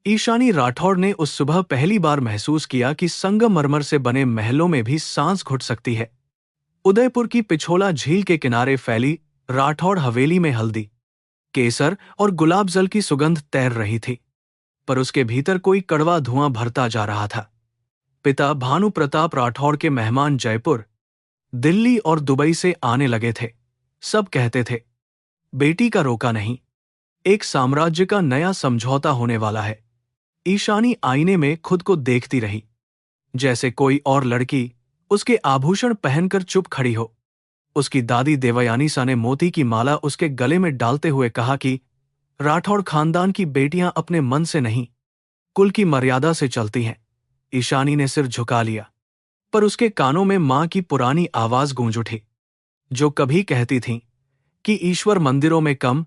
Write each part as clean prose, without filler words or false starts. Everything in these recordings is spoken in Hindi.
ईशानी राठौड़ ने उस सुबह पहली बार महसूस किया कि संगमरमर से बने महलों में भी सांस घुट सकती है। उदयपुर की पिछोला झील के किनारे फैली राठौड़ हवेली में हल्दी, केसर और गुलाब जल की सुगंध तैर रही थी, पर उसके भीतर कोई कड़वा धुआं भरता जा रहा था। पिता भानु प्रताप राठौड़ के मेहमान जयपुर, दिल्ली और दुबई से आने लगे थे। सब कहते थे, बेटी का रोका नहीं, एक साम्राज्य का नया समझौता होने वाला है। ईशानी आईने में खुद को देखती रही, जैसे कोई और लड़की उसके आभूषण पहनकर चुप खड़ी हो। उसकी दादी देवयानी सा ने मोती की माला उसके गले में डालते हुए कहा कि राठौड़ खानदान की बेटियां अपने मन से नहीं, कुल की मर्यादा से चलती हैं। ईशानी ने सिर झुका लिया, पर उसके कानों में मां की पुरानी आवाज गूंज उठी, जो कभी कहती थी कि ईश्वर मंदिरों में कम,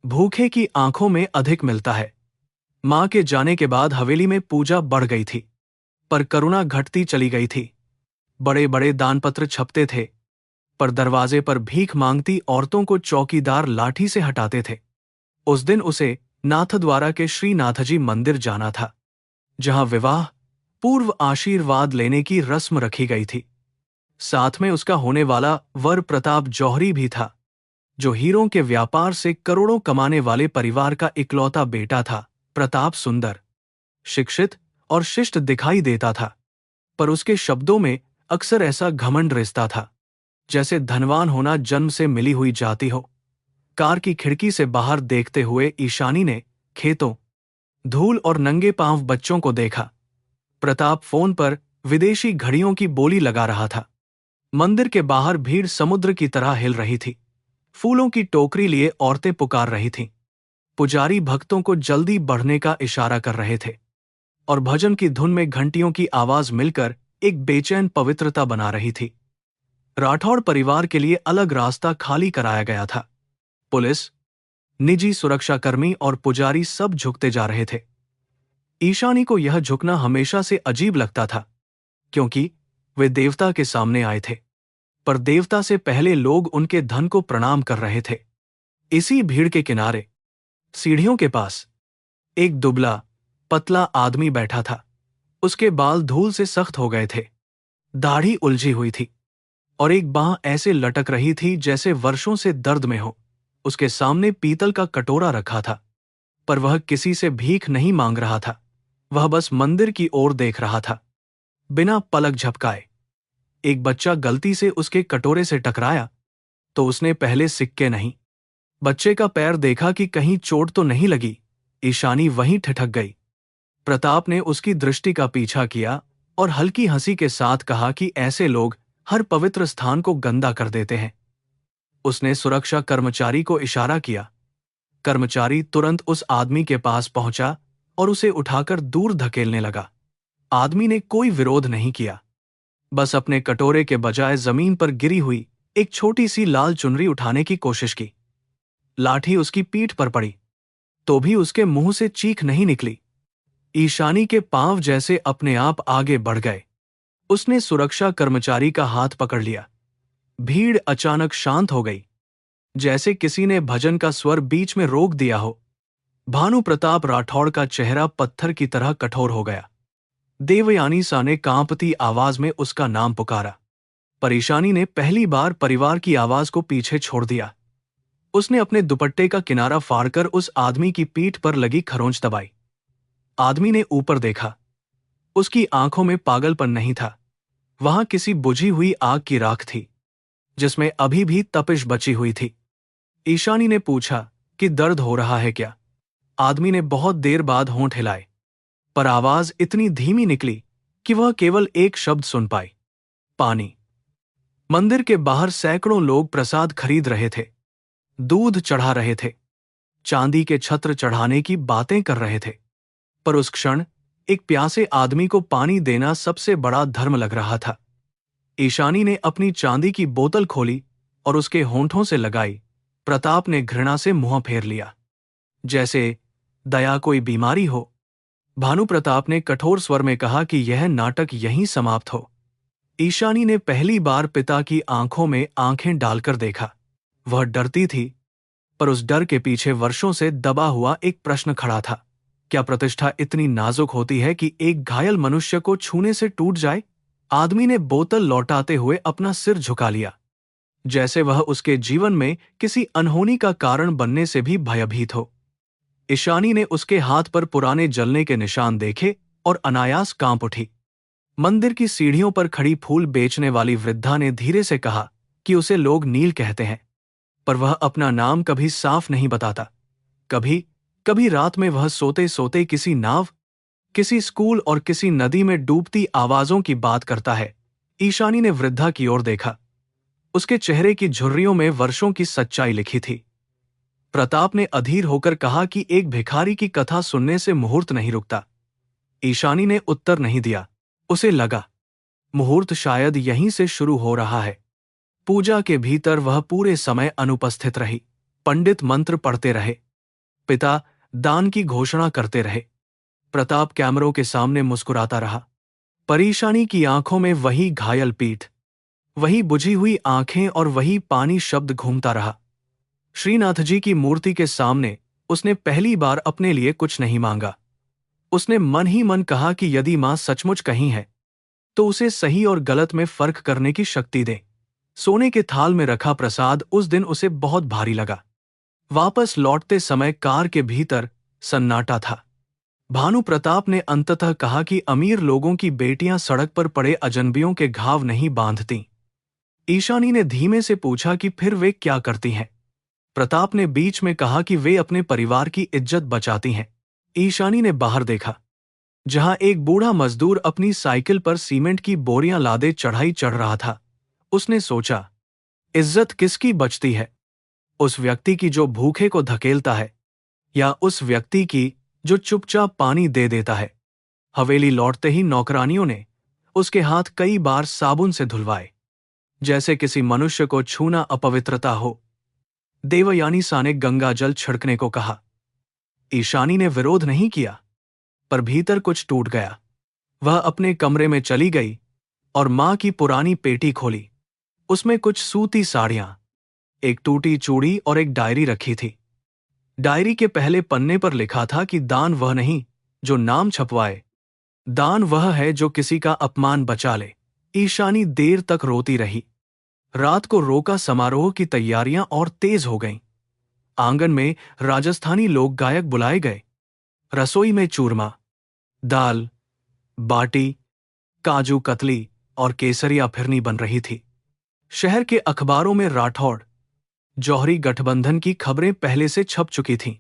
भूखे की आंखों में अधिक मिलता है। मां के जाने के बाद हवेली में पूजा बढ़ गई थी, पर करुणा घटती चली गई थी। बड़े बड़े दानपत्र छपते थे, पर दरवाजे पर भीख मांगती औरतों को चौकीदार लाठी से हटाते थे। उस दिन उसे नाथद्वारा के श्रीनाथजी मंदिर जाना था, जहां विवाह पूर्व आशीर्वाद लेने की रस्म रखी गई थी। साथ में उसका होने वाला वर प्रताप जौहरी भी था, जो हीरों के व्यापार से करोड़ों कमाने वाले परिवार का इकलौता बेटा था। प्रताप सुंदर, शिक्षित और शिष्ट दिखाई देता था, पर उसके शब्दों में अक्सर ऐसा घमंड रिश्ता था, जैसे धनवान होना जन्म से मिली हुई जाती हो। कार की खिड़की से बाहर देखते हुए ईशानी ने खेतों, धूल और नंगे पांव बच्चों को देखा। प्रताप फोन पर विदेशी घड़ियों की बोली लगा रहा था। मंदिर के बाहर भीड़ समुद्र की तरह हिल रही थी। फूलों की टोकरी लिए औरतें पुकार रही थीं। पुजारी भक्तों को जल्दी बढ़ने का इशारा कर रहे थे, और भजन की धुन में घंटियों की आवाज मिलकर एक बेचैन पवित्रता बना रही थी। राठौड़ परिवार के लिए अलग रास्ता खाली कराया गया था। पुलिस, निजी सुरक्षाकर्मी और पुजारी सब झुकते जा रहे थे। ईशानी को यह झुकना हमेशा से अजीब लगता था, क्योंकि वे देवता के सामने आए थे, पर देवता से पहले लोग उनके धन को प्रणाम कर रहे थे। इसी भीड़ के किनारे, सीढ़ियों के पास, एक दुबला पतला आदमी बैठा था। उसके बाल धूल से सख्त हो गए थे, दाढ़ी उलझी हुई थी, और एक बांह ऐसे लटक रही थी जैसे वर्षों से दर्द में हो। उसके सामने पीतल का कटोरा रखा था, पर वह किसी से भीख नहीं मांग रहा था। वह बस मंदिर की ओर देख रहा था, बिना पलक झपकाए। एक बच्चा गलती से उसके कटोरे से टकराया, तो उसने पहले सिक्के नहीं, बच्चे का पैर देखा कि कहीं चोट तो नहीं लगी। ईशानी वहीं ठिठक गई। प्रताप ने उसकी दृष्टि का पीछा किया और हल्की हंसी के साथ कहा कि ऐसे लोग हर पवित्र स्थान को गंदा कर देते हैं। उसने सुरक्षा कर्मचारी को इशारा किया। कर्मचारी तुरंत उस आदमी के पास पहुंचा और उसे उठाकर दूर धकेलने लगा। आदमी ने कोई विरोध नहीं किया, बस अपने कटोरे के बजाय जमीन पर गिरी हुई एक छोटी सी लाल चुनरी उठाने की कोशिश की। लाठी उसकी पीठ पर पड़ी, तो भी उसके मुंह से चीख नहीं निकली। ईशानी के पांव जैसे अपने आप आगे बढ़ गए। उसने सुरक्षा कर्मचारी का हाथ पकड़ लिया। भीड़ अचानक शांत हो गई, जैसे किसी ने भजन का स्वर बीच में रोक दिया हो। भानु प्रताप राठौड़ का चेहरा पत्थर की तरह कठोर हो गया। देवयानी सा ने कांपती आवाज में उसका नाम पुकारा, पर ईशानी ने पहली बार परिवार की आवाज को पीछे छोड़ दिया। उसने अपने दुपट्टे का किनारा फाड़कर उस आदमी की पीठ पर लगी खरोंच दबाई। आदमी ने ऊपर देखा। उसकी आंखों में पागलपन नहीं था, वहां किसी बुझी हुई आग की राख थी, जिसमें अभी भी तपिश बची हुई थी। ईशानी ने पूछा कि दर्द हो रहा है क्या? आदमी ने बहुत देर बाद होंठ हिलाए, पर आवाज इतनी धीमी निकली कि वह केवल एक शब्द सुन पाई, पानी। मंदिर के बाहर सैकड़ों लोग प्रसाद खरीद रहे थे, दूध चढ़ा रहे थे, चांदी के छत्र चढ़ाने की बातें कर रहे थे, पर उस क्षण एक प्यासे आदमी को पानी देना सबसे बड़ा धर्म लग रहा था। ईशानी ने अपनी चांदी की बोतल खोली और उसके होंठों से लगाई। प्रताप ने घृणा से मुंह फेर लिया, जैसे दया कोई बीमारी हो। भानु प्रताप ने कठोर स्वर में कहा कि यह नाटक यहीं समाप्त हो। ईशानी ने पहली बार पिता की आंखों में आंखें डालकर देखा। वह डरती थी, पर उस डर के पीछे वर्षों से दबा हुआ एक प्रश्न खड़ा था, क्या प्रतिष्ठा इतनी नाजुक होती है कि एक घायल मनुष्य को छूने से टूट जाए? आदमी ने बोतल लौटाते हुए अपना सिर झुका लिया, जैसे वह उसके जीवन में किसी अनहोनी का कारण बनने से भी भयभीत हो। ईशानी ने उसके हाथ पर पुराने जलने के निशान देखे और अनायास कांप उठी। मंदिर की सीढ़ियों पर खड़ी फूल बेचने वाली वृद्धा ने धीरे से कहा कि उसे लोग नील कहते हैं, पर वह अपना नाम कभी साफ नहीं बताता। कभी कभी रात में वह सोते सोते किसी नाव, किसी स्कूल और किसी नदी में डूबती आवाजों की बात करता है। ईशानी ने वृद्धा की ओर देखा। उसके चेहरे की झुर्रियों में वर्षों की सच्चाई लिखी थी। प्रताप ने अधीर होकर कहा कि एक भिखारी की कथा सुनने से मुहूर्त नहीं रुकता। ईशानी ने उत्तर नहीं दिया। उसे लगा मुहूर्त शायद यहीं से शुरू हो रहा है। पूजा के भीतर वह पूरे समय अनुपस्थित रही। पंडित मंत्र पढ़ते रहे, पिता दान की घोषणा करते रहे, प्रताप कैमरों के सामने मुस्कुराता रहा। परेशानी की आंखों में वही घायल पीठ, वही बुझी हुई आंखें और वही पानी शब्द घूमता रहा। श्रीनाथ जी की मूर्ति के सामने उसने पहली बार अपने लिए कुछ नहीं मांगा। उसने मन ही मन कहा कि यदि मां सचमुच कहीं है तो उसे सही और गलत में फर्क करने की शक्ति दे। सोने के थाल में रखा प्रसाद उस दिन उसे बहुत भारी लगा। वापस लौटते समय कार के भीतर सन्नाटा था। भानु प्रताप ने अंततः कहा कि अमीर लोगों की बेटियां सड़क पर पड़े अजनबियों के घाव नहीं बांधती। ईशानी ने धीमे से पूछा कि फिर वे क्या करती हैं? प्रताप ने बीच में कहा कि वे अपने परिवार की इज्जत बचाती हैं। ईशानी ने बाहर देखा, जहां एक बूढ़ा मजदूर अपनी साइकिल पर सीमेंट की बोरियां लादे चढ़ाई चढ़ रहा था। उसने सोचा, इज्जत किसकी बचती है? उस व्यक्ति की जो भूखे को धकेलता है, या उस व्यक्ति की जो चुपचाप पानी दे देता है? हवेली लौटते ही नौकरानियों ने उसके हाथ कई बार साबुन से धुलवाए, जैसे किसी मनुष्य को छूना अपवित्रता हो। देवयानी सा ने गंगा जल छिड़कने को कहा। ईशानी ने विरोध नहीं किया, पर भीतर कुछ टूट गया। वह अपने कमरे में चली गई और मां की पुरानी पेटी खोली। उसमें कुछ सूती साड़ियां, एक टूटी चूड़ी और एक डायरी रखी थी। डायरी के पहले पन्ने पर लिखा था कि दान वह नहीं जो नाम छपवाए, दान वह है जो किसी का अपमान बचा ले। ईशानी देर तक रोती रही। रात को रोका समारोह की तैयारियां और तेज हो गईं। आंगन में राजस्थानी लोक गायक बुलाए गए। रसोई में चूरमा, दाल बाटी, काजू कतली और केसरिया फिरनी बन रही थी। शहर के अखबारों में राठौड़ जौहरी गठबंधन की खबरें पहले से छप चुकी थीं।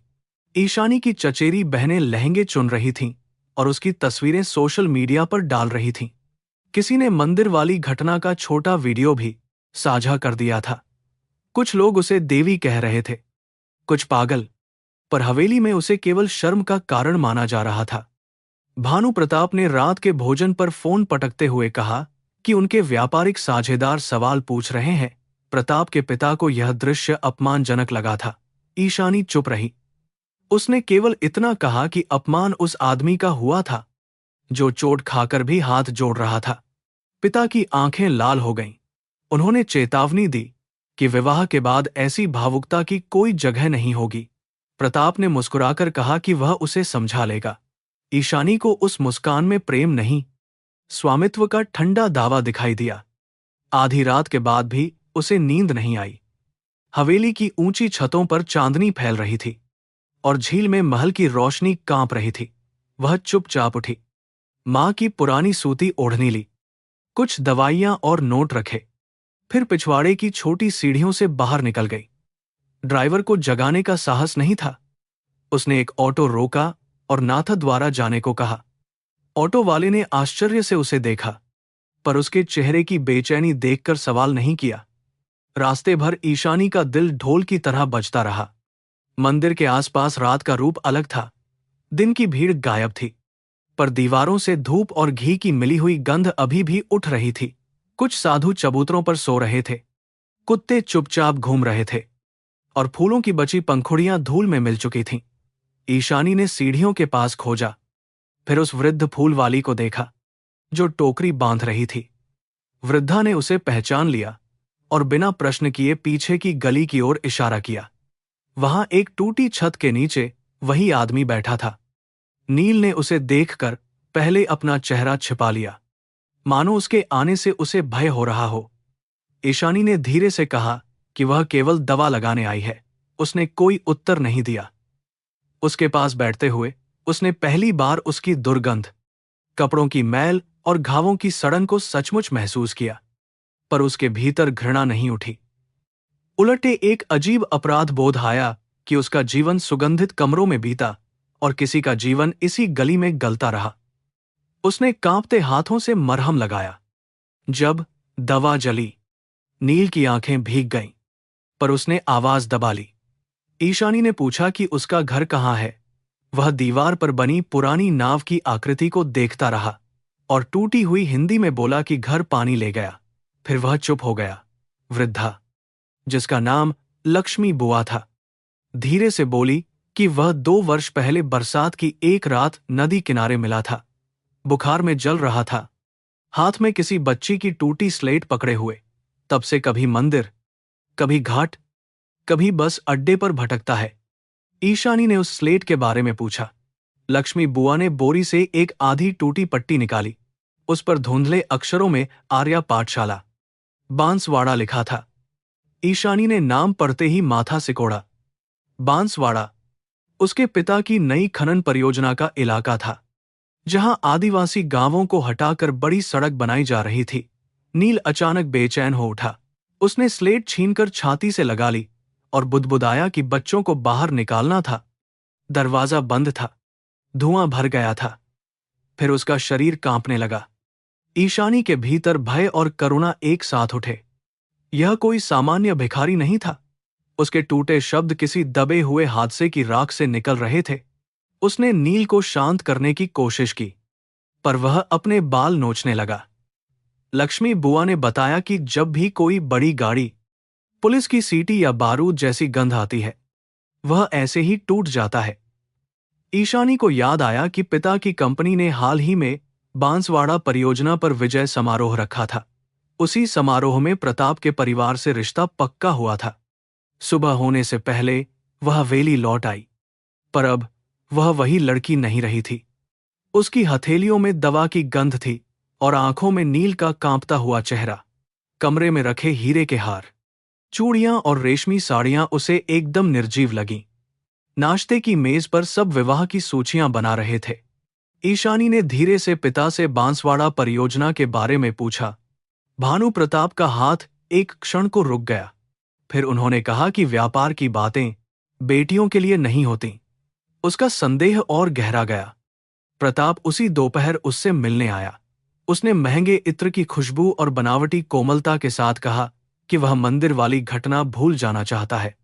ईशानी की चचेरी बहनें लहंगे चुन रही थीं और उसकी तस्वीरें सोशल मीडिया पर डाल रही थीं। किसी ने मंदिर वाली घटना का छोटा वीडियो भी साझा कर दिया था। कुछ लोग उसे देवी कह रहे थे, कुछ पागल, पर हवेली में उसे केवल शर्म का कारण माना जा रहा था। भानु प्रताप ने रात के भोजन पर फोन पटकते हुए कहा कि उनके व्यापारिक साझेदार सवाल पूछ रहे हैं। प्रताप के पिता को यह दृश्य अपमानजनक लगा था। ईशानी चुप रही। उसने केवल इतना कहा कि अपमान उस आदमी का हुआ था जो चोट खाकर भी हाथ जोड़ रहा था। पिता की आंखें लाल हो गईं। उन्होंने चेतावनी दी कि विवाह के बाद ऐसी भावुकता की कोई जगह नहीं होगी। प्रताप ने मुस्कुराकर कहा कि वह उसे समझा लेगा। ईशानी को उस मुस्कान में प्रेम नहीं, स्वामित्व का ठंडा दावा दिखाई दिया। आधी रात के बाद भी उसे नींद नहीं आई। हवेली की ऊंची छतों पर चांदनी फैल रही थी और झील में महल की रोशनी कांप रही थी। वह चुपचाप उठी, मां की पुरानी सूती ओढ़नी ली, कुछ दवाइयां और नोट रखे, फिर पिछवाड़े की छोटी सीढ़ियों से बाहर निकल गई। ड्राइवर को जगाने का साहस नहीं था। उसने एक ऑटो रोका और नाथा द्वारा जाने को कहा। ऑटो वाले ने आश्चर्य से उसे देखा, पर उसके चेहरे की बेचैनी देखकर सवाल नहीं किया। रास्ते भर ईशानी का दिल ढोल की तरह बजता रहा। मंदिर के आसपास रात का रूप अलग था। दिन की भीड़ गायब थी, पर दीवारों से धूप और घी की मिली हुई गंध अभी भी उठ रही थी। कुछ साधु चबूतरों पर सो रहे थे, कुत्ते चुपचाप घूम रहे थे और फूलों की बची पंखुड़ियां धूल में मिल चुकी थीं। ईशानी ने सीढ़ियों के पास खोजा, फिर उस वृद्ध फूल वाली को देखा जो टोकरी बांध रही थी। वृद्धा ने उसे पहचान लिया और बिना प्रश्न किए पीछे की गली की ओर इशारा किया। वहां एक टूटी छत के नीचे वही आदमी बैठा था। नील ने उसे देखकर पहले अपना चेहरा छिपा लिया, मानो उसके आने से उसे भय हो रहा हो। ईशानी ने धीरे से कहा कि वह केवल दवा लगाने आई है। उसने कोई उत्तर नहीं दिया। उसके पास बैठते हुए उसने पहली बार उसकी दुर्गंध, कपड़ों की मैल और घावों की सड़न को सचमुच महसूस किया, पर उसके भीतर घृणा नहीं उठी। उलटे एक अजीब अपराध बोध आया कि उसका जीवन सुगंधित कमरों में बीता और किसी का जीवन इसी गली में गलता रहा। उसने कांपते हाथों से मरहम लगाया। जब दवा जली, नील की आंखें भीग गईं, पर उसने आवाज दबा ली। ईशानी ने पूछा कि उसका घर कहाँ है। वह दीवार पर बनी पुरानी नाव की आकृति को देखता रहा और टूटी हुई हिंदी में बोला कि घर पानी ले गया। फिर वह चुप हो गया। वृद्धा, जिसका नाम लक्ष्मी बुआ था, धीरे से बोली कि वह 2 वर्ष पहले बरसात की एक रात नदी किनारे मिला था। बुखार में जल रहा था, हाथ में किसी बच्ची की टूटी स्लेट पकड़े हुए। तब से कभी मंदिर, कभी घाट, कभी बस अड्डे पर भटकता है। ईशानी ने उस स्लेट के बारे में पूछा। लक्ष्मी बुआ ने बोरी से एक आधी टूटी पट्टी निकाली। उस पर धुंधले अक्षरों में आर्या पाठशाला, बांसवाड़ा लिखा था। ईशानी ने नाम पढ़ते ही माथा सिकोड़ा। बांसवाड़ा उसके पिता की नई खनन परियोजना का इलाका था, जहां आदिवासी गांवों को हटाकर बड़ी सड़क बनाई जा रही थी। नील अचानक बेचैन हो उठा। उसने स्लेट छीनकर छाती से लगा ली और बुदबुदाया कि बच्चों को बाहर निकालना था। दरवाजा बंद था, धुआं भर गया था। फिर उसका शरीर कांपने लगा। ईशानी के भीतर भय और करुणा एक साथ उठे। यह कोई सामान्य भिखारी नहीं था। उसके टूटे शब्द किसी दबे हुए हादसे की राख से निकल रहे थे। उसने नील को शांत करने की कोशिश की, पर वह अपने बाल नोचने लगा। लक्ष्मी बुआ ने बताया कि जब भी कोई बड़ी गाड़ी, पुलिस की सीटी या बारूद जैसी गंध आती है, वह ऐसे ही टूट जाता है। ईशानी को याद आया कि पिता की कंपनी ने हाल ही में बांसवाड़ा परियोजना पर विजय समारोह रखा था। उसी समारोह में प्रताप के परिवार से रिश्ता पक्का हुआ था। सुबह होने से पहले वह हवेली लौट आई, पर अब वह वही लड़की नहीं रही थी। उसकी हथेलियों में दवा की गंध थी और आंखों में नील का कांपता हुआ चेहरा। कमरे में रखे हीरे के हार, चूड़ियां और रेशमी साड़ियां उसे एकदम निर्जीव लगीं। नाश्ते की मेज पर सब विवाह की सूचियां बना रहे थे। ईशानी ने धीरे से पिता से बांसवाड़ा परियोजना के बारे में पूछा। भानु प्रताप का हाथ एक क्षण को रुक गया। फिर उन्होंने कहा कि व्यापार की बातें बेटियों के लिए नहीं होती। उसका संदेह और गहरा गया। प्रताप उसी दोपहर उससे मिलने आया। उसने महंगे इत्र की खुशबू और बनावटी कोमलता के साथ कहा कि वह मंदिर वाली घटना भूल जाना चाहता है।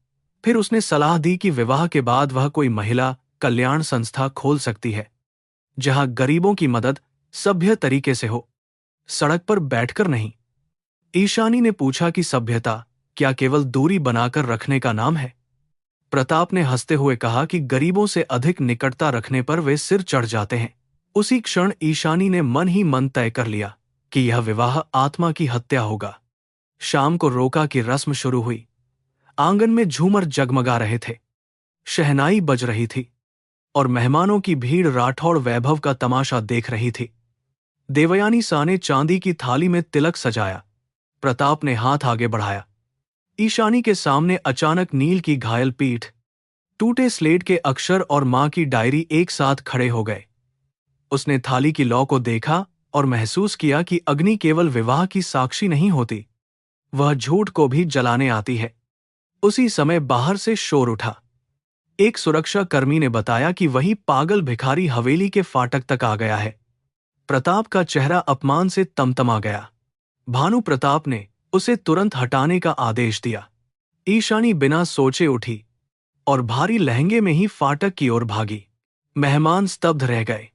फिर उसने सलाह दी कि विवाह के बाद वह कोई महिला कल्याण संस्था खोल सकती है, जहां गरीबों की मदद सभ्य तरीके से हो, सड़क पर बैठकर नहीं। ईशानी ने पूछा कि सभ्यता क्या केवल दूरी बनाकर रखने का नाम है? प्रताप ने हंसते हुए कहा कि गरीबों से अधिक निकटता रखने पर वे सिर चढ़ जाते हैं। उसी क्षण ईशानी ने मन ही मन तय कर लिया कि यह विवाह आत्मा की हत्या होगा। शाम को रोका की रस्म शुरू हुई। आंगन में झूमर जगमगा रहे थे, शहनाई बज रही थी और मेहमानों की भीड़ राठौड़ वैभव का तमाशा देख रही थी। देवयानी सा ने चांदी की थाली में तिलक सजाया। प्रताप ने हाथ आगे बढ़ाया। ईशानी के सामने अचानक नील की घायल पीठ, टूटे स्लेट के अक्षर और मां की डायरी एक साथ खड़े हो गए। उसने थाली की लौ को देखा और महसूस किया कि अग्नि केवल विवाह की साक्षी नहीं होती, वह झूठ को भी जलाने आती है। उसी समय बाहर से शोर उठा। एक सुरक्षा कर्मी ने बताया कि वही पागल भिखारी हवेली के फाटक तक आ गया है। प्रताप का चेहरा अपमान से तमतमा गया। भानु प्रताप ने उसे तुरंत हटाने का आदेश दिया। ईशानी बिना सोचे उठी और भारी लहंगे में ही फाटक की ओर भागी। मेहमान स्तब्ध रह गए।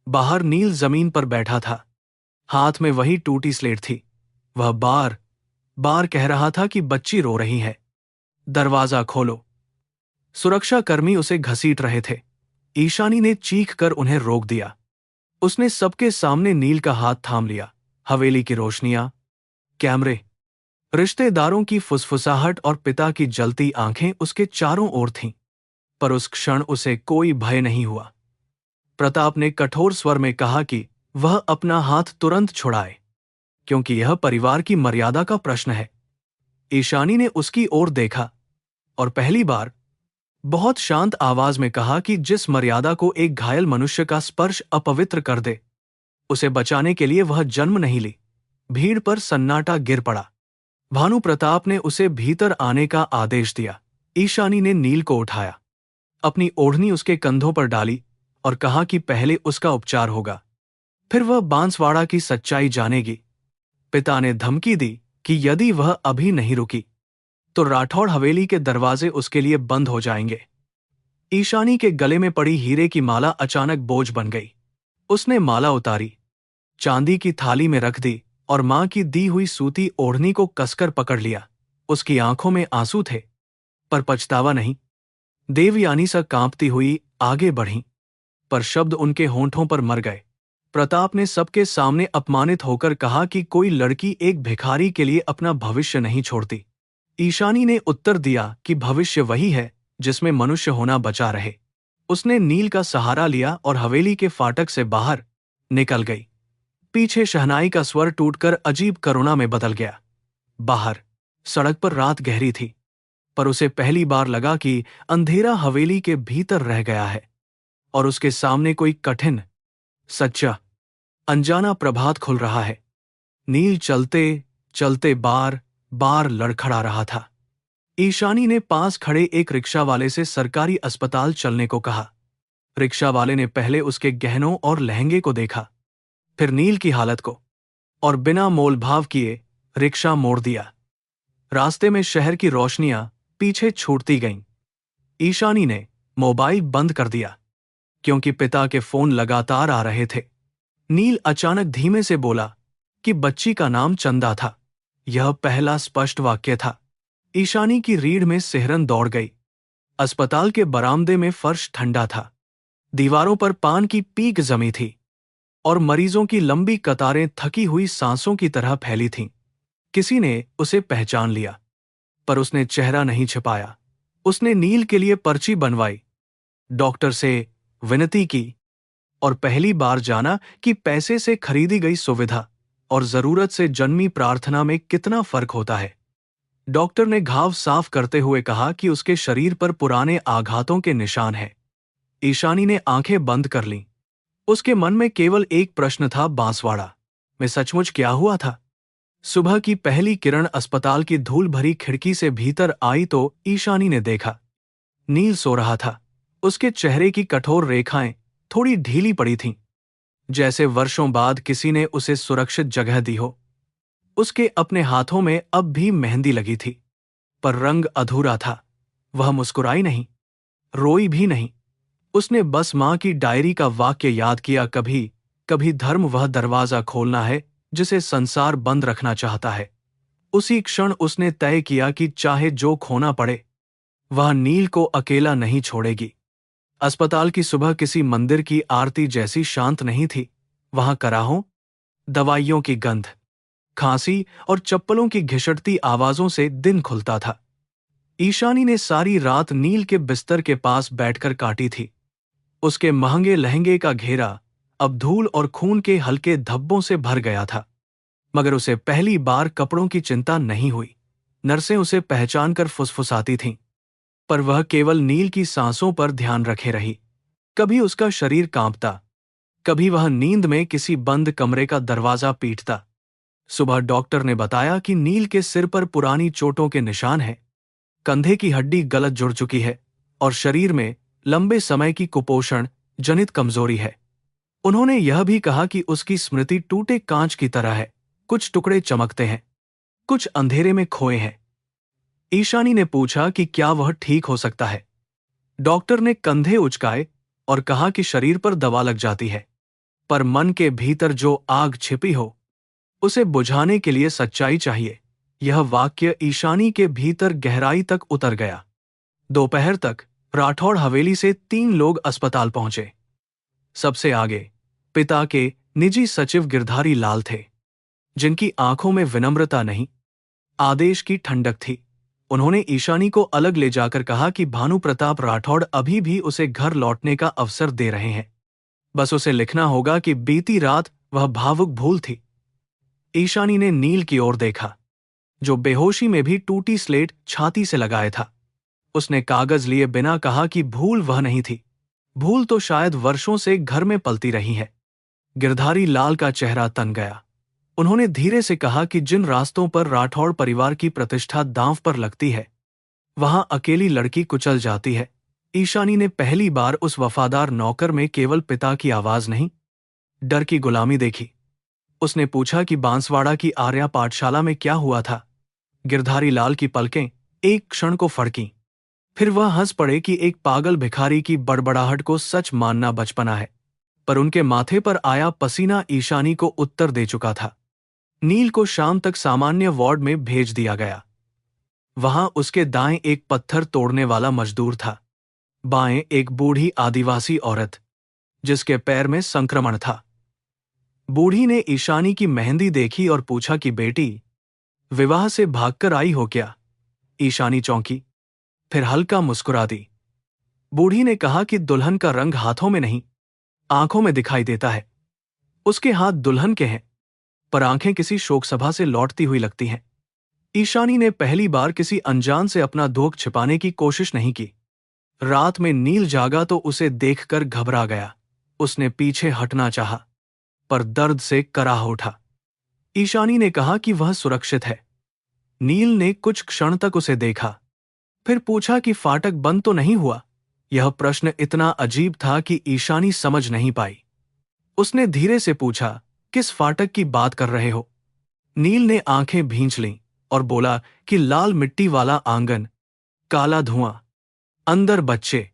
बाहर नील जमीन पर बैठा था, हाथ में वही टूटी स्लेट थी। वह बार बार कह रहा था कि बच्ची रो रही है, दरवाजा खोलो। सुरक्षा कर्मी उसे घसीट रहे थे। ईशानी ने चीख कर उन्हें रोक दिया। उसने सबके सामने नील का हाथ थाम लिया। हवेली की रोशनियां, कैमरे, रिश्तेदारों की फुसफुसाहट और पिता की जलती आंखें उसके चारों ओर थीं, पर उस क्षण उसे कोई भय नहीं हुआ। प्रताप ने कठोर स्वर में कहा कि वह अपना हाथ तुरंत छुड़ाए, क्योंकि यह परिवार की मर्यादा का प्रश्न है। ईशानी ने उसकी ओर देखा और पहली बार बहुत शांत आवाज में कहा कि जिस मर्यादा को एक घायल मनुष्य का स्पर्श अपवित्र कर दे, उसे बचाने के लिए वह जन्म नहीं ली। भीड़ पर सन्नाटा गिर पड़ा। भानु प्रताप ने उसे भीतर आने का आदेश दिया। ईशानी ने नील को उठाया, अपनी ओढ़नी उसके कंधों पर डाली और कहा कि पहले उसका उपचार होगा, फिर वह बांसवाड़ा की सच्चाई जानेगी। पिता ने धमकी दी कि यदि वह अभी नहीं रुकी तो राठौड़ हवेली के दरवाजे उसके लिए बंद हो जाएंगे। ईशानी के गले में पड़ी हीरे की माला अचानक बोझ बन गई। उसने माला उतारी, चांदी की थाली में रख दी और मां की दी हुई सूती ओढ़नी को कसकर पकड़ लिया। उसकी आंखों में आंसू थे, पर पछतावा नहीं। देवयानी सा कांपती हुई आगे बढ़ी, पर शब्द उनके होंठों पर मर गए। प्रताप ने सबके सामने अपमानित होकर कहा कि कोई लड़की एक भिखारी के लिए अपना भविष्य नहीं छोड़ती। ईशानी ने उत्तर दिया कि भविष्य वही है जिसमें मनुष्य होना बचा रहे। उसने नील का सहारा लिया और हवेली के फाटक से बाहर निकल गई। पीछे शहनाई का स्वर टूटकर अजीब करुणा में बदल गया। बाहर सड़क पर रात गहरी थी, पर उसे पहली बार लगा कि अंधेरा हवेली के भीतर रह गया है और उसके सामने कोई कठिन, सच्चा, अनजाना प्रभात खुल रहा है। नील चलते चलते बार बार लड़खड़ा रहा था। ईशानी ने पास खड़े एक रिक्शा वाले से सरकारी अस्पताल चलने को कहा। रिक्शा वाले ने पहले उसके गहनों और लहंगे को देखा, फिर नील की हालत को, और बिना मोलभाव किए रिक्शा मोड़ दिया। रास्ते में शहर की रोशनियां पीछे छूटती गईं। ईशानी ने मोबाइल बंद कर दिया, क्योंकि पिता के फोन लगातार आ रहे थे। नील अचानक धीमे से बोला कि बच्ची का नाम चंदा था। यह पहला स्पष्ट वाक्य था। ईशानी की रीढ़ में सिहरन दौड़ गई। अस्पताल के बरामदे में फर्श ठंडा था, दीवारों पर पान की पीक जमी थी और मरीजों की लंबी कतारें थकी हुई सांसों की तरह फैली थीं। किसी ने उसे पहचान लिया, पर उसने चेहरा नहीं छिपाया। उसने नील के लिए पर्ची बनवाई, डॉक्टर से विनती की और पहली बार जाना कि पैसे से खरीदी गई सुविधा और जरूरत से जन्मी प्रार्थना में कितना फर्क होता है। डॉक्टर ने घाव साफ करते हुए कहा कि उसके शरीर पर पुराने आघातों के निशान हैं। ईशानी ने आंखें बंद कर लीं। उसके मन में केवल एक प्रश्न था, बांसवाड़ा में सचमुच क्या हुआ था? सुबह की पहली किरण अस्पताल की धूल भरी खिड़की से भीतर आई तो ईशानी ने देखा, नील सो रहा था। उसके चेहरे की कठोर रेखाएं थोड़ी ढीली पड़ी थीं, जैसे वर्षों बाद किसी ने उसे सुरक्षित जगह दी हो। उसके अपने हाथों में अब भी मेहंदी लगी थी, पर रंग अधूरा था। वह मुस्कुराई नहीं, रोई भी नहीं। उसने बस मां की डायरी का वाक्य याद किया, कभी कभी धर्म वह दरवाजा खोलना है जिसे संसार बंद रखना चाहता है। उसी क्षण उसने तय किया कि चाहे जो खोना पड़े, वह नील को अकेला नहीं छोड़ेगी। अस्पताल की सुबह किसी मंदिर की आरती जैसी शांत नहीं थी। वहां कराहों, दवाइयों की गंध, खांसी और चप्पलों की घिसटती आवाजों से दिन खुलता था। ईशानी ने सारी रात नील के बिस्तर के पास बैठकर काटी थी। उसके महंगे लहंगे का घेरा अब धूल और खून के हल्के धब्बों से भर गया था, मगर उसे पहली बार कपड़ों की चिंता नहीं हुई। नर्सें उसे पहचानकर फुसफुसाती थीं, पर वह केवल नील की सांसों पर ध्यान रखे रही। कभी उसका शरीर कांपता, कभी वह नींद में किसी बंद कमरे का दरवाजा पीटता। सुबह डॉक्टर ने बताया कि नील के सिर पर पुरानी चोटों के निशान हैं, कंधे की हड्डी गलत जुड़ चुकी है और शरीर में लंबे समय की कुपोषण जनित कमजोरी है। उन्होंने यह भी कहा कि उसकी स्मृति टूटे कांच की तरह है, कुछ टुकड़े चमकते हैं, कुछ अंधेरे में खोए हैं। ईशानी ने पूछा कि क्या वह ठीक हो सकता है। डॉक्टर ने कंधे उचकाए और कहा कि शरीर पर दवा लग जाती है, पर मन के भीतर जो आग छिपी हो, उसे बुझाने के लिए सच्चाई चाहिए। यह वाक्य ईशानी के भीतर गहराई तक उतर गया। दोपहर तक राठौड़ हवेली से 3 लोग अस्पताल पहुंचे। सबसे आगे पिता के निजी सचिव गिरधारी लाल थे, जिनकी आंखों में विनम्रता नहीं, आदेश की ठंडक थी। उन्होंने ईशानी को अलग ले जाकर कहा कि भानु प्रताप राठौड़ अभी भी उसे घर लौटने का अवसर दे रहे हैं। बस उसे लिखना होगा कि बीती रात वह भावुक भूल थी। ईशानी ने नील की ओर देखा, जो बेहोशी में भी टूटी स्लेट छाती से लगाए था। उसने कागज लिए बिना कहा कि भूल वह नहीं थी। भूल तो शायद वर्षों से घर में पलती रही है। गिरधारी लाल का चेहरा तन गया। उन्होंने धीरे से कहा कि जिन रास्तों पर राठौड़ परिवार की प्रतिष्ठा दांव पर लगती है, वहां अकेली लड़की कुचल जाती है। ईशानी ने पहली बार उस वफादार नौकर में केवल पिता की आवाज नहीं, डर की गुलामी देखी। उसने पूछा कि बांसवाड़ा की आर्या पाठशाला में क्या हुआ था। गिरधारी लाल की पलकें एक क्षण को फड़कीं। फिर वह हंस पड़े कि एक पागल भिखारी की बड़बड़ाहट को सच मानना बचपना है। पर उनके माथे पर आया पसीना ईशानी को उत्तर दे चुका था। नील को शाम तक सामान्य वार्ड में भेज दिया गया। वहां उसके दाएं एक पत्थर तोड़ने वाला मजदूर था, बाएं एक बूढ़ी आदिवासी औरत, जिसके पैर में संक्रमण था। बूढ़ी ने ईशानी की मेहंदी देखी और पूछा कि बेटी, विवाह से भागकर आई हो क्या? ईशानी चौंकी, फिर हल्का मुस्कुरा दी। बूढ़ी ने कहा कि दुल्हन का रंग हाथों में नहीं, आंखों में दिखाई देता है। उसके हाथ दुल्हन के हैं, पर आंखें किसी शोक सभा से लौटती हुई लगती हैं। ईशानी ने पहली बार किसी अनजान से अपना दुख छिपाने की कोशिश नहीं की। रात में नील जागा तो उसे देखकर घबरा गया। उसने पीछे हटना चाहा, पर दर्द से कराह उठा। ईशानी ने कहा कि वह सुरक्षित है। नील ने कुछ क्षण तक उसे देखा, फिर पूछा कि फाटक बंद तो नहीं हुआ। यह प्रश्न इतना अजीब था कि ईशानी समझ नहीं पाई। उसने धीरे से पूछा, किस फाटक की बात कर रहे हो? नील ने आंखें भींच लीं और बोला कि लाल मिट्टी वाला आंगन, काला धुआं, अंदर बच्चे,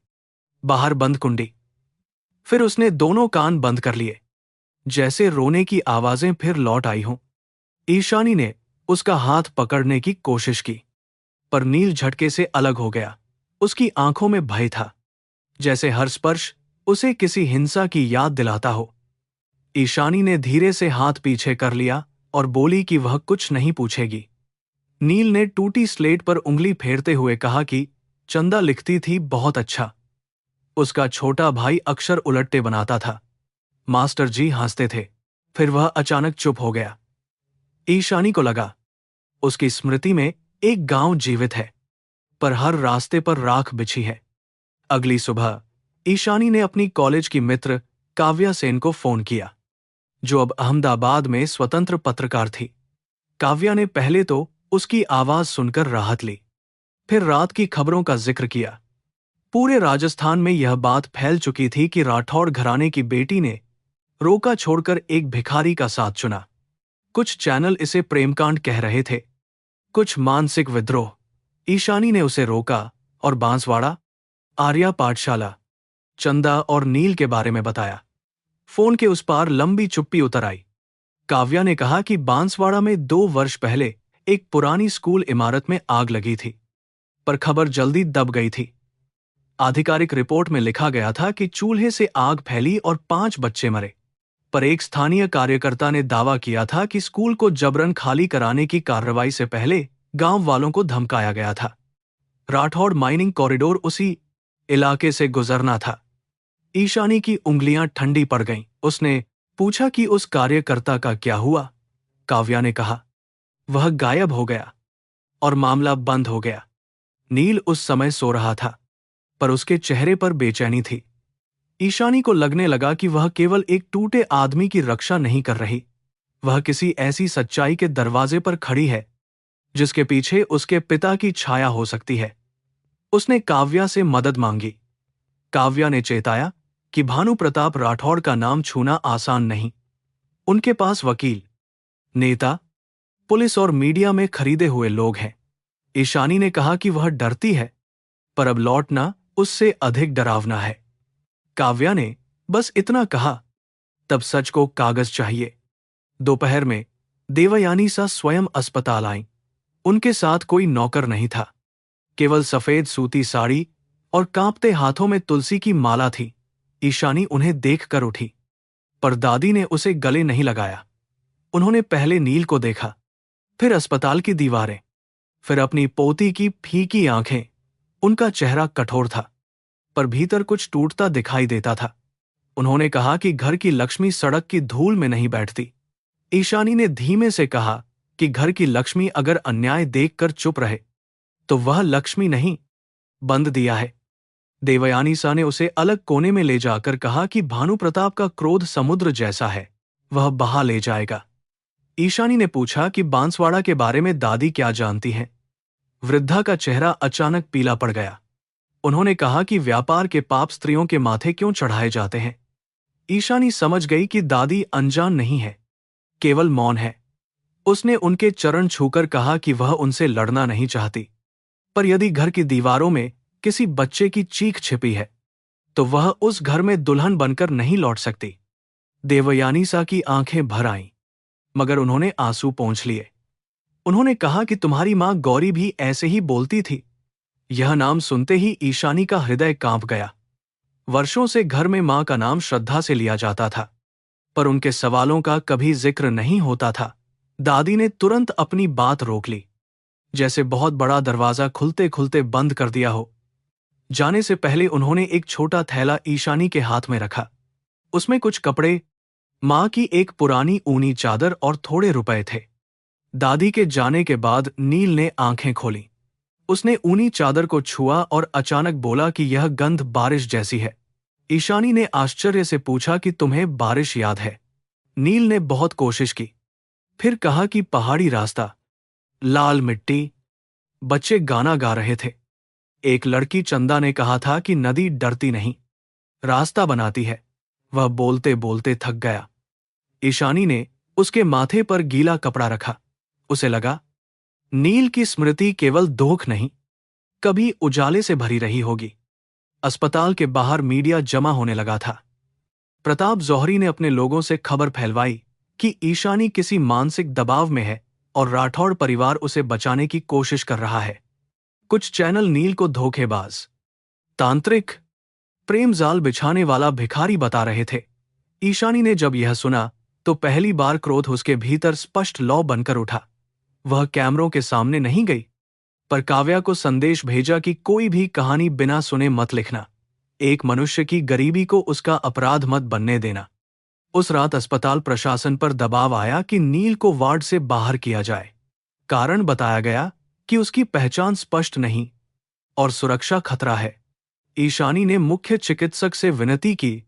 बाहर बंद कुंडी। फिर उसने दोनों कान बंद कर लिए, जैसे रोने की आवाजें फिर लौट आई हों। ईशानी ने उसका हाथ पकड़ने की कोशिश की, पर नील झटके से अलग हो गया। उसकी आंखों में भय था, जैसे हर स्पर्श उसे किसी हिंसा की याद दिलाता हो। ईशानी ने धीरे से हाथ पीछे कर लिया और बोली कि वह कुछ नहीं पूछेगी। नील ने टूटी स्लेट पर उंगली फेरते हुए कहा कि चंदा लिखती थी बहुत अच्छा। उसका छोटा भाई अक्षर उलट्टे बनाता था। मास्टर जी हंसते थे। फिर वह अचानक चुप हो गया। ईशानी को लगा, उसकी स्मृति में एक गांव जीवित है, पर हर रास्ते पर राख बिछी है। अगली सुबह ईशानी ने अपनी कॉलेज की मित्र काव्या सेन को फोन किया, जो अब अहमदाबाद में स्वतंत्र पत्रकार थी। काव्या ने पहले तो उसकी आवाज सुनकर राहत ली, फिर रात की खबरों का जिक्र किया। पूरे राजस्थान में यह बात फैल चुकी थी कि राठौड़ घराने की बेटी ने रोका छोड़कर एक भिखारी का साथ चुना। कुछ चैनल इसे प्रेमकांड कह रहे थे, कुछ मानसिक विद्रोह। ईशानी ने उसे रोका और बांसवाड़ा, आर्या पाठशाला, चंदा और नील के बारे में बताया। फोन के उस पार लंबी चुप्पी उतर आई। काव्या ने कहा कि बांसवाड़ा में 2 वर्ष पहले एक पुरानी स्कूल इमारत में आग लगी थी, पर खबर जल्दी दब गई थी। आधिकारिक रिपोर्ट में लिखा गया था कि चूल्हे से आग फैली और 5 बच्चे मरे, पर एक स्थानीय कार्यकर्ता ने दावा किया था कि स्कूल को जबरन खाली कराने की कार्रवाई से पहले गांव वालों को धमकाया गया था। राठौड़ माइनिंग कॉरिडोर उसी इलाके से गुजरना था। ईशानी की उंगलियां ठंडी पड़ गईं। उसने पूछा कि उस कार्यकर्ता का क्या हुआ? काव्या ने कहा, वह गायब हो गया और मामला बंद हो गया। नील उस समय सो रहा था, पर उसके चेहरे पर बेचैनी थी। ईशानी को लगने लगा कि वह केवल एक टूटे आदमी की रक्षा नहीं कर रही, वह किसी ऐसी सच्चाई के दरवाजे पर खड़ी है जिसके पीछे उसके पिता की छाया हो सकती है। उसने काव्या से मदद मांगी। काव्या ने चेताया कि भानु प्रताप राठौड़ का नाम छूना आसान नहीं। उनके पास वकील, नेता, पुलिस और मीडिया में खरीदे हुए लोग हैं। ईशानी ने कहा कि वह डरती है, पर अब लौटना उससे अधिक डरावना है। काव्या ने बस इतना कहा, तब सच को कागज चाहिए। दोपहर में देवयानी सा स्वयं अस्पताल आईं। उनके साथ कोई नौकर नहीं था, केवल सफेद सूती साड़ी और कांपते हाथों में तुलसी की माला थी। ईशानी उन्हें देखकर उठी, पर दादी ने उसे गले नहीं लगाया। उन्होंने पहले नील को देखा, फिर अस्पताल की दीवारें, फिर अपनी पोती की फीकी आंखें। उनका चेहरा कठोर था, पर भीतर कुछ टूटता दिखाई देता था। उन्होंने कहा कि घर की लक्ष्मी सड़क की धूल में नहीं बैठती। ईशानी ने धीमे से कहा कि घर की लक्ष्मी अगर अन्याय देखकर चुप रहे तो वह लक्ष्मी नहीं, बंद दिया है। देवयानी सा ने उसे अलग कोने में ले जाकर कहा कि भानु प्रताप का क्रोध समुद्र जैसा है, वह बहा ले जाएगा। ईशानी ने पूछा कि बांसवाड़ा के बारे में दादी क्या जानती हैं। वृद्धा का चेहरा अचानक पीला पड़ गया। उन्होंने कहा कि व्यापार के पाप स्त्रियों के माथे क्यों चढ़ाए जाते हैं। ईशानी समझ गई कि दादी अनजान नहीं है, केवल मौन है। उसने उनके चरण छूकर कहा कि वह उनसे लड़ना नहीं चाहती, पर यदि घर की दीवारों में किसी बच्चे की चीख छिपी है तो वह उस घर में दुल्हन बनकर नहीं लौट सकती। देवयानी सा की आंखें भर आईं, मगर उन्होंने आंसू पोंछ लिए। उन्होंने कहा कि तुम्हारी मां गौरी भी ऐसे ही बोलती थी। यह नाम सुनते ही ईशानी का हृदय कांप गया। वर्षों से घर में मां का नाम श्रद्धा से लिया जाता था, पर उनके सवालों का कभी जिक्र नहीं होता था। दादी ने तुरंत अपनी बात रोक ली, जैसे बहुत बड़ा दरवाजा खुलते खुलते बंद कर दिया हो। जाने से पहले उन्होंने एक छोटा थैला ईशानी के हाथ में रखा। उसमें कुछ कपड़े, मां की एक पुरानी ऊनी चादर और थोड़े रुपए थे। दादी के जाने के बाद नील ने आंखें खोली। उसने ऊनी चादर को छुआ और अचानक बोला कि यह गंध बारिश जैसी है। ईशानी ने आश्चर्य से पूछा कि तुम्हें बारिश याद है? नील ने बहुत कोशिश की, फिर कहा कि पहाड़ी रास्ता, लाल मिट्टी, बच्चे गाना गा रहे थे। एक लड़की चंदा ने कहा था कि नदी डरती नहीं, रास्ता बनाती है। वह बोलते बोलते थक गया। ईशानी ने उसके माथे पर गीला कपड़ा रखा। उसे लगा नील की स्मृति केवल दोख नहीं, कभी उजाले से भरी रही होगी। अस्पताल के बाहर मीडिया जमा होने लगा था। प्रताप जौहरी ने अपने लोगों से खबर फैलवाई कि ईशानी किसी मानसिक दबाव में है और राठौड़ परिवार उसे बचाने की कोशिश कर रहा है। कुछ चैनल नील को धोखेबाज, तांत्रिक, प्रेम जाल बिछाने वाला भिखारी बता रहे थे। ईशानी ने जब यह सुना तो पहली बार क्रोध उसके भीतर स्पष्ट लौ बनकर उठा। वह कैमरों के सामने नहीं गई, पर काव्या को संदेश भेजा कि कोई भी कहानी बिना सुने मत लिखना। एक मनुष्य की गरीबी को उसका अपराध मत बनने देना। उस रात अस्पताल प्रशासन पर दबाव आया कि नील को वार्ड से बाहर किया जाए। कारण बताया गया कि उसकी पहचान स्पष्ट नहीं और सुरक्षा खतरा है। ईशानी ने मुख्य चिकित्सक से विनती की,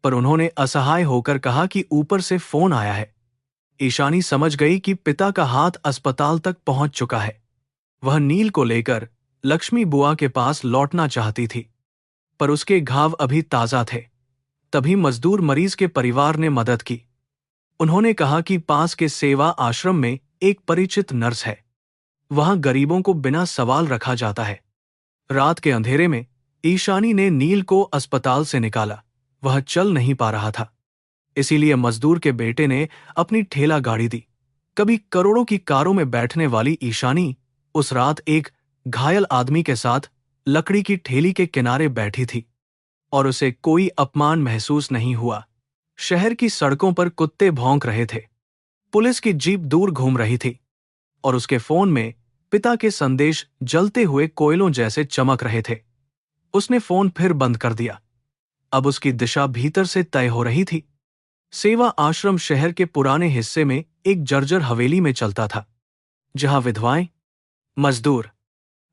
पर उन्होंने असहाय होकर कहा कि ऊपर से फोन आया है। ईशानी समझ गई कि पिता का हाथ अस्पताल तक पहुंच चुका है। वह नील को लेकर लक्ष्मी बुआ के पास लौटना चाहती थी, पर उसके घाव अभी ताजा थे। तभी मजदूर मरीज के परिवार ने मदद की। उन्होंने कहा कि पास के सेवा आश्रम में एक परिचित नर्स है, वहां गरीबों को बिना सवाल रखा जाता है। रात के अंधेरे में ईशानी ने नील को अस्पताल से निकाला। वह चल नहीं पा रहा था, इसीलिए मजदूर के बेटे ने अपनी ठेला गाड़ी दी। कभी करोड़ों की कारों में बैठने वाली ईशानी उस रात एक घायल आदमी के साथ लकड़ी की ठेली के किनारे बैठी थी, और उसे कोई अपमान महसूस नहीं हुआ। शहर की सड़कों पर कुत्ते भौंक रहे थे, पुलिस की जीप दूर घूम रही थी, और उसके फोन में पिता के संदेश जलते हुए कोयलों जैसे चमक रहे थे। उसने फोन फिर बंद कर दिया। अब उसकी दिशा भीतर से तय हो रही थी। सेवा आश्रम शहर के पुराने हिस्से में एक जर्जर हवेली में चलता था, जहां विधवाएं, मजदूर,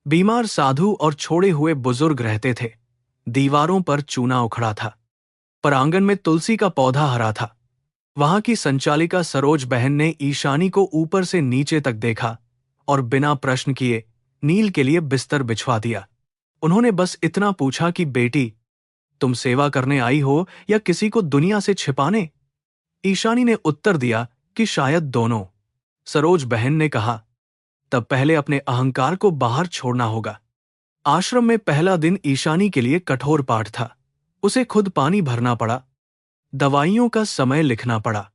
बीमार साधु और छोड़े हुए बुजुर्ग रहते थे। दीवारों पर चूना उखड़ा था, पर आंगन में तुलसी का पौधा हरा था। वहां की संचालिका सरोज बहन ने ईशानी को ऊपर से नीचे तक देखा और बिना प्रश्न किए नील के लिए बिस्तर बिछवा दिया। उन्होंने बस इतना पूछा कि बेटी, तुम सेवा करने आई हो या किसी को दुनिया से छिपाने? ईशानी ने उत्तर दिया कि शायद दोनों। सरोज बहन ने कहा, तब पहले अपने अहंकार को बाहर छोड़ना होगा। आश्रम में पहला दिन ईशानी के लिए कठोर पाठ था। उसे खुद पानी भरना पड़ा, दवाइयों का समय लिखना पड़ा,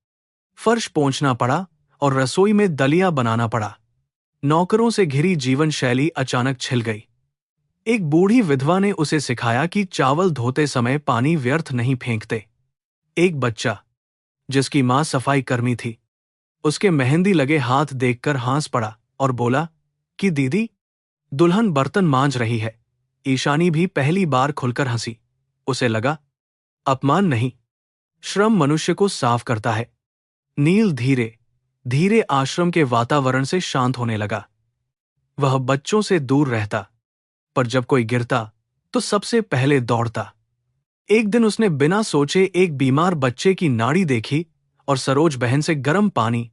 फर्श पोंछना पड़ा और रसोई में दलिया बनाना पड़ा। नौकरों से घिरी जीवन शैली अचानक छिल गई। एक बूढ़ी विधवा ने उसे सिखाया कि चावल धोते समय पानी व्यर्थ नहीं फेंकते। एक बच्चा, जिसकी मां सफाई कर्मी थी, उसके मेहंदी लगे हाथ देखकर हंस पड़ा और बोला कि दीदी, दुल्हन बर्तन मांज रही है। ईशानी भी पहली बार खुलकर हंसी। उसे लगा अपमान नहीं, श्रम मनुष्य को साफ करता है। नील धीरे धीरे आश्रम के वातावरण से शांत होने लगा। वह बच्चों से दूर रहता, पर जब कोई गिरता तो सबसे पहले दौड़ता। एक दिन उसने बिना सोचे एक बीमार बच्चे की नाड़ी देखी और सरोज बहन से गर्म पानी,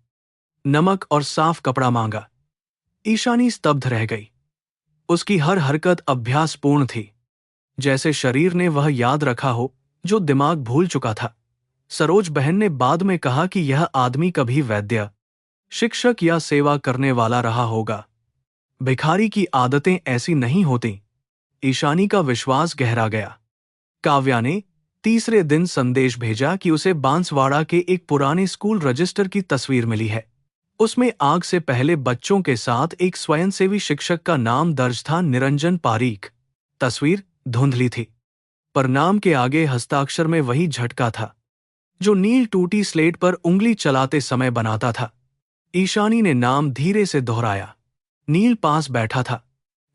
नमक और साफ कपड़ा मांगा। ईशानी स्तब्ध रह गई। उसकी हर हरकत अभ्यासपूर्ण थी, जैसे शरीर ने वह याद रखा हो जो दिमाग भूल चुका था। सरोज बहन ने बाद में कहा कि यह आदमी कभी वैद्य, शिक्षक या सेवा करने वाला रहा होगा। भिखारी की आदतें ऐसी नहीं होती। ईशानी का विश्वास गहरा गया। काव्या ने तीसरे दिन संदेश भेजा कि उसे बांसवाड़ा के एक पुराने स्कूल रजिस्टर की तस्वीर मिली है। उसमें आग से पहले बच्चों के साथ एक स्वयंसेवी शिक्षक का नाम दर्ज था, निरंजन पारीख। तस्वीर धुंधली थी, पर नाम के आगे हस्ताक्षर में वही झटका था जो नील टूटी स्लेट पर उंगली चलाते समय बनाता था। ईशानी ने नाम धीरे से दोहराया। नील पास बैठा था।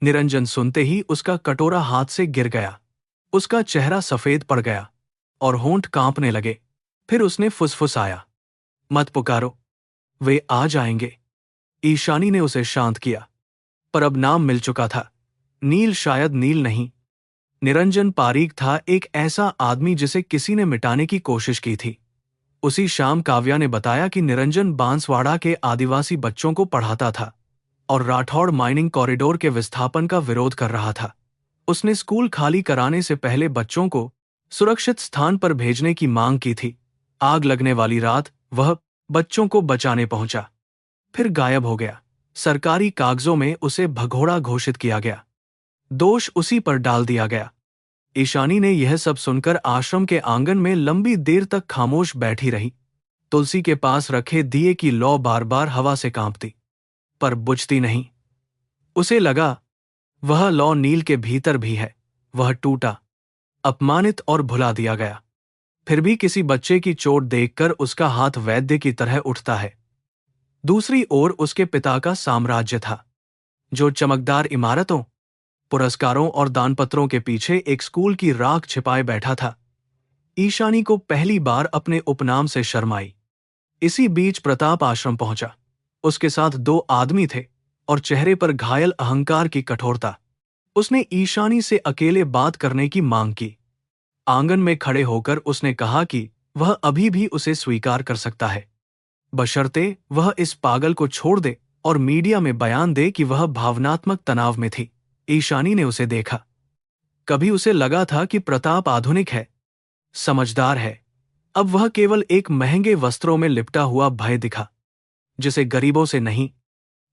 निरंजन सुनते ही उसका कटोरा हाथ से गिर गया। उसका चेहरा सफेद पड़ गया और होंठ कांपने लगे। फिर उसने फुसफुसाया, मत पुकारो, वे आ जाएंगे। ईशानी ने उसे शांत किया, पर अब नाम मिल चुका था। नील शायद नील नहीं, निरंजन पारीख था, एक ऐसा आदमी जिसे किसी ने मिटाने की कोशिश की थी। उसी शाम काव्या ने बताया कि निरंजन बांसवाड़ा के आदिवासी बच्चों को पढ़ाता था और राठौड़ माइनिंग कॉरिडोर के विस्थापन का विरोध कर रहा था। उसने स्कूल खाली कराने से पहले बच्चों को सुरक्षित स्थान पर भेजने की मांग की थी। आग लगने वाली रात वह बच्चों को बचाने पहुंचा, फिर गायब हो गया। सरकारी कागजों में उसे भगोड़ा घोषित किया गया। दोष उसी पर डाल दिया गया। ईशानी ने यह सब सुनकर आश्रम के आंगन में लंबी देर तक खामोश बैठी रही। तुलसी के पास रखे दिए की लौ बार बार हवा से कांपती, पर बुझती नहीं। उसे लगा वह लौ नील के भीतर भी है। वह टूटा, अपमानित और भुला दिया गया। फिर भी किसी बच्चे की चोट देखकर उसका हाथ वैद्य की तरह उठता है। दूसरी ओर उसके पिता का साम्राज्य था, जो चमकदार इमारतों, पुरस्कारों और दानपत्रों के पीछे एक स्कूल की राख छिपाए बैठा था। ईशानी को पहली बार अपने उपनाम से शर्म आई। इसी बीच प्रताप आश्रम पहुंचा। उसके साथ 2 आदमी थे और चेहरे पर घायल अहंकार की कठोरता। उसने ईशानी से अकेले बात करने की मांग की। आंगन में खड़े होकर उसने कहा कि वह अभी भी उसे स्वीकार कर सकता है, बशर्ते वह इस पागल को छोड़ दे और मीडिया में बयान दे कि वह भावनात्मक तनाव में थी। ईशानी ने उसे देखा। कभी उसे लगा था कि प्रताप आधुनिक है, समझदार है। अब वह केवल एक महंगे वस्त्रों में लिपटा हुआ भय दिखा, जिसे गरीबों से नहीं,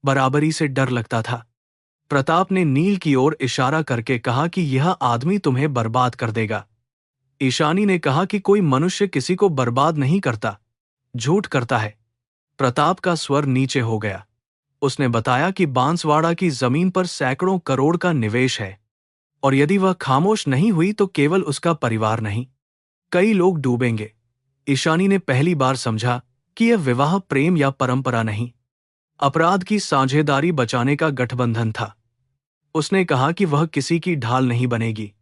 बराबरी से डर लगता था। प्रताप ने नील की ओर इशारा करके कहा कि यह आदमी तुम्हें बर्बाद कर देगा। ईशानी ने कहा कि कोई मनुष्य किसी को बर्बाद नहीं करता, झूठ करता है। प्रताप का स्वर नीचे हो गया। उसने बताया कि बांसवाड़ा की जमीन पर सैकड़ों करोड़ का निवेश है, और यदि वह खामोश नहीं हुई तो केवल उसका परिवार नहीं, कई लोग डूबेंगे। ईशानी ने पहली बार समझा कि यह विवाह प्रेम या परंपरा नहीं, अपराध की साझेदारी बचाने का गठबंधन था। उसने कहा कि वह किसी की ढाल नहीं बनेगी।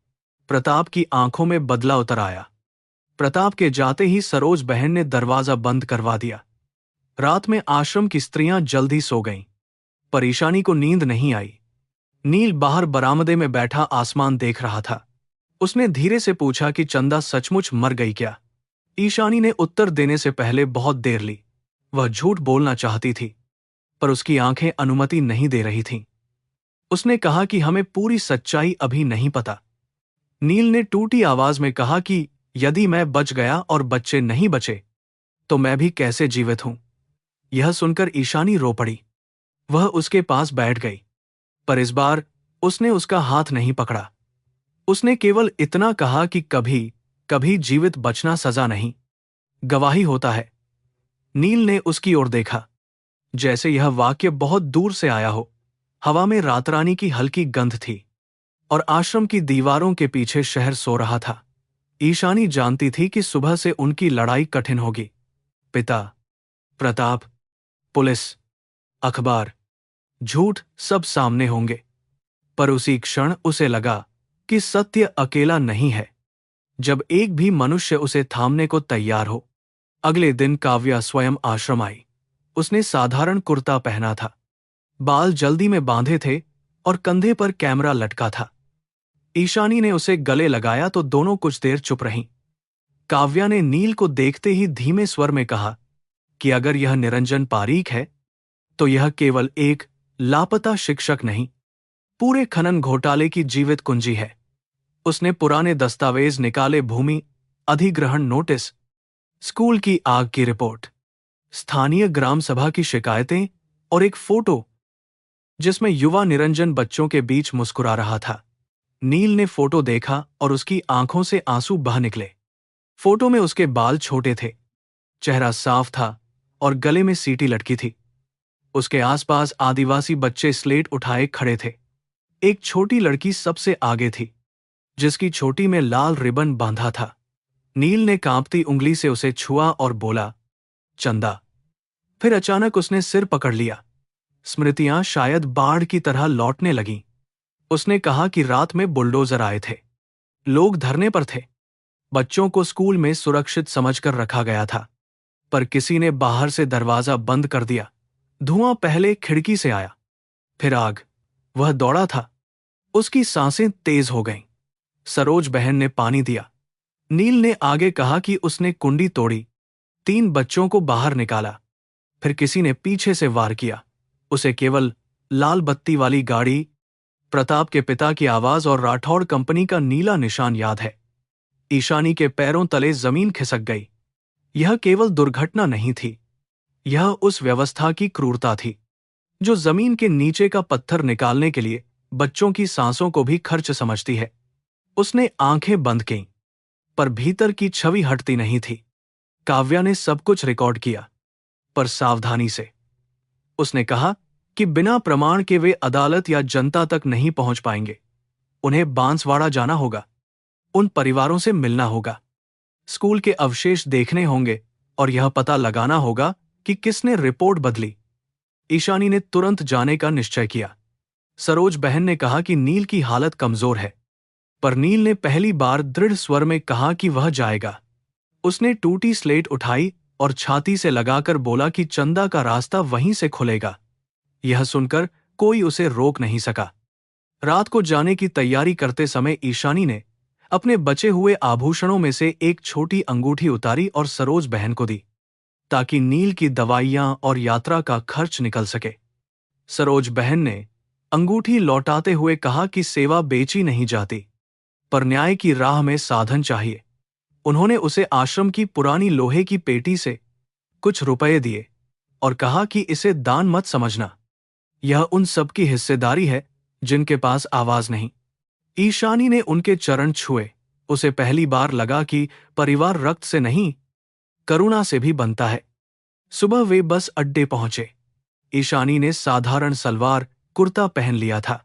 प्रताप की आंखों में बदला उतर आया। प्रताप के जाते ही सरोज बहन ने दरवाजा बंद करवा दिया। रात में आश्रम की स्त्रियां जल्दी सो गईं, पर ईशानी को नींद नहीं आई। नील बाहर बरामदे में बैठा आसमान देख रहा था। उसने धीरे से पूछा कि चंदा सचमुच मर गई क्या? ईशानी ने उत्तर देने से पहले बहुत देर ली। वह झूठ बोलना चाहती थी, पर उसकी आंखें अनुमति नहीं दे रही थीं। उसने कहा कि हमें पूरी सच्चाई अभी नहीं पता। नील ने टूटी आवाज में कहा कि यदि मैं बच गया और बच्चे नहीं बचे, तो मैं भी कैसे जीवित हूं? यह सुनकर ईशानी रो पड़ी। वह उसके पास बैठ गई, पर इस बार उसने उसका हाथ नहीं पकड़ा। उसने केवल इतना कहा कि कभी कभी जीवित बचना सजा नहीं, गवाही होता है। नील ने उसकी ओर देखा, जैसे यह वाक्य बहुत दूर से आया हो। हवा में रातरानी की हल्की गंध थी और आश्रम की दीवारों के पीछे शहर सो रहा था। ईशानी जानती थी कि सुबह से उनकी लड़ाई कठिन होगी। पिता, प्रताप, पुलिस, अखबार, झूठ, सब सामने होंगे। पर उसी क्षण उसे लगा कि सत्य अकेला नहीं है। जब एक भी मनुष्य उसे थामने को तैयार हो। अगले दिन काव्या स्वयं आश्रम आई। उसने साधारण कुर्ता पहना था, बाल जल्दी में बांधे थे और कंधे पर कैमरा लटका था। ईशानी ने उसे गले लगाया तो दोनों कुछ देर चुप रहीं। काव्या ने नील को देखते ही धीमे स्वर में कहा कि अगर यह निरंजन पारीक है तो यह केवल एक लापता शिक्षक नहीं, पूरे खनन घोटाले की जीवित कुंजी है। उसने पुराने दस्तावेज निकाले, भूमि अधिग्रहण नोटिस, स्कूल की आग की रिपोर्ट, स्थानीय ग्राम सभा की शिकायतें और एक फोटो जिसमें युवा निरंजन बच्चों के बीच मुस्कुरा रहा था। नील ने फोटो देखा और उसकी आंखों से आंसू बह निकले। फोटो में उसके बाल छोटे थे, चेहरा साफ था और गले में सीटी लटकी थी। उसके आसपास आदिवासी बच्चे स्लेट उठाए खड़े थे। एक छोटी लड़की सबसे आगे थी, जिसकी चोटी में लाल रिबन बांधा था। नील ने कांपती उंगली से उसे छुआ और बोला, चंदा। फिर अचानक उसने सिर पकड़ लिया। स्मृतियां शायद बाढ़ की तरह लौटने लगीं। उसने कहा कि रात में बुलडोजर आए थे, लोग धरने पर थे, बच्चों को स्कूल में सुरक्षित समझकर रखा गया था, पर किसी ने बाहर से दरवाजा बंद कर दिया। धुआं पहले खिड़की से आया, फिर आग। वह दौड़ा था। उसकी सांसें तेज हो गईं। सरोज बहन ने पानी दिया। नील ने आगे कहा कि उसने कुंडी तोड़ी, 3 बच्चों को बाहर निकाला, फिर किसी ने पीछे से वार किया। उसे केवल लाल बत्ती वाली गाड़ी, प्रताप के पिता की आवाज और राठौड़ कंपनी का नीला निशान याद है। ईशानी के पैरों तले जमीन खिसक गई। यह केवल दुर्घटना नहीं थी, यह उस व्यवस्था की क्रूरता थी जो जमीन के नीचे का पत्थर निकालने के लिए बच्चों की सांसों को भी खर्च समझती है। उसने आंखें बंद कीं, पर भीतर की छवि हटती नहीं थी। काव्या ने सब कुछ रिकॉर्ड किया, पर सावधानी से। उसने कहा कि बिना प्रमाण के वे अदालत या जनता तक नहीं पहुंच पाएंगे। उन्हें बांसवाड़ा जाना होगा, उन परिवारों से मिलना होगा, स्कूल के अवशेष देखने होंगे और यह पता लगाना होगा कि किसने रिपोर्ट बदली। ईशानी ने तुरंत जाने का निश्चय किया। सरोज बहन ने कहा कि नील की हालत कमजोर है, पर नील ने पहली बार दृढ़ स्वर में कहा कि वह जाएगा। उसने टूटी स्लेट उठाई और छाती से लगाकर बोला कि चंदा का रास्ता वहीं से खुलेगा। यह सुनकर कोई उसे रोक नहीं सका। रात को जाने की तैयारी करते समय ईशानी ने अपने बचे हुए आभूषणों में से एक छोटी अंगूठी उतारी और सरोज बहन को दी, ताकि नील की दवाइयां और यात्रा का खर्च निकल सके। सरोज बहन ने अंगूठी लौटाते हुए कहा कि सेवा बेची नहीं जाती, पर न्याय की राह में साधन चाहिए। उन्होंने उसे आश्रम की पुरानी लोहे की पेटी से कुछ रुपए दिए और कहा कि इसे दान मत समझना, यह उन सब की हिस्सेदारी है जिनके पास आवाज नहीं। ईशानी ने उनके चरण छुए। उसे पहली बार लगा कि परिवार रक्त से नहीं, करुणा से भी बनता है। सुबह वे बस अड्डे पहुंचे। ईशानी ने साधारण सलवार कुर्ता पहन लिया था।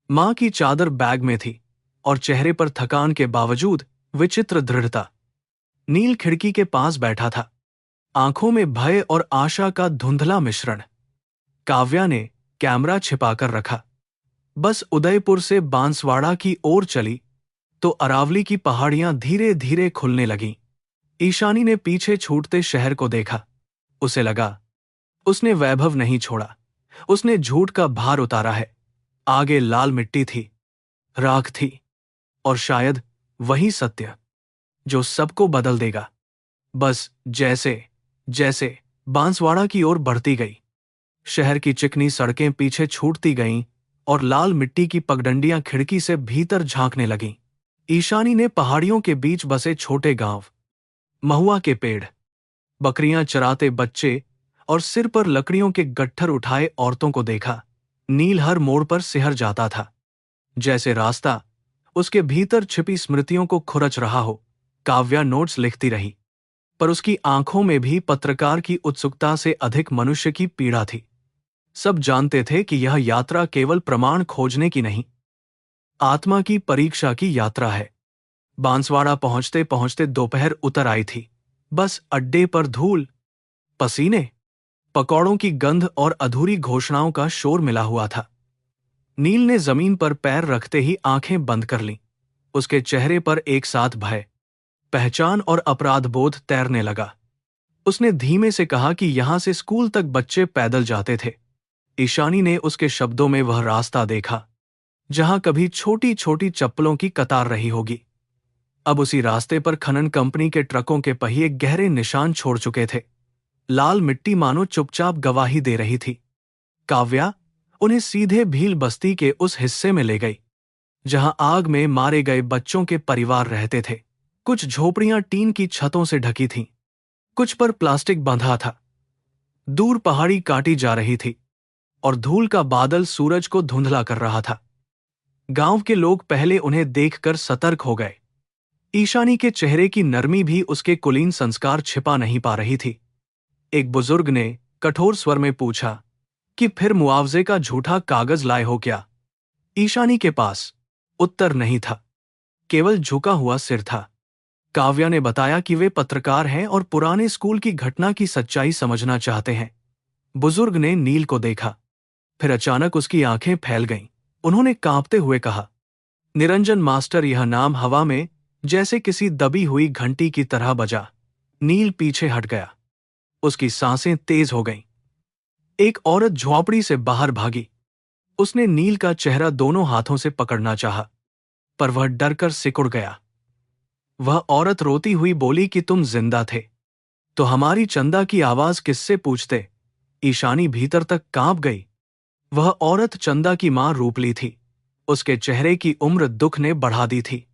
मां की चादर बैग में थी और चेहरे पर थकान के बावजूद विचित्र दृढ़ता। नील खिड़की के पास बैठा था, आंखों में भय और आशा का धुंधला मिश्रण। काव्या ने कैमरा छिपाकर रखा। बस उदयपुर से बांसवाड़ा की ओर चली तो अरावली की पहाड़ियां धीरे धीरे खुलने लगीं। ईशानी ने पीछे छूटते शहर को देखा। उसे लगा उसने वैभव नहीं छोड़ा, उसने झूठ का भार उतारा है। आगे लाल मिट्टी थी, राख थी, और शायद वही सत्य जो सबको बदल देगा। बस जैसे जैसे बांसवाड़ा की ओर बढ़ती गई, शहर की चिकनी सड़कें पीछे छूटती गईं और लाल मिट्टी की पगडंडियां खिड़की से भीतर झांकने लगीं। ईशानी ने पहाड़ियों के बीच बसे छोटे गांव, महुआ के पेड़, बकरियां चराते बच्चे और सिर पर लकड़ियों के गट्ठर उठाए औरतों को देखा। नील हर मोड़ पर सिहर जाता था, जैसे रास्ता उसके भीतर छिपी स्मृतियों को खुरच रहा हो। काव्या नोट्स लिखती रही, पर उसकी आंखों में भी पत्रकार की उत्सुकता से अधिक मनुष्य की पीड़ा थी। सब जानते थे कि यह यात्रा केवल प्रमाण खोजने की नहीं, आत्मा की परीक्षा की यात्रा है। बांसवाड़ा पहुंचते पहुंचते दोपहर उतर आई थी। बस अड्डे पर धूल, पसीने, पकौड़ों की गंध और अधूरी घोषणाओं का शोर मिला हुआ था। नील ने जमीन पर पैर रखते ही आंखें बंद कर लीं। उसके चेहरे पर एक साथ भय, पहचान और अपराध बोध तैरने लगा। उसने धीमे से कहा कि यहां से स्कूल तक बच्चे पैदल जाते थे। ईशानी ने उसके शब्दों में वह रास्ता देखा जहां कभी छोटी छोटी चप्पलों की कतार रही होगी। अब उसी रास्ते पर खनन कंपनी के ट्रकों के पहिए गहरे निशान छोड़ चुके थे। लाल मिट्टी मानो चुपचाप गवाही दे रही थी। काव्या उन्हें सीधे भील बस्ती के उस हिस्से में ले गई जहां आग में मारे गए बच्चों के परिवार रहते थे। कुछ झोपड़ियां टीन की छतों से ढकी थीं, कुछ पर प्लास्टिक बंधा था। दूर पहाड़ी काटी जा रही थी और धूल का बादल सूरज को धुंधला कर रहा था। गांव के लोग पहले उन्हें देखकर सतर्क हो गए। ईशानी के चेहरे की नरमी भी उसके कुलीन संस्कार छिपा नहीं पा रही थी। एक बुजुर्ग ने कठोर स्वर में पूछा कि फिर मुआवजे का झूठा कागज लाए हो क्या? ईशानी के पास उत्तर नहीं था, केवल झुका हुआ सिर था। काव्या ने बताया कि वे पत्रकार हैं और पुराने स्कूल की घटना की सच्चाई समझना चाहते हैं। बुजुर्ग ने नील को देखा, फिर अचानक उसकी आंखें फैल गईं। उन्होंने कांपते हुए कहा, निरंजन मास्टर। यह नाम हवा में जैसे किसी दबी हुई घंटी की तरह बजा। नील पीछे हट गया, उसकी सांसें तेज हो गईं। एक औरत झोपड़ी से बाहर भागी। उसने नील का चेहरा दोनों हाथों से पकड़ना चाहा, पर वह डरकर सिकुड़ गया। वह औरत रोती हुई बोली कि तुम जिंदा थे तो हमारी चंदा की आवाज किससे पूछते? ईशानी भीतर तक कांप गई। वह औरत चंदा की मां रूपली थी। उसके चेहरे की उम्र दुख ने बढ़ा दी थी।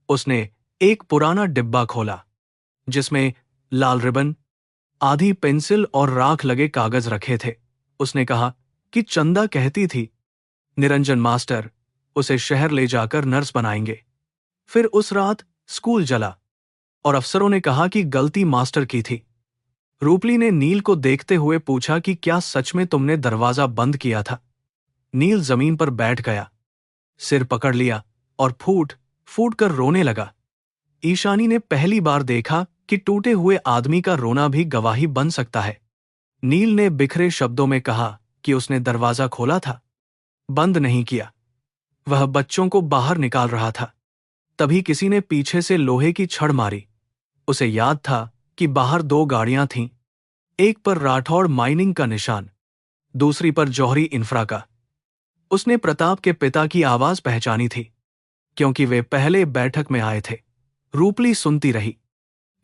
उसने एक पुराना डिब्बा खोला जिसमें लाल रिबन, आधी पेंसिल और राख लगे कागज रखे थे। उसने कहा कि चंदा कहती थी, निरंजन मास्टर उसे शहर ले जाकर नर्स बनाएंगे। फिर उस रात स्कूल जला और अफसरों ने कहा कि गलती मास्टर की थी। रूपली ने नील को देखते हुए पूछा कि क्या सच में तुमने दरवाजा बंद किया था? नील जमीन पर बैठ गया, सिर पकड़ लिया और फूट फूट कर रोने लगा। ईशानी ने पहली बार देखा कि टूटे हुए आदमी का रोना भी गवाही बन सकता है। नील ने बिखरे शब्दों में कहा कि उसने दरवाजा खोला था, बंद नहीं किया। वह बच्चों को बाहर निकाल रहा था। तभी किसी ने पीछे से लोहे की छड़ मारी। उसे याद था कि बाहर दो गाड़ियां थीं, एक पर राठौड़ माइनिंग का निशान, दूसरी पर जौहरी इंफ्रा का। उसने प्रताप के पिता की आवाज पहचानी थी, क्योंकि वे पहले बैठक में आए थे। रूपली सुनती रही,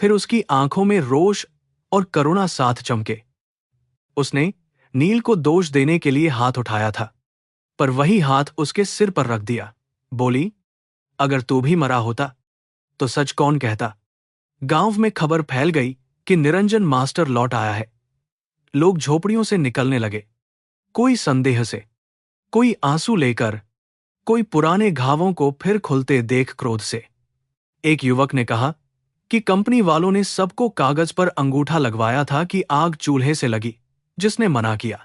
फिर उसकी आंखों में रोष और करुणा साथ चमके। उसने नील को दोष देने के लिए हाथ उठाया था, पर वही हाथ उसके सिर पर रख दिया। बोली, अगर तू भी मरा होता तो सच कौन कहता? गांव में खबर फैल गई कि निरंजन मास्टर लौट आया है। लोग झोपड़ियों से निकलने लगे, कोई संदेह से, कोई आंसू लेकर, कोई पुराने घावों को फिर खुलते देख क्रोध से। एक युवक ने कहा कि कंपनी वालों ने सबको कागज पर अंगूठा लगवाया था कि आग चूल्हे से लगी। जिसने मना किया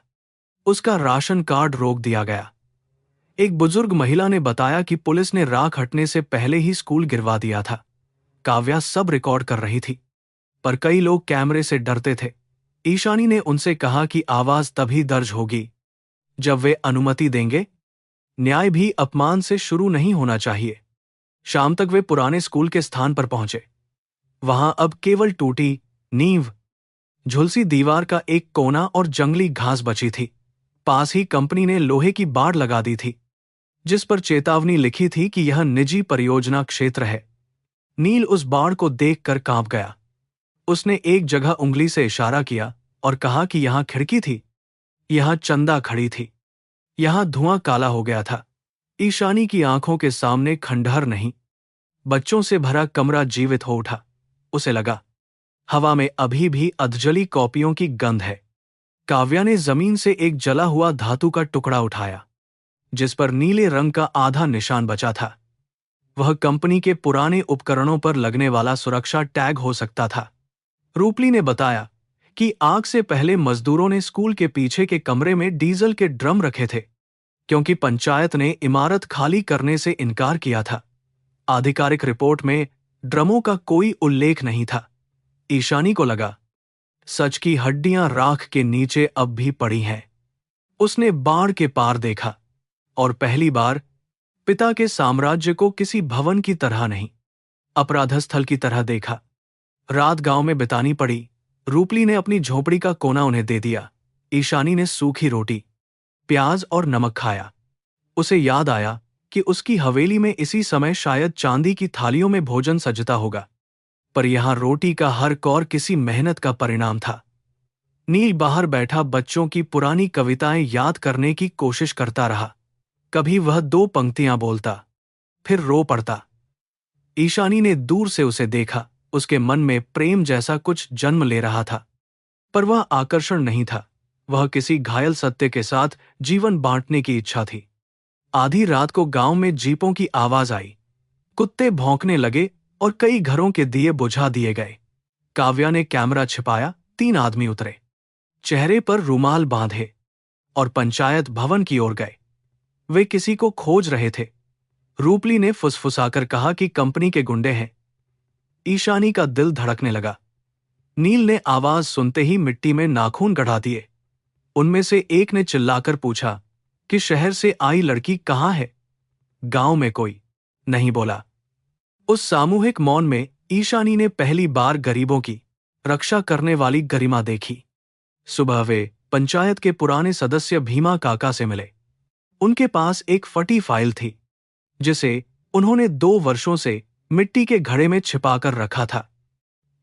उसका राशन कार्ड रोक दिया गया। एक बुजुर्ग महिला ने बताया कि पुलिस ने राख हटने से पहले ही स्कूल गिरवा दिया था। काव्या सब रिकॉर्ड कर रही थी, पर कई लोग कैमरे से डरते थे। ईशानी ने उनसे कहा कि आवाज तभी दर्ज होगी जब वे अनुमति देंगे। न्याय भी अपमान से शुरू नहीं होना चाहिए। शाम तक वे पुराने स्कूल के स्थान पर पहुंचे। वहां अब केवल टूटी नींव, झुलसी दीवार का एक कोना और जंगली घास बची थी। पास ही कंपनी ने लोहे की बाड़ लगा दी थी, जिस पर चेतावनी लिखी थी कि यह निजी परियोजना क्षेत्र है। नील उस बाड़ को देखकर कांप गया। उसने एक जगह उंगली से इशारा किया और कहा कि यहां खिड़की थी, यहां चंदा खड़ी थी, यहां धुआं काला हो गया था। ईशानी की आंखों के सामने खंडहर नहीं, बच्चों से भरा कमरा जीवित हो उठा। उसे लगा हवा में अभी भी अधजली कॉपियों की गंध है। काव्या ने जमीन से एक जला हुआ धातु का टुकड़ा उठाया, जिस पर नीले रंग का आधा निशान बचा था। वह कंपनी के पुराने उपकरणों पर लगने वाला सुरक्षा टैग हो सकता था। रूपली ने बताया कि आग से पहले मजदूरों ने स्कूल के पीछे के कमरे में डीजल के ड्रम रखे थे, क्योंकि पंचायत ने इमारत खाली करने से इनकार किया था। आधिकारिक रिपोर्ट में ड्रमों का कोई उल्लेख नहीं था। ईशानी को लगा सच की हड्डियां राख के नीचे अब भी पड़ी हैं। उसने बाढ़ के पार देखा, और पहली बार पिता के साम्राज्य को किसी भवन की तरह नहीं, अपराधस्थल की तरह देखा। रात गांव में बितानी पड़ी। रूपली ने अपनी झोपड़ी का कोना उन्हें दे दिया। ईशानी ने सूखी रोटी, प्याज और नमक खाया। उसे याद आया कि उसकी हवेली में इसी समय शायद चांदी की थालियों में भोजन सजता होगा, पर यहां रोटी का हर कौर किसी मेहनत का परिणाम था। नील बाहर बैठा बच्चों की पुरानी कविताएं याद करने की कोशिश करता रहा। कभी वह 2 पंक्तियां बोलता, फिर रो पड़ता। ईशानी ने दूर से उसे देखा। उसके मन में प्रेम जैसा कुछ जन्म ले रहा था, पर वह आकर्षण नहीं था। वह किसी घायल सत्य के साथ जीवन बांटने की इच्छा थी। आधी रात को गांव में जीपों की आवाज आई। कुत्ते भौंकने लगे और कई घरों के दिए बुझा दिए गए। काव्या ने कैमरा छिपाया। 3 आदमी उतरे, चेहरे पर रुमाल बांधे, और पंचायत भवन की ओर गए। वे किसी को खोज रहे थे। रूपली ने फुसफुसाकर कहा कि कंपनी के गुंडे हैं। ईशानी का दिल धड़कने लगा। नील ने आवाज सुनते ही मिट्टी में नाखून गढ़ा दिए। उनमें से एक ने चिल्लाकर पूछा कि शहर से आई लड़की कहाँ है? गांव में कोई नहीं बोला। उस सामूहिक मौन में ईशानी ने पहली बार गरीबों की रक्षा करने वाली गरिमा देखी। सुबह वे पंचायत के पुराने सदस्य भीमा काका से मिले। उनके पास एक फटी फाइल थी, जिसे उन्होंने 2 वर्षों से मिट्टी के घड़े में छिपाकर रखा था।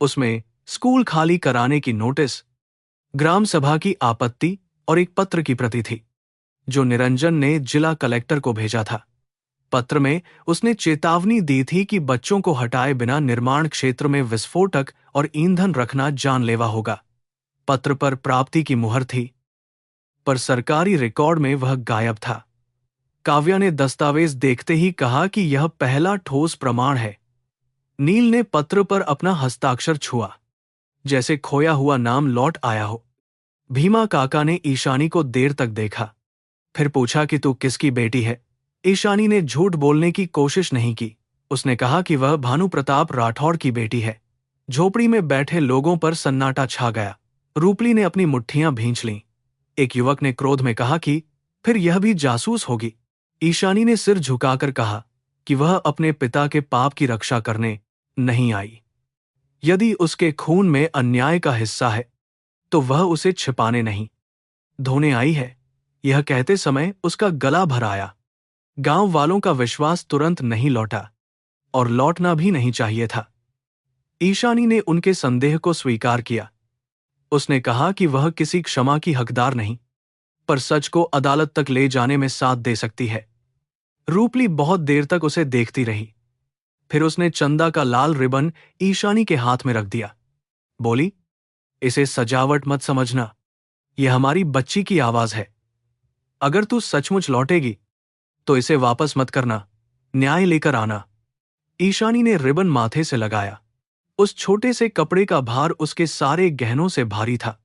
उसमें स्कूल खाली कराने की नोटिस, ग्राम सभा की आपत्ति और एक पत्र की प्रति थी, जो निरंजन ने जिला कलेक्टर को भेजा था। पत्र में उसने चेतावनी दी थी कि बच्चों को हटाए बिना निर्माण क्षेत्र में विस्फोटक और ईंधन रखना जानलेवा होगा। पत्र पर प्राप्ति की मुहर थी, पर सरकारी रिकॉर्ड में वह गायब था। काव्या ने दस्तावेज देखते ही कहा कि यह पहला ठोस प्रमाण है। नील ने पत्र पर अपना हस्ताक्षर छुआ, जैसे खोया हुआ नाम लौट आया हो। भीमा काका ने ईशानी को देर तक देखा, फिर पूछा कि तू किसकी बेटी है? ईशानी ने झूठ बोलने की कोशिश नहीं की। उसने कहा कि वह भानु प्रताप राठौड़ की बेटी है। झोपड़ी में बैठे लोगों पर सन्नाटा छा गया। रूपली ने अपनी मुट्ठियां भींच लीं। एक युवक ने क्रोध में कहा कि फिर यह भी जासूस होगी। ईशानी ने सिर झुकाकर कहा कि वह अपने पिता के पाप की रक्षा करने नहीं आई। यदि उसके खून में अन्याय का हिस्सा है, तो वह उसे छिपाने नहीं, धोने आई है। यह कहते समय उसका गला भर आया। गांव वालों का विश्वास तुरंत नहीं लौटा, और लौटना भी नहीं चाहिए था। ईशानी ने उनके संदेह को स्वीकार किया। उसने कहा कि वह किसी क्षमा की हकदार नहीं, पर सच को अदालत तक ले जाने में साथ दे सकती है। रूपली बहुत देर तक उसे देखती रही। फिर उसने चंदा का लाल रिबन ईशानी के हाथ में रख दिया। बोली, इसे सजावट मत समझना, यह हमारी बच्ची की आवाज है। अगर तू सचमुच लौटेगी तो इसे वापस मत करना, न्याय लेकर आना। ईशानी ने रिबन माथे से लगाया। उस छोटे से कपड़े का भार उसके सारे गहनों से भारी था।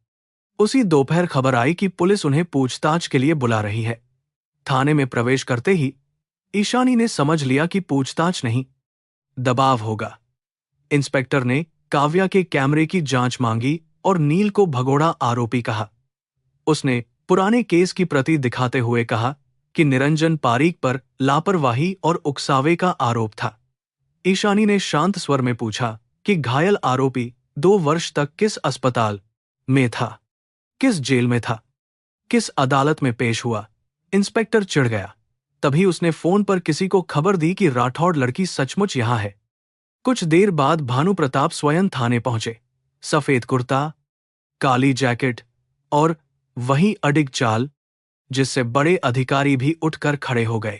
उसी दोपहर खबर आई कि पुलिस उन्हें पूछताछ के लिए बुला रही है। थाने में प्रवेश करते ही ईशानी ने समझ लिया कि पूछताछ नहीं, दबाव होगा। इंस्पेक्टर ने काव्या के कैमरे की जांच मांगी और नील को भगोड़ा आरोपी कहा। उसने पुराने केस की प्रति दिखाते हुए कहा कि निरंजन पारीक पर लापरवाही और उकसावे का आरोप था। ईशानी ने शांत स्वर में पूछा कि घायल आरोपी 2 वर्ष तक किस अस्पताल में था, किस जेल में था, किस अदालत में पेश हुआ? इंस्पेक्टर चिढ़ गया। तभी उसने फोन पर किसी को खबर दी कि राठौड़ लड़की सचमुच यहां है। कुछ देर बाद भानु प्रताप स्वयं थाने पहुंचे। सफेद कुर्ता, काली जैकेट और वही अडिग चाल, जिससे बड़े अधिकारी भी उठकर खड़े हो गए।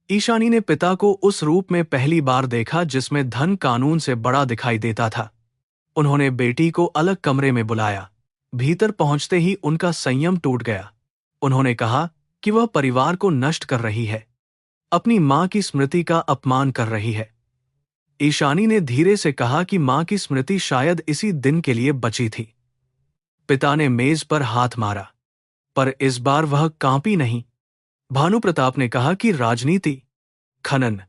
ईशानी ने पिता को उस रूप में पहली बार देखा जिसमें धन कानून से बड़ा दिखाई देता था। उन्होंने बेटी को अलग कमरे में बुलाया। भीतर पहुंचते ही उनका संयम टूट गया। उन्होंने कहा कि वह परिवार को नष्ट कर रही है, अपनी मां की स्मृति का अपमान कर रही है। ईशानी ने धीरे से कहा कि मां की स्मृति शायद इसी दिन के लिए बची थी। पिता ने मेज पर हाथ मारा, पर इस बार वह कांपी नहीं। भानु प्रताप ने कहा कि राजनीति, खनन,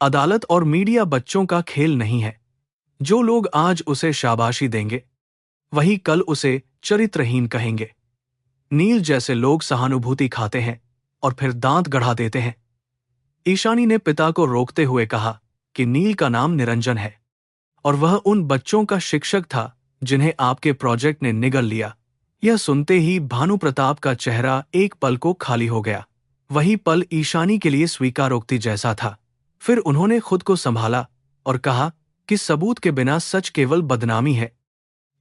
अदालत और मीडिया बच्चों का खेल नहीं है। जो लोग आज उसे शाबाशी देंगे, वही कल उसे चरित्रहीन कहेंगे। नील जैसे लोग सहानुभूति खाते हैं और फिर दांत गढ़ा देते हैं। ईशानी ने पिता को रोकते हुए कहा कि नील का नाम निरंजन है और वह उन बच्चों का शिक्षक था जिन्हें आपके प्रोजेक्ट ने निगल लिया। यह सुनते ही भानु प्रताप का चेहरा एक पल को खाली हो गया। वही पल ईशानी के लिए स्वीकारोक्ति जैसा था। फिर उन्होंने खुद को संभाला और कहा कि सबूत के बिना सच केवल बदनामी है।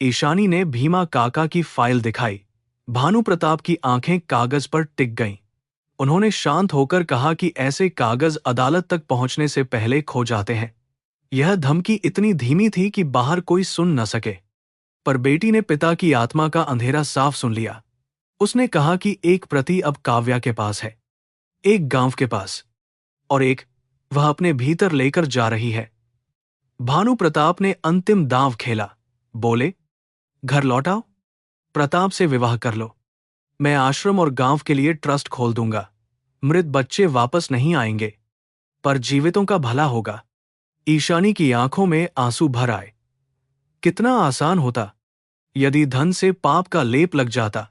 ईशानी ने भीमा काका की फाइल दिखाई। भानु प्रताप की आंखें कागज पर टिक गईं। उन्होंने शांत होकर कहा कि ऐसे कागज अदालत तक पहुंचने से पहले खो जाते हैं। यह धमकी इतनी धीमी थी कि बाहर कोई सुन न सके, पर बेटी ने पिता की आत्मा का अंधेरा साफ सुन लिया। उसने कहा कि एक प्रति अब काव्या के पास है, एक गांव के पास, और एक वह अपने भीतर लेकर जा रही है। भानु प्रताप ने अंतिम दांव खेला। बोले, घर लौटाओ, प्रताप से विवाह कर लो। मैं आश्रम और गांव के लिए ट्रस्ट खोल दूंगा। मृत बच्चे वापस नहीं आएंगे, पर जीवितों का भला होगा। ईशानी की आंखों में आंसू भर आए। कितना आसान होता यदि धन से पाप का लेप लग जाता,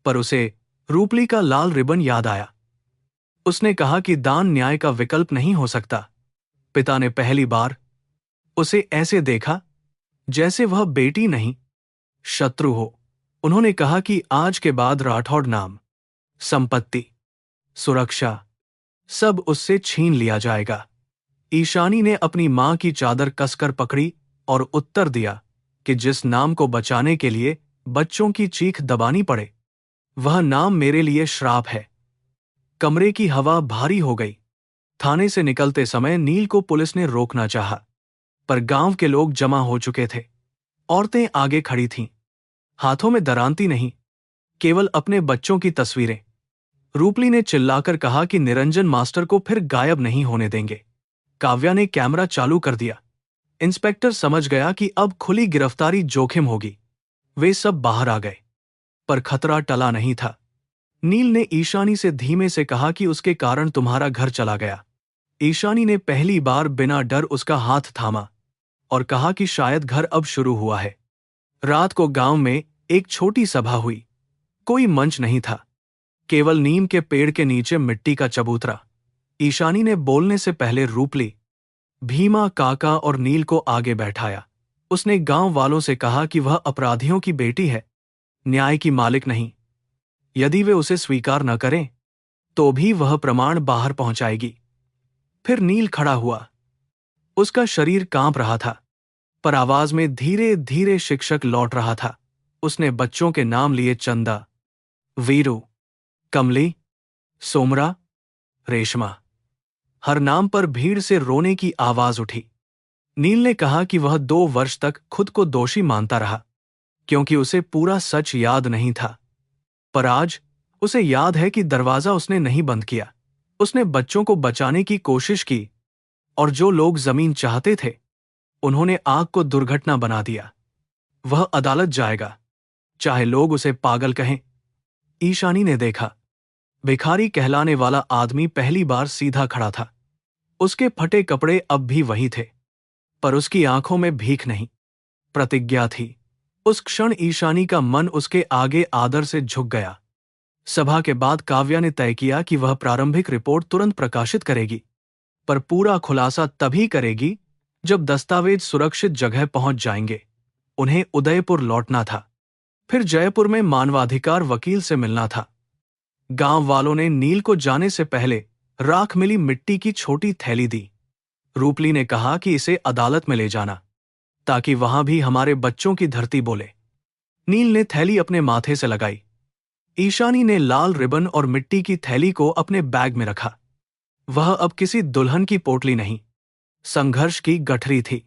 पर उसे रूपली का लाल रिबन याद आया। उसने कहा कि दान न्याय का विकल्प नहीं हो सकता। पिता ने पहली बार उसे ऐसे देखा जैसे वह बेटी नहीं, शत्रु हो। उन्होंने कहा कि आज के बाद राठौड़ नाम, संपत्ति, सुरक्षा सब उससे छीन लिया जाएगा। ईशानी ने अपनी मां की चादर कसकर पकड़ी और उत्तर दिया कि जिस नाम को बचाने के लिए बच्चों की चीख दबानी पड़े, वह नाम मेरे लिए श्राप है। कमरे की हवा भारी हो गई। थाने से निकलते समय नील को पुलिस ने रोकना चाहा, पर गांव के लोग जमा हो चुके थे। औरतें आगे खड़ी थीं, हाथों में दरांती नहीं, केवल अपने बच्चों की तस्वीरें। रूपली ने चिल्लाकर कहा कि निरंजन मास्टर को फिर गायब नहीं होने देंगे। काव्या ने कैमरा चालू कर दिया। इंस्पेक्टर समझ गया कि अब खुली गिरफ्तारी जोखिम होगी। वे सब बाहर आ गए, पर खतरा टला नहीं था। नील ने ईशानी से धीमे से कहा कि उसके कारण तुम्हारा घर चला गया। ईशानी ने पहली बार बिना डर उसका हाथ थामा और कहा कि शायद घर अब शुरू हुआ है। रात को गांव में एक छोटी सभा हुई। कोई मंच नहीं था, केवल नीम के पेड़ के नीचे मिट्टी का चबूतरा। ईशानी ने बोलने से पहले रूपली, भीमा काका और नील को आगे बैठाया। उसने गांव वालों से कहा कि वह अपराधियों की बेटी है, न्याय की मालिक नहीं। यदि वे उसे स्वीकार न करें तो भी वह प्रमाण बाहर पहुंचाएगी। फिर नील खड़ा हुआ। उसका शरीर कांप रहा था, पर आवाज में धीरे धीरे शिक्षक लौट रहा था। उसने बच्चों के नाम लिए, चंदा, वीरू, कमली, सोमरा, रेशमा। हर नाम पर भीड़ से रोने की आवाज उठी। नील ने कहा कि वह 2 वर्ष तक खुद को दोषी मानता रहा, क्योंकि उसे पूरा सच याद नहीं था। पर आज उसे याद है कि दरवाजा उसने नहीं बंद किया। उसने बच्चों को बचाने की कोशिश की, और जो लोग जमीन चाहते थे उन्होंने आग को दुर्घटना बना दिया। वह अदालत जाएगा, चाहे लोग उसे पागल कहें। ईशानी ने देखा, भिखारी कहलाने वाला आदमी पहली बार सीधा खड़ा था। उसके फटे कपड़े अब भी वही थे, पर उसकी आंखों में भीख नहीं, प्रतिज्ञा थी। उस क्षण ईशानी का मन उसके आगे आदर से झुक गया। सभा के बाद काव्या ने तय किया कि वह प्रारंभिक रिपोर्ट तुरंत प्रकाशित करेगी, पर पूरा खुलासा तभी करेगी जब दस्तावेज सुरक्षित जगह पहुंच जाएंगे। उन्हें उदयपुर लौटना था, फिर जयपुर में मानवाधिकार वकील से मिलना था। गांव वालों ने नील को जाने से पहले राख मिली मिट्टी की छोटी थैली दी। रूपली ने कहा कि इसे अदालत में ले जाना, ताकि वहां भी हमारे बच्चों की धरती बोले। नील ने थैली अपने माथे से लगाई। ईशानी ने लाल रिबन और मिट्टी की थैली को अपने बैग में रखा। वह अब किसी दुल्हन की पोटली नहीं, संघर्ष की गठरी थी।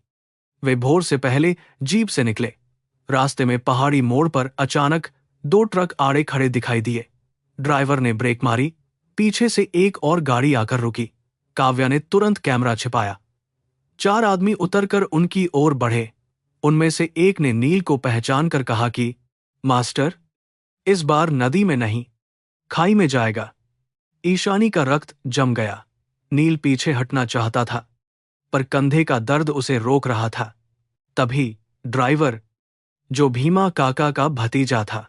वे भोर से पहले जीप से निकले। रास्ते में पहाड़ी मोड़ पर अचानक 2 ट्रक आड़े खड़े दिखाई दिए। ड्राइवर ने ब्रेक मारी, पीछे से एक और गाड़ी आकर रुकी। काव्या ने तुरंत कैमरा छिपाया। 4 आदमी उतरकर उनकी ओर बढ़े। उनमें से एक ने नील को पहचान कर कहा कि मास्टर, इस बार नदी में नहीं, खाई में जाएगा। ईशानी का रक्त जम गया। नील पीछे हटना चाहता था, पर कंधे का दर्द उसे रोक रहा था। तभी ड्राइवर, जो भीमा काका का भतीजा था,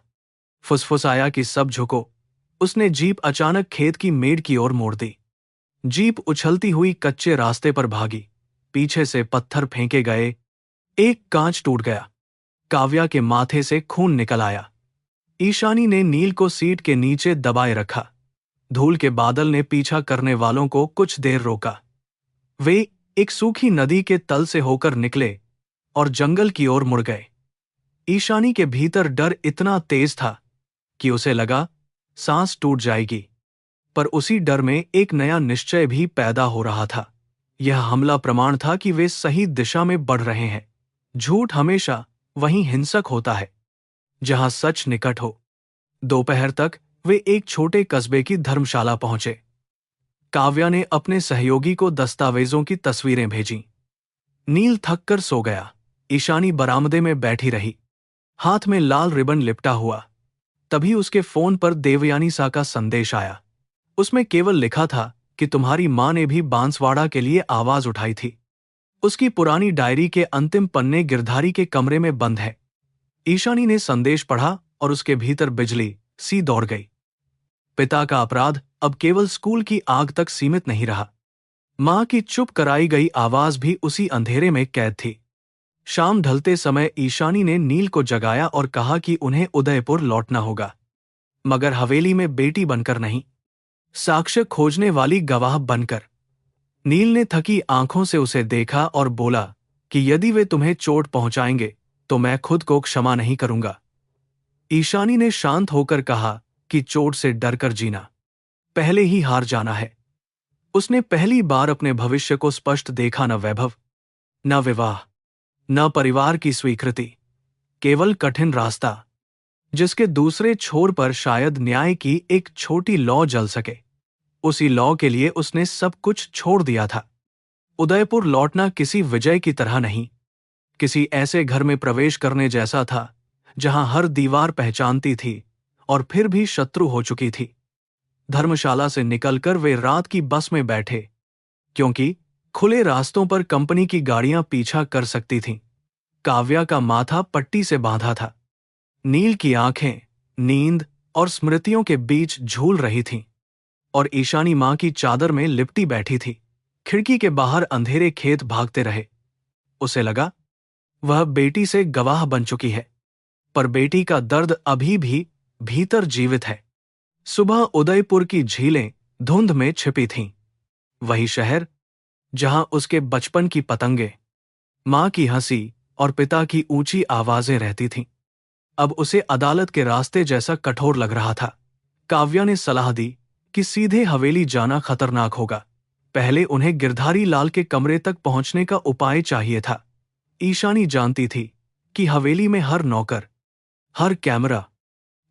फुसफुसाया कि सब झुको। उसने जीप अचानक खेत की मेड़ की ओर मोड़ दी। जीप उछलती हुई कच्चे रास्ते पर भागी। पीछे से पत्थर फेंके गए, एक कांच टूट गया। काव्या के माथे से खून निकल आया। ईशानी ने नील को सीट के नीचे दबाए रखा। धूल के बादल ने पीछा करने वालों को कुछ देर रोका। वे एक सूखी नदी के तल से होकर निकले और जंगल की ओर मुड़ गए। ईशानी के भीतर डर इतना तेज था कि उसे लगा सांस टूट जाएगी, पर उसी डर में एक नया निश्चय भी पैदा हो रहा था। यह हमला प्रमाण था कि वे सही दिशा में बढ़ रहे हैं। झूठ हमेशा वहीं हिंसक होता है जहां सच निकट हो। दोपहर तक वे एक छोटे कस्बे की धर्मशाला पहुंचे। काव्या ने अपने सहयोगी को दस्तावेजों की तस्वीरें भेजीं। नील थक कर सो गया। ईशानी बरामदे में बैठी रही, हाथ में लाल रिबन लिपटा हुआ। तभी उसके फोन पर देवयानी सा का संदेश आया। उसमें केवल लिखा था कि तुम्हारी मां ने भी बांसवाड़ा के लिए आवाज उठाई थी। उसकी पुरानी डायरी के अंतिम पन्ने गिरधारी के कमरे में बंद है। ईशानी ने संदेश पढ़ा और उसके भीतर बिजली सी दौड़ गई। पिता का अपराध अब केवल स्कूल की आग तक सीमित नहीं रहा। मां की चुप कराई गई आवाज भी उसी अंधेरे में कैद थी। शाम ढलते समय ईशानी ने नील को जगाया और कहा कि उन्हें उदयपुर लौटना होगा, मगर हवेली में बेटी बनकर नहीं, साक्ष्य खोजने वाली गवाह बनकर। नील ने थकी आंखों से उसे देखा और बोला कि यदि वे तुम्हें चोट पहुंचाएंगे तो मैं खुद को क्षमा नहीं करूंगा। ईशानी ने शांत होकर कहा कि चोट से डरकर जीना पहले ही हार जाना है। उसने पहली बार अपने भविष्य को स्पष्ट देखा। न वैभव, न विवाह, न परिवार की स्वीकृति, केवल कठिन रास्ता जिसके दूसरे छोर पर शायद न्याय की एक छोटी लौ जल सके। उसी लौ के लिए उसने सब कुछ छोड़ दिया था। उदयपुर लौटना किसी विजय की तरह नहीं, किसी ऐसे घर में प्रवेश करने जैसा था जहां हर दीवार पहचानती थी और फिर भी शत्रु हो चुकी थी। धर्मशाला से निकलकर वे रात की बस में बैठे, क्योंकि खुले रास्तों पर कंपनी की गाड़ियां पीछा कर सकती थीं। काव्या का माथा पट्टी से बांधा था। नील की आंखें नींद और स्मृतियों के बीच झूल रही थीं, और ईशानी मां की चादर में लिपटी बैठी थी। खिड़की के बाहर अंधेरे खेत भागते रहे। उसे लगा वह बेटी से गवाह बन चुकी है, पर बेटी का दर्द अभी भी भीतर जीवित है। सुबह उदयपुर की झीलें धुंध में छिपी थीं। वही शहर जहां उसके बचपन की पतंगे, मां की हंसी और पिता की ऊंची आवाजें रहती थीं, अब उसे अदालत के रास्ते जैसा कठोर लग रहा था। काव्या ने सलाह दी कि सीधे हवेली जाना खतरनाक होगा। पहले उन्हें गिरधारी लाल के कमरे तक पहुंचने का उपाय चाहिए था। ईशानी जानती थी कि हवेली में हर नौकर, हर कैमरा,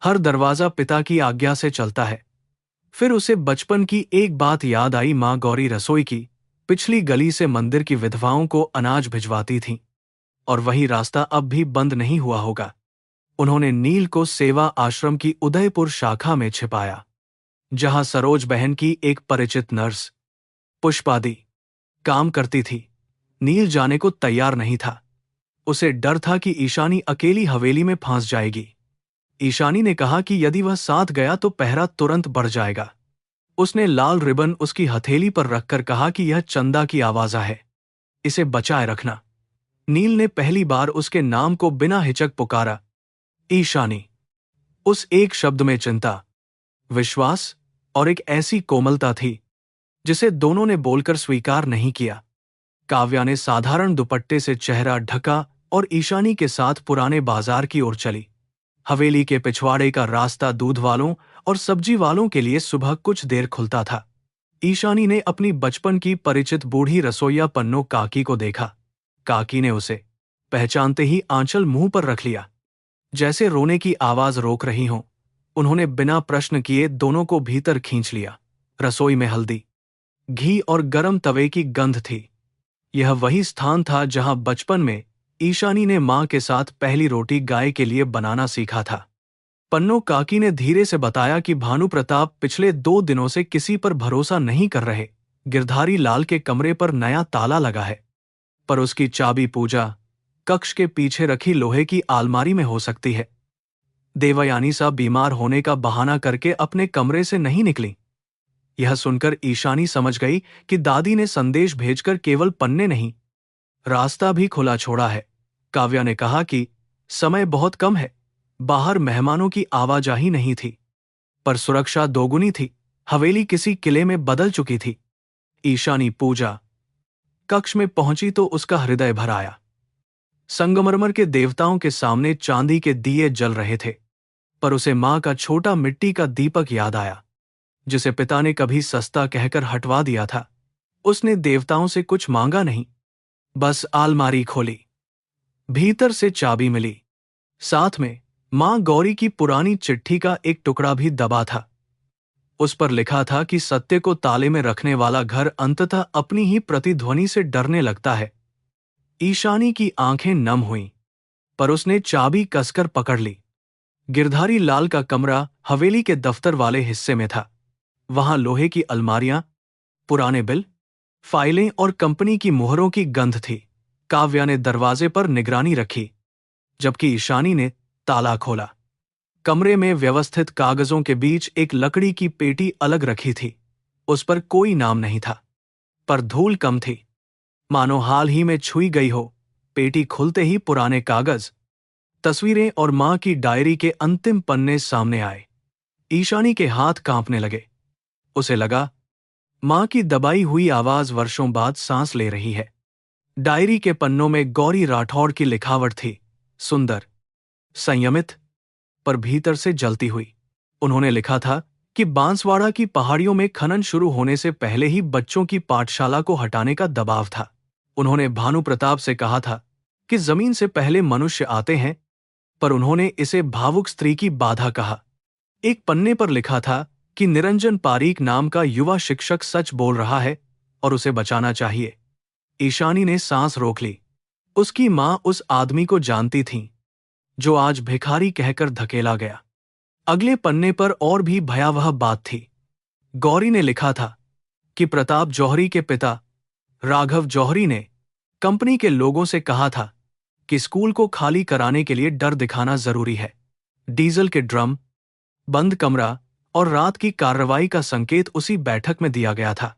हर दरवाजा पिता की आज्ञा से चलता है। फिर उसे बचपन की एक बात याद आई। मां गौरी रसोई की पिछली गली से मंदिर की विधवाओं को अनाज भिजवाती थीं, और वही रास्ता अब भी बंद नहीं हुआ होगा। उन्होंने नील को सेवा आश्रम की उदयपुर शाखा में छिपाया, जहां सरोज बहन की एक परिचित नर्स पुष्पादी काम करती थी। नील जाने को तैयार नहीं था। उसे डर था कि ईशानी अकेली हवेली में फंस जाएगी। ईशानी ने कहा कि यदि वह साथ गया तो पहरा तुरंत बढ़ जाएगा। उसने लाल रिबन उसकी हथेली पर रखकर कहा कि यह चंदा की आवाजा है, इसे बचाए रखना। नील ने पहली बार उसके नाम को बिना हिचक पुकारा, ईशानी। उस एक शब्द में चिंता, विश्वास और एक ऐसी कोमलता थी जिसे दोनों ने बोलकर स्वीकार नहीं किया। काव्या ने साधारण दुपट्टे से चेहरा ढका और ईशानी के साथ पुराने बाजार की ओर चली। हवेली के पिछवाड़े का रास्ता दूध वालों और सब्जी वालों के लिए सुबह कुछ देर खुलता था। ईशानी ने अपनी बचपन की परिचित बूढ़ी रसोइया पन्नो काकी को देखा। काकी ने उसे पहचानते ही आंचल मुंह पर रख लिया, जैसे रोने की आवाज रोक रही हो। उन्होंने बिना प्रश्न किए दोनों को भीतर खींच लिया। रसोई में हल्दी, घी और गरम तवे की गंध थी। यह वही स्थान था जहां बचपन में ईशानी ने मां के साथ पहली रोटी गाय के लिए बनाना सीखा था। पन्नो काकी ने धीरे से बताया कि भानु प्रताप पिछले 2 दिनों से किसी पर भरोसा नहीं कर रहे। गिरधारी लाल के कमरे पर नया ताला लगा है, पर उसकी चाबी पूजा कक्ष के पीछे रखी लोहे की आलमारी में हो सकती है। देवयानी सा बीमार होने का बहाना करके अपने कमरे से नहीं निकली। यह सुनकर ईशानी समझ गई कि दादी ने संदेश भेजकर केवल पन्ने नहीं रास्ता भी खुला छोड़ा है। काव्या ने कहा कि समय बहुत कम है, बाहर मेहमानों की आवाजाही नहीं थी, पर सुरक्षा दोगुनी थी। हवेली किसी किले में बदल चुकी थी। ईशानी पूजा कक्ष में पहुंची तो उसका हृदय भर आया। संगमरमर के देवताओं के सामने चांदी के दिए जल रहे थे, पर उसे मां का छोटा मिट्टी का दीपक याद आया, जिसे पिता ने कभी सस्ता कहकर हटवा दिया था। उसने देवताओं से कुछ मांगा नहीं, बस आलमारी खोली। भीतर से चाबी मिली। साथ में मां गौरी की पुरानी चिट्ठी का एक टुकड़ा भी दबा था। उस पर लिखा था कि सत्य को ताले में रखने वाला घर अंततः अपनी ही प्रतिध्वनि से डरने लगता है। ईशानी की आंखें नम हुईं, पर उसने चाबी कसकर पकड़ ली। गिरधारी लाल का कमरा हवेली के दफ्तर वाले हिस्से में था। वहां लोहे की अलमारियां, पुराने बिल, फाइलें और कंपनी की मुहरों की गंध थी। काव्या ने दरवाजे पर निगरानी रखी, जबकि ईशानी ने ताला खोला। कमरे में व्यवस्थित कागजों के बीच एक लकड़ी की पेटी अलग रखी थी। उस पर कोई नाम नहीं था, पर धूल कम थी, मानो हाल ही में छुई गई हो। पेटी खुलते ही पुराने कागज, तस्वीरें और मां की डायरी के अंतिम पन्ने सामने आए। ईशानी के हाथ कांपने लगे। उसे लगा मां की दबाई हुई आवाज वर्षों बाद सांस ले रही है। डायरी के पन्नों में गौरी राठौड़ की लिखावट थी, सुंदर, संयमित, पर भीतर से जलती हुई। उन्होंने लिखा था कि बांसवाड़ा की पहाड़ियों में खनन शुरू होने से पहले ही बच्चों की पाठशाला को हटाने का दबाव था। उन्होंने भानु प्रताप से कहा था कि जमीन से पहले मनुष्य आते हैं, पर उन्होंने इसे भावुक स्त्री की बाधा कहा। एक पन्ने पर लिखा था कि निरंजन पारीक नाम का युवा शिक्षक सच बोल रहा है और उसे बचाना चाहिए। ईशानी ने सांस रोक ली। उसकी मां उस आदमी को जानती थी, जो आज भिखारी कहकर धकेला गया। अगले पन्ने पर और भी भयावह बात थी। गौरी ने लिखा था कि प्रताप जौहरी के पिता राघव जौहरी ने कंपनी के लोगों से कहा था कि स्कूल को खाली कराने के लिए डर दिखाना जरूरी है। डीजल के ड्रम, बंद कमरा और रात की कार्रवाई का संकेत उसी बैठक में दिया गया था।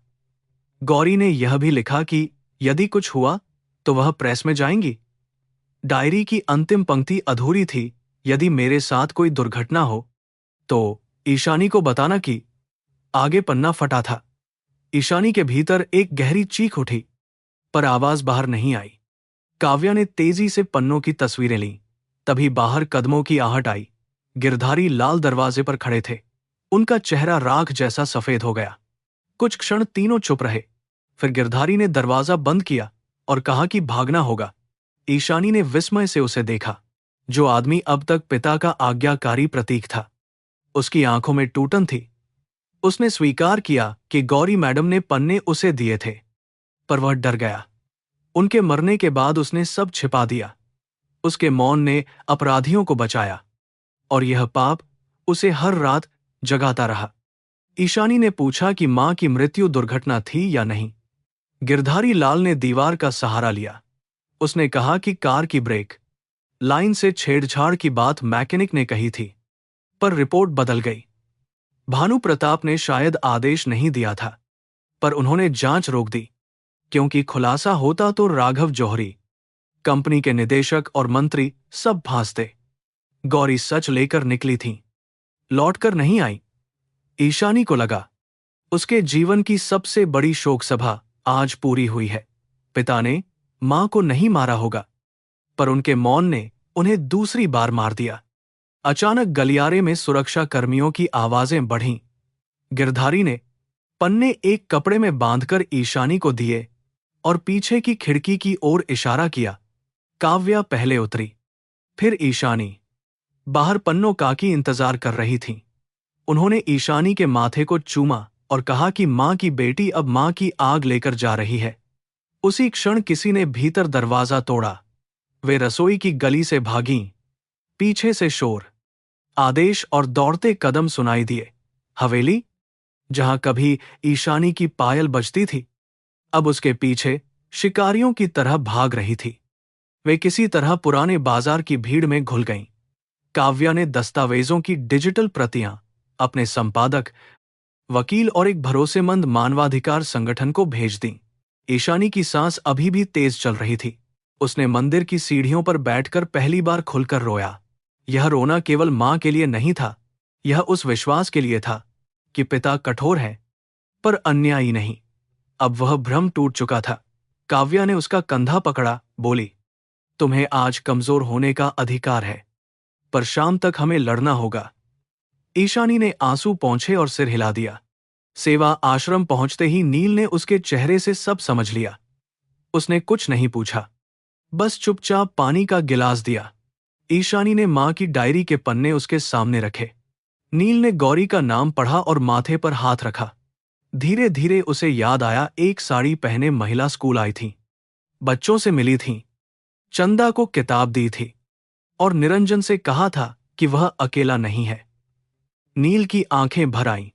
गौरी ने यह भी लिखा कि यदि कुछ हुआ तो वह प्रेस में जाएंगी। डायरी की अंतिम पंक्ति अधूरी थी, यदि मेरे साथ कोई दुर्घटना हो तो ईशानी को बताना कि। आगे पन्ना फटा था। ईशानी के भीतर एक गहरी चीख उठी, पर आवाज बाहर नहीं आई। काव्या ने तेजी से पन्नों की तस्वीरें लीं। तभी बाहर कदमों की आहट आई। गिरधारी लाल दरवाजे पर खड़े थे। उनका चेहरा राख जैसा सफेद हो गया। कुछ क्षण तीनों चुप रहे। फिर गिरधारी ने दरवाजा बंद किया और कहा कि भागना होगा। ईशानी ने विस्मय से उसे देखा। जो आदमी अब तक पिता का आज्ञाकारी प्रतीक था, उसकी आंखों में टूटन थी। उसने स्वीकार किया कि गौरी मैडम ने पन्ने उसे दिए थे, पर वह डर गया। उनके मरने के बाद उसने सब छिपा दिया। उसके मौन ने अपराधियों को बचाया, और यह पाप उसे हर रात जगाता रहा। ईशानी ने पूछा कि मां की मृत्यु दुर्घटना थी या नहीं। गिरधारी लाल ने दीवार का सहारा लिया। उसने कहा कि कार की ब्रेक लाइन से छेड़छाड़ की बात मैकेनिक ने कही थी, पर रिपोर्ट बदल गई। भानु प्रताप ने शायद आदेश नहीं दिया था, पर उन्होंने जांच रोक दी, क्योंकि खुलासा होता तो राघव जौहरी, कंपनी के निदेशक और मंत्री सब फांसते। गौरी सच लेकर निकली थीं, लौटकर नहीं आई। ईशानी को लगा उसके जीवन की सबसे बड़ी शोक सभा आज पूरी हुई है। पिता ने मां को नहीं मारा होगा, पर उनके मौन ने उन्हें दूसरी बार मार दिया। अचानक गलियारे में सुरक्षा कर्मियों की आवाजें बढ़ीं। गिरधारी ने पन्ने एक कपड़े में बांधकर ईशानी को दिए और पीछे की खिड़की की ओर इशारा किया। काव्या पहले उतरी, फिर ईशानी। बाहर पन्नो काकी इंतजार कर रही थीं। उन्होंने ईशानी के माथे को चूमा और कहा कि मां की बेटी अब मां की आग लेकर जा रही है। उसी क्षण किसी ने भीतर दरवाजा तोड़ा। वे रसोई की गली से भागीं। पीछे से शोर, आदेश और दौड़ते कदम सुनाई दिए। हवेली, जहां कभी ईशानी की पायल बजती थी, अब उसके पीछे शिकारियों की तरह भाग रही थी। वे किसी तरह पुराने बाजार की भीड़ में घुल गईं। काव्या ने दस्तावेजों की डिजिटल प्रतियां अपने संपादक, वकील और एक भरोसेमंद मानवाधिकार संगठन को भेज दीं। ईशानी की सांस अभी भी तेज चल रही थी। उसने मंदिर की सीढ़ियों पर बैठकर पहली बार खुलकर रोया। यह रोना केवल मां के लिए नहीं था, यह उस विश्वास के लिए था कि पिता कठोर है पर अन्यायी नहीं। अब वह भ्रम टूट चुका था। काव्या ने उसका कंधा पकड़ा, बोली, तुम्हें आज कमजोर होने का अधिकार है, पर शाम तक हमें लड़ना होगा। ईशानी ने आंसू पोंछे और सिर हिला दिया। सेवा आश्रम पहुंचते ही नील ने उसके चेहरे से सब समझ लिया। उसने कुछ नहीं पूछा, बस चुपचाप पानी का गिलास दिया। ईशानी ने मां की डायरी के पन्ने उसके सामने रखे। नील ने गौरी का नाम पढ़ा और माथे पर हाथ रखा। धीरे धीरे उसे याद आया, एक साड़ी पहने महिला स्कूल आई थी, बच्चों से मिली थी, चंदा को किताब दी थी और निरंजन से कहा था कि वह अकेला नहीं है। नील की आंखें भर आईं।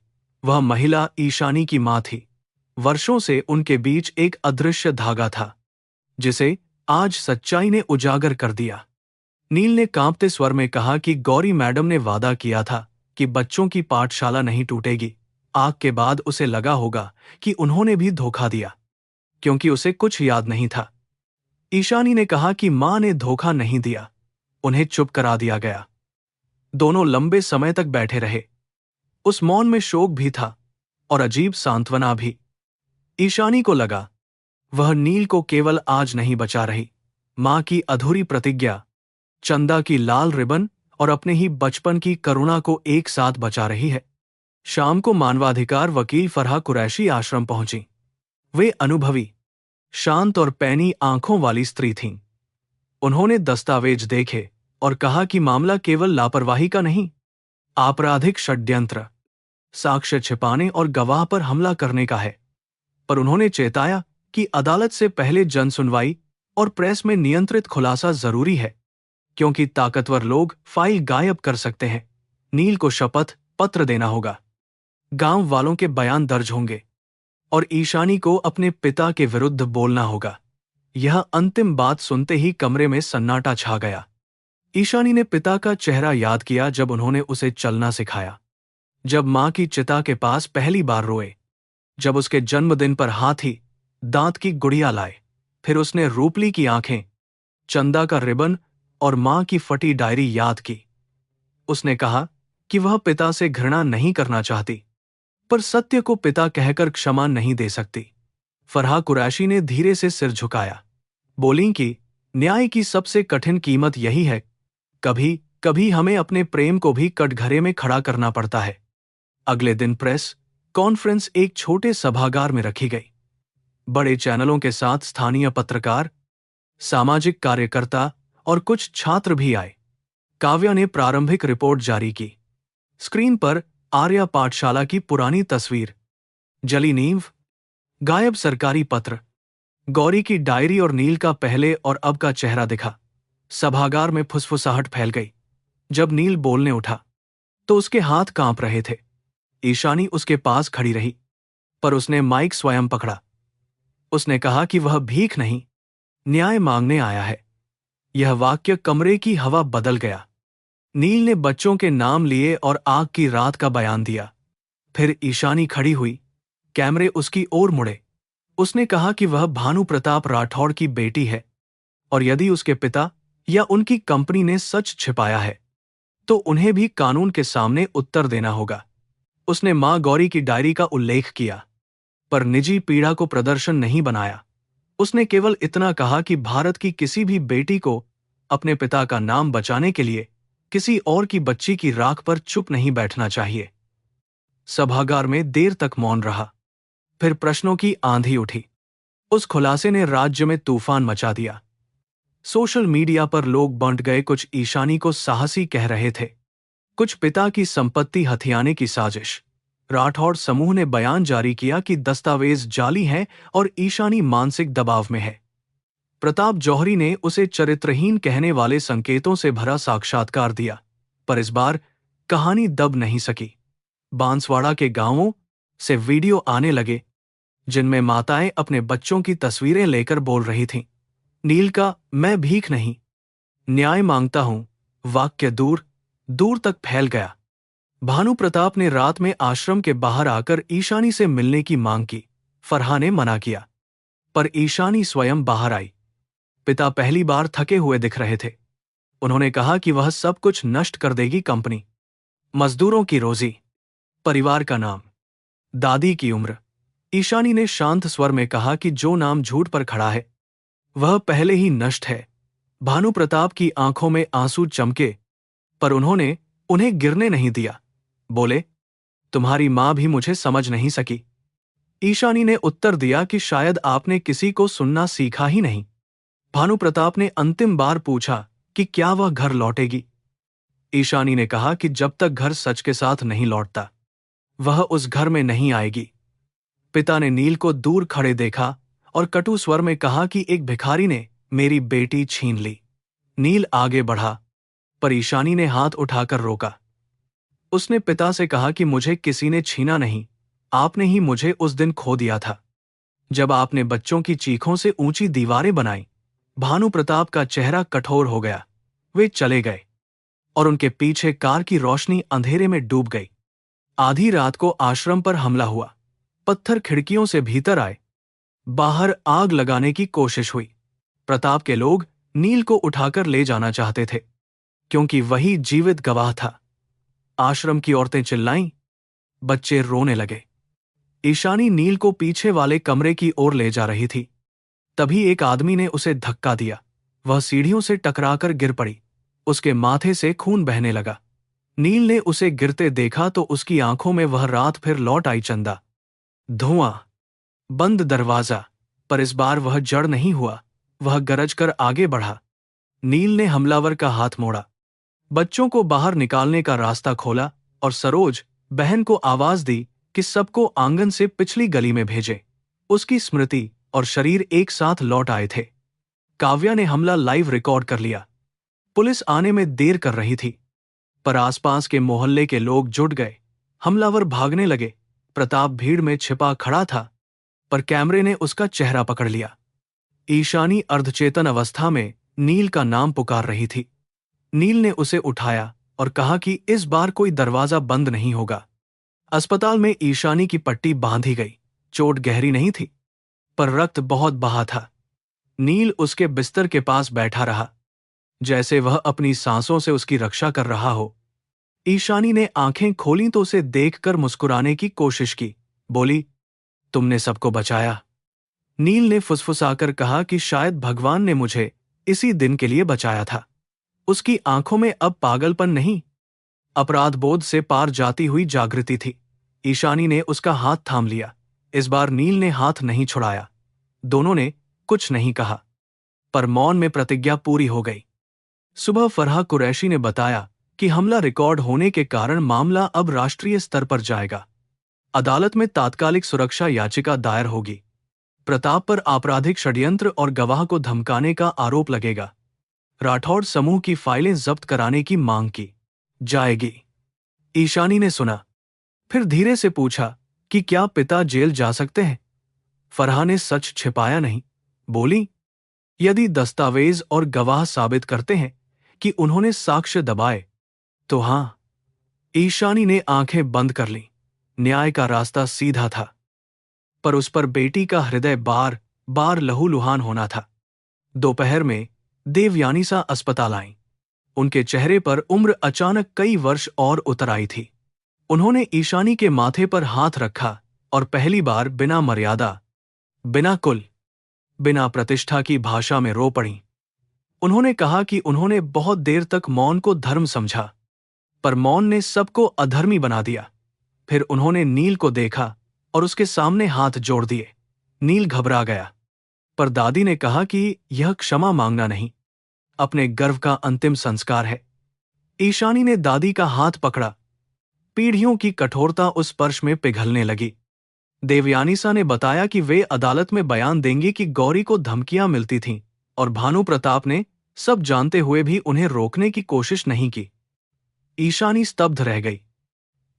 वह महिला ईशानी की मां थी। वर्षों से उनके बीच एक अदृश्य धागा था, जिसे आज सच्चाई ने उजागर कर दिया। नील ने कांपते स्वर में कहा कि गौरी मैडम ने वादा किया था कि बच्चों की पाठशाला नहीं टूटेगी। आग के बाद उसे लगा होगा कि उन्होंने भी धोखा दिया, क्योंकि उसे कुछ याद नहीं था। ईशानी ने कहा कि मां ने धोखा नहीं दिया, उन्हें चुप करा दिया गया। दोनों लंबे समय तक बैठे रहे। उस मौन में शोक भी था और अजीब सांत्वना भी। ईशानी को लगा वह नील को केवल आज नहीं बचा रही, मां की अधूरी प्रतिज्ञा, चंदा की लाल रिबन और अपने ही बचपन की करुणा को एक साथ बचा रही है। शाम को मानवाधिकार वकील फरहा कुरैशी आश्रम पहुंची। वे अनुभवी, शांत और पैनी आंखों वाली स्त्री थीं। उन्होंने दस्तावेज देखे और कहा कि मामला केवल लापरवाही का नहीं, आपराधिक षड्यंत्र, साक्ष्य छिपाने और गवाह पर हमला करने का है। पर उन्होंने चेताया कि अदालत से पहले जनसुनवाई और प्रेस में नियंत्रित खुलासा जरूरी है, क्योंकि ताकतवर लोग फाइल गायब कर सकते हैं। नील को शपथ पत्र देना होगा, गांव वालों के बयान दर्ज होंगे और ईशानी को अपने पिता के विरुद्ध बोलना होगा। यह अंतिम बात सुनते ही कमरे में सन्नाटा छा गया। ईशानी ने पिता का चेहरा याद किया जब उन्होंने उसे चलना सिखाया, जब मां की चिता के पास पहली बार रोए, जब उसके जन्मदिन पर हाथी दांत की गुड़िया लाए। फिर उसने रूपली की आंखें, चंदा का रिबन और मां की फटी डायरी याद की। उसने कहा कि वह पिता से घृणा नहीं करना चाहती, पर सत्य को पिता कहकर क्षमा नहीं दे सकती। फरहा कुरैशी ने धीरे से सिर झुकाया, बोली कि न्याय की सबसे कठिन कीमत यही है, कभी कभी हमें अपने प्रेम को भी कटघरे में खड़ा करना पड़ता है। अगले दिन प्रेस कॉन्फ्रेंस एक छोटे सभागार में रखी गई। बड़े चैनलों के साथ स्थानीय पत्रकार, सामाजिक कार्यकर्ता और कुछ छात्र भी आए। काव्या ने प्रारंभिक रिपोर्ट जारी की। स्क्रीन पर आर्या पाठशाला की पुरानी तस्वीर, जली नींव, गायब सरकारी पत्र, गौरी की डायरी और नील का पहले और अब का चेहरा दिखा। सभागार में फुसफुसाहट फैल गई। जब नील बोलने उठा तो उसके हाथ कांप रहे थे। ईशानी उसके पास खड़ी रही, पर उसने माइक स्वयं पकड़ा। उसने कहा कि वह भीख नहीं, न्याय मांगने आया है। यह वाक्य कमरे की हवा बदल गया। नील ने बच्चों के नाम लिए और आग की रात का बयान दिया। फिर ईशानी खड़ी हुई, कैमरे उसकी ओर मुड़े। उसने कहा कि वह भानु प्रताप राठौड़ की बेटी है और यदि उसके पिता या उनकी कंपनी ने सच छिपाया है तो उन्हें भी कानून के सामने उत्तर देना होगा। उसने मां गौरी की डायरी का उल्लेख किया, पर निजी पीड़ा को प्रदर्शन नहीं बनाया। उसने केवल इतना कहा कि भारत की किसी भी बेटी को अपने पिता का नाम बचाने के लिए किसी और की बच्ची की राख पर चुप नहीं बैठना चाहिए। सभागार में देर तक मौन रहा। फिर प्रश्नों की आंधी उठी। उस खुलासे ने राज्य में तूफान मचा दिया। सोशल मीडिया पर लोग बंट गए। कुछ ईशानी को साहसी कह रहे थे, कुछ पिता की संपत्ति हथियाने की साजिश। राठौड़ समूह ने बयान जारी किया कि दस्तावेज जाली हैं और ईशानी मानसिक दबाव में है। प्रताप जौहरी ने उसे चरित्रहीन कहने वाले संकेतों से भरा साक्षात्कार दिया, पर इस बार कहानी दब नहीं सकी। बांसवाड़ा के गांवों से वीडियो आने लगे, जिनमें माताएं अपने बच्चों की तस्वीरें लेकर बोल रही थीं। नील का मैं भीख नहीं, न्याय मांगता हूं वाक्य दूर दूर तक फैल गया। भानु प्रताप ने रात में आश्रम के बाहर आकर ईशानी से मिलने की मांग की। फरहा ने मना किया, पर ईशानी स्वयं बाहर आई। पिता पहली बार थके हुए दिख रहे थे। उन्होंने कहा कि वह सब कुछ नष्ट कर देगी, कंपनी, मजदूरों की रोजी, परिवार का नाम, दादी की उम्र। ईशानी ने शांत स्वर में कहा कि जो नाम झूठ पर खड़ा है वह पहले ही नष्ट है। भानु प्रताप की आंखों में आंसू चमके, पर उन्होंने उन्हें गिरने नहीं दिया। बोले, तुम्हारी मां भी मुझे समझ नहीं सकी। ईशानी ने उत्तर दिया कि शायद आपने किसी को सुनना सीखा ही नहीं। भानु प्रताप ने अंतिम बार पूछा कि क्या वह घर लौटेगी। ईशानी ने कहा कि जब तक घर सच के साथ नहीं लौटता वह उस घर में नहीं आएगी। पिता ने नील को दूर खड़े देखा और कटु स्वर में कहा कि एक भिखारी ने मेरी बेटी छीन ली। नील आगे बढ़ा, पर ईशानी ने हाथ उठाकर रोका। उसने पिता से कहा कि मुझे किसी ने छीना नहीं, आपने ही मुझे उस दिन खो दिया था जब आपने बच्चों की चीखों से ऊंची दीवारें बनाई। भानु प्रताप का चेहरा कठोर हो गया। वे चले गए और उनके पीछे कार की रोशनी अंधेरे में डूब गई। आधी रात को आश्रम पर हमला हुआ। पत्थर खिड़कियों से भीतर आए। बाहर आग लगाने की कोशिश हुई। प्रताप के लोग नील को उठाकर ले जाना चाहते थे क्योंकि वही जीवित गवाह था। आश्रम की औरतें चिल्लाईं, बच्चे रोने लगे। ईशानी नील को पीछे वाले कमरे की ओर ले जा रही थी। तभी एक आदमी ने उसे धक्का दिया। वह सीढ़ियों से टकराकर गिर पड़ी। उसके माथे से खून बहने लगा। नील ने उसे गिरते देखा तो उसकी आंखों में वह रात फिर लौट आई। चंदा, धुआं, बंद दरवाजा, पर इस बार वह जड़ नहीं हुआ। वह गरजकर आगे बढ़ा। नील ने हमलावर का हाथ मोड़ा, बच्चों को बाहर निकालने का रास्ता खोला और सरोज बहन को आवाज दी कि सबको आंगन से पिछली गली में भेजे। उसकी स्मृति और शरीर एक साथ लौट आए थे। काव्या ने हमला लाइव रिकॉर्ड कर लिया। पुलिस आने में देर कर रही थी, पर आसपास के मोहल्ले के लोग जुट गए। हमलावर भागने लगे। प्रताप भीड़ में छिपा खड़ा था, पर कैमरे ने उसका चेहरा पकड़ लिया। ईशानी अर्धचेतन अवस्था में नील का नाम पुकार रही थी। नील ने उसे उठाया और कहा कि इस बार कोई दरवाजा बंद नहीं होगा। अस्पताल में ईशानी की पट्टी बांधी गई। चोट गहरी नहीं थी, पर रक्त बहुत बहा था। नील उसके बिस्तर के पास बैठा रहा, जैसे वह अपनी सांसों से उसकी रक्षा कर रहा हो। ईशानी ने आंखें खोलीं तो उसे देखकर मुस्कुराने की कोशिश की। बोली, तुमने सबको बचाया। नील ने फुसफुसाकर कहा कि शायद भगवान ने मुझे इसी दिन के लिए बचाया था। उसकी आंखों में अब पागलपन नहीं, अपराध बोध से पार जाती हुई जागृति थी। ईशानी ने उसका हाथ थाम लिया। इस बार नील ने हाथ नहीं छुड़ाया। दोनों ने कुछ नहीं कहा, पर मौन में प्रतिज्ञा पूरी हो गई। सुबह फरहा कुरैशी ने बताया कि हमला रिकॉर्ड होने के कारण मामला अब राष्ट्रीय स्तर पर जाएगा। अदालत में तात्कालिक सुरक्षा याचिका दायर होगी। प्रताप पर आपराधिक षड्यंत्र और गवाह को धमकाने का आरोप लगेगा। राठौड़ समूह की फाइलें जब्त कराने की मांग की जाएगी। ईशानी ने सुना, फिर धीरे से पूछा कि क्या पिता जेल जा सकते हैं? फरहा ने सच छिपाया नहीं। बोली, यदि दस्तावेज और गवाह साबित करते हैं कि उन्होंने साक्ष्य दबाए तो हां। ईशानी ने आंखें बंद कर लीं। न्याय का रास्ता सीधा था, पर उस पर बेटी का हृदय बार बार लहूलुहान होना था। दोपहर में देवयानीसा अस्पताल आईं। उनके चेहरे पर उम्र अचानक कई वर्ष और उतर आई थी। उन्होंने ईशानी के माथे पर हाथ रखा और पहली बार बिना मर्यादा, बिना कुल, बिना प्रतिष्ठा की भाषा में रो पड़ीं। उन्होंने कहा कि उन्होंने बहुत देर तक मौन को धर्म समझा, पर मौन ने सबको अधर्मी बना दिया। फिर उन्होंने नील को देखा और उसके सामने हाथ जोड़ दिए। नील घबरा गया, पर दादी ने कहा कि यह क्षमा मांगना नहीं, अपने गर्व का अंतिम संस्कार है। ईशानी ने दादी का हाथ पकड़ा। पीढ़ियों की कठोरता उस स्पर्श में पिघलने लगी। देवयानीसा ने बताया कि वे अदालत में बयान देंगी कि गौरी को धमकियां मिलती थीं और भानु प्रताप ने सब जानते हुए भी उन्हें रोकने की कोशिश नहीं की। ईशानी स्तब्ध रह गई।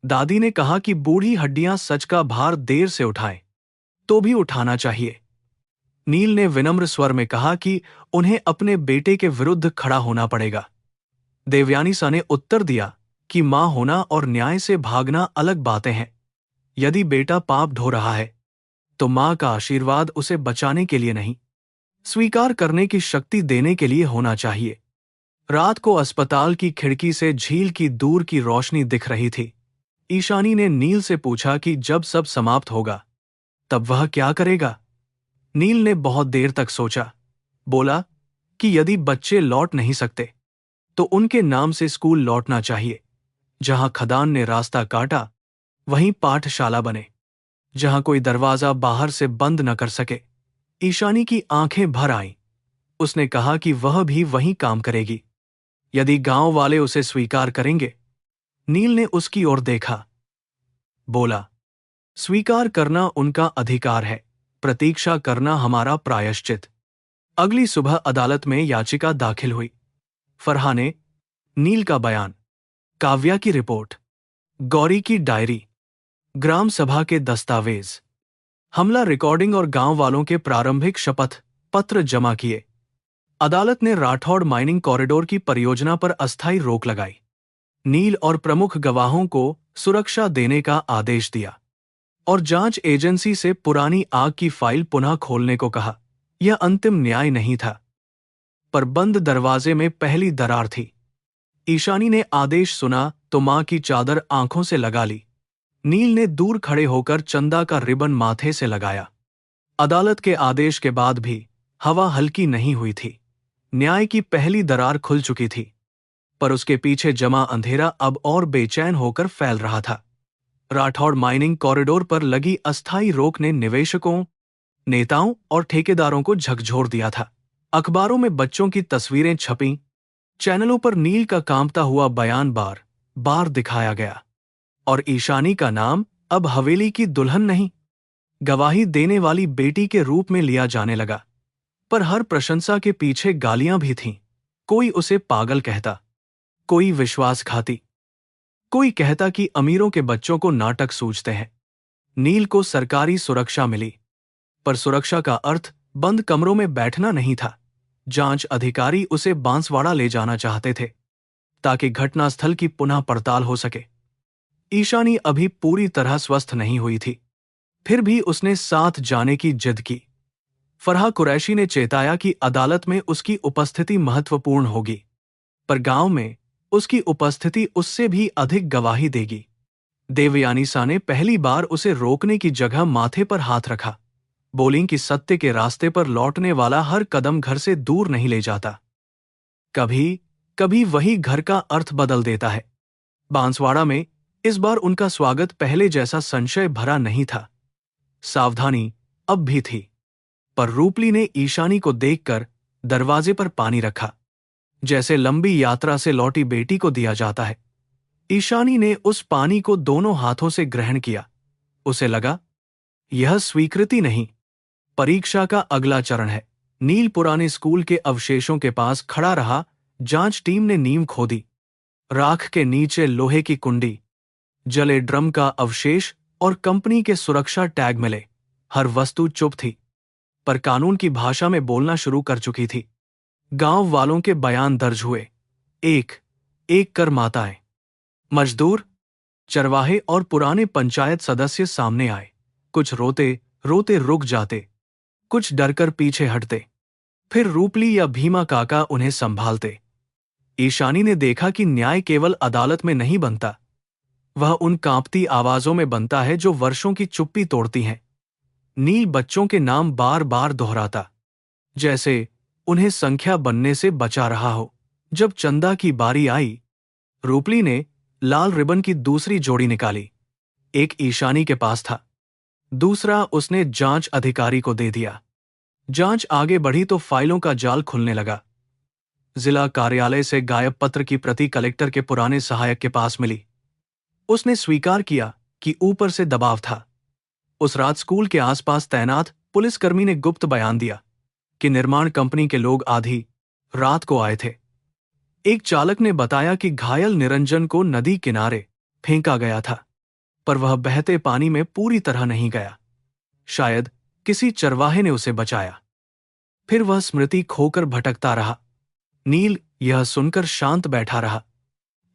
दादी ने कहा कि बूढ़ी हड्डियां सच का भार देर से उठाएं तो भी उठाना चाहिए। नील ने विनम्र स्वर में कहा कि उन्हें अपने बेटे के विरुद्ध खड़ा होना पड़ेगा। देवयानीसा ने उत्तर दिया कि मां होना और न्याय से भागना अलग बातें हैं। यदि बेटा पाप ढो रहा है तो मां का आशीर्वाद उसे बचाने के लिए नहीं, स्वीकार करने की शक्ति देने के लिए होना चाहिए। रात को अस्पताल की खिड़की से झील की दूर की रोशनी दिख रही थी। ईशानी ने नील से पूछा कि जब सब समाप्त होगा तब वह क्या करेगा। नील ने बहुत देर तक सोचा, बोला कि यदि बच्चे लौट नहीं सकते तो उनके नाम से स्कूल लौटना चाहिए। जहां खदान ने रास्ता काटा वहीं पाठशाला बने, जहां कोई दरवाजा बाहर से बंद न कर सके। ईशानी की आंखें भर आईं। उसने कहा कि वह भी वहीं काम करेगी यदि गांव वाले उसे स्वीकार करेंगे। नील ने उसकी ओर देखा, बोला, स्वीकार करना उनका अधिकार है, प्रतीक्षा करना हमारा प्रायश्चित। अगली सुबह अदालत में याचिका दाखिल हुई। फरहाने, नील का बयान, काव्या की रिपोर्ट, गौरी की डायरी, ग्राम सभा के दस्तावेज, हमला रिकॉर्डिंग और गांव वालों के प्रारंभिक शपथ पत्र जमा किए। अदालत ने राठौड़ माइनिंग कॉरिडोर की परियोजना पर अस्थायी रोक लगाई। नील और प्रमुख गवाहों को सुरक्षा देने का आदेश दिया और जांच एजेंसी से पुरानी आग की फाइल पुनः खोलने को कहा। यह अंतिम न्याय नहीं था, पर बंद दरवाजे में पहली दरार थी। ईशानी ने आदेश सुना तो मां की चादर आंखों से लगा ली। नील ने दूर खड़े होकर चंदा का रिबन माथे से लगाया। अदालत के आदेश के बाद भी हवा हल्की नहीं हुई थी। न्याय की पहली दरार खुल चुकी थी, पर उसके पीछे जमा अंधेरा अब और बेचैन होकर फैल रहा था। राठौड़ माइनिंग कॉरिडोर पर लगी अस्थायी रोक ने निवेशकों, नेताओं और ठेकेदारों को झकझोर दिया था। अखबारों में बच्चों की तस्वीरें छपीं, चैनलों पर नील का कांपता हुआ बयान बार बार दिखाया गया और ईशानी का नाम अब हवेली की दुल्हन नहीं, गवाही देने वाली बेटी के रूप में लिया जाने लगा। पर हर प्रशंसा के पीछे गालियां भी थीं। कोई उसे पागल कहता, कोई विश्वासघाती, कोई कहता कि अमीरों के बच्चों को नाटक सूझते हैं। नील को सरकारी सुरक्षा मिली, पर सुरक्षा का अर्थ बंद कमरों में बैठना नहीं था। जांच अधिकारी उसे बांसवाड़ा ले जाना चाहते थे ताकि घटनास्थल की पुनः पड़ताल हो सके। ईशानी अभी पूरी तरह स्वस्थ नहीं हुई थी, फिर भी उसने साथ जाने की जिद की। फरहा कुरैशी ने चेताया कि अदालत में उसकी उपस्थिति महत्वपूर्ण होगी, पर गांव में उसकी उपस्थिति उससे भी अधिक गवाही देगी। देवयानी ने पहली बार उसे रोकने की जगह माथे पर हाथ रखा, बोली कि सत्य के रास्ते पर लौटने वाला हर कदम घर से दूर नहीं ले जाता, कभी कभी वही घर का अर्थ बदल देता है। बांसवाड़ा में इस बार उनका स्वागत पहले जैसा संशय भरा नहीं था। सावधानी अब भी थी, पर रूपली ने ईशानी को देखकर दरवाजे पर पानी रखा, जैसे लंबी यात्रा से लौटी बेटी को दिया जाता है। ईशानी ने उस पानी को दोनों हाथों से ग्रहण किया। उसे लगा, यह स्वीकृति नहीं, परीक्षा का अगला चरण है। नील पुराने स्कूल के अवशेषों के पास खड़ा रहा। जांच टीम ने नींव खोदी। राख के नीचे लोहे की कुंडी, जले ड्रम का अवशेष और कंपनी के सुरक्षा टैग मिले। हर वस्तु चुप थी, पर कानून की भाषा में बोलना शुरू कर चुकी थी। गांव वालों के बयान दर्ज हुए, एक एक कर माताएं, मजदूर, चरवाहे और पुराने पंचायत सदस्य सामने आए। कुछ रोते रोते रुक जाते, कुछ डरकर पीछे हटते, फिर रूपली या भीमा काका उन्हें संभालते। ईशानी ने देखा कि न्याय केवल अदालत में नहीं बनता, वह उन कांपती आवाजों में बनता है जो वर्षों की चुप्पी तोड़ती हैं। नील बच्चों के नाम बार बार दोहराता, जैसे उन्हें संख्या बनने से बचा रहा हो। जब चंदा की बारी आई, रूपली ने लाल रिबन की दूसरी जोड़ी निकाली। एक ईशानी के पास था, दूसरा उसने जांच अधिकारी को दे दिया। जांच आगे बढ़ी तो फाइलों का जाल खुलने लगा। जिला कार्यालय से गायब पत्र की प्रति कलेक्टर के पुराने सहायक के पास मिली। उसने स्वीकार किया कि ऊपर से दबाव था। उस रात स्कूल के आसपास तैनात पुलिसकर्मी ने गुप्त बयान दिया कि निर्माण कंपनी के लोग आधी रात को आए थे। एक चालक ने बताया कि घायल निरंजन को नदी किनारे फेंका गया था, पर वह बहते पानी में पूरी तरह नहीं गया। शायद किसी चरवाहे ने उसे बचाया। फिर वह स्मृति खोकर भटकता रहा। नील यह सुनकर शांत बैठा रहा।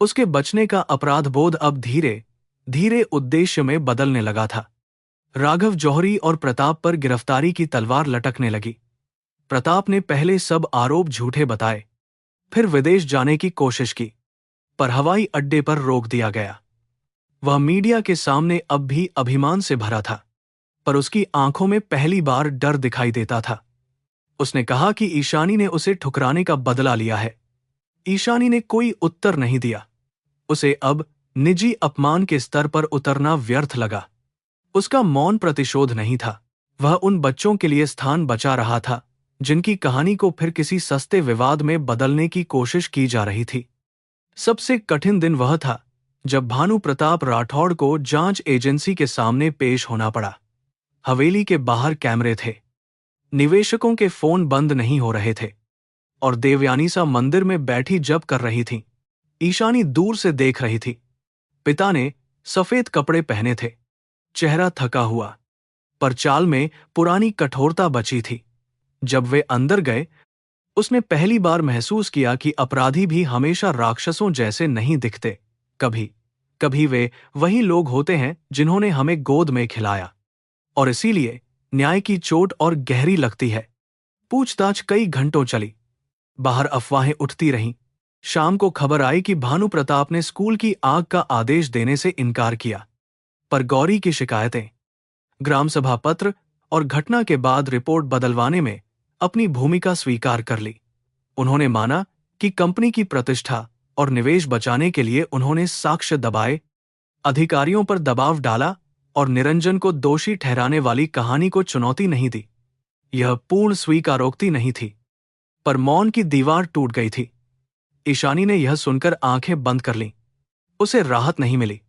उसके बचने का अपराध बोध अब धीरे धीरे उद्देश्य में बदलने लगा था। राघव जौहरी और प्रताप पर गिरफ्तारी की तलवार लटकने लगी। प्रताप ने पहले सब आरोप झूठे बताए, फिर विदेश जाने की कोशिश की, पर हवाई अड्डे पर रोक दिया गया। वह मीडिया के सामने अब भी अभिमान से भरा था, पर उसकी आंखों में पहली बार डर दिखाई देता था। उसने कहा कि ईशानी ने उसे ठुकराने का बदला लिया है। ईशानी ने कोई उत्तर नहीं दिया। उसे अब निजी अपमान के स्तर पर उतरना व्यर्थ लगा। उसका मौन प्रतिशोध नहीं था, वह उन बच्चों के लिए स्थान बचा रहा था जिनकी कहानी को फिर किसी सस्ते विवाद में बदलने की कोशिश की जा रही थी। सबसे कठिन दिन वह था जब भानु प्रताप राठौड़ को जांच एजेंसी के सामने पेश होना पड़ा। हवेली के बाहर कैमरे थे, निवेशकों के फोन बंद नहीं हो रहे थे, और देवयानी सा मंदिर में बैठी जप कर रही थी। ईशानी दूर से देख रही थी। पिता ने सफेद कपड़े पहने थे, चेहरा थका हुआ, पर चाल में पुरानी कठोरता बची थी। जब वे अंदर गए, उसने पहली बार महसूस किया कि अपराधी भी हमेशा राक्षसों जैसे नहीं दिखते। कभी कभी वे वही लोग होते हैं जिन्होंने हमें गोद में खिलाया, और इसीलिए न्याय की चोट और गहरी लगती है। पूछताछ कई घंटों चली। बाहर अफवाहें उठती रहीं। शाम को खबर आई कि भानु प्रताप ने स्कूल की आग का आदेश देने से इनकार किया, पर गौरी की शिकायतें, ग्राम सभा पत्र और घटना के बाद रिपोर्ट बदलवाने में अपनी भूमिका स्वीकार कर ली। उन्होंने माना कि कंपनी की प्रतिष्ठा और निवेश बचाने के लिए उन्होंने साक्ष्य दबाए, अधिकारियों पर दबाव डाला और निरंजन को दोषी ठहराने वाली कहानी को चुनौती नहीं दी। यह पूर्ण स्वीकारोक्ति नहीं थी, पर मौन की दीवार टूट गई थी। ईशानी ने यह सुनकर आंखें बंद कर लीं। उसे राहत नहीं मिली,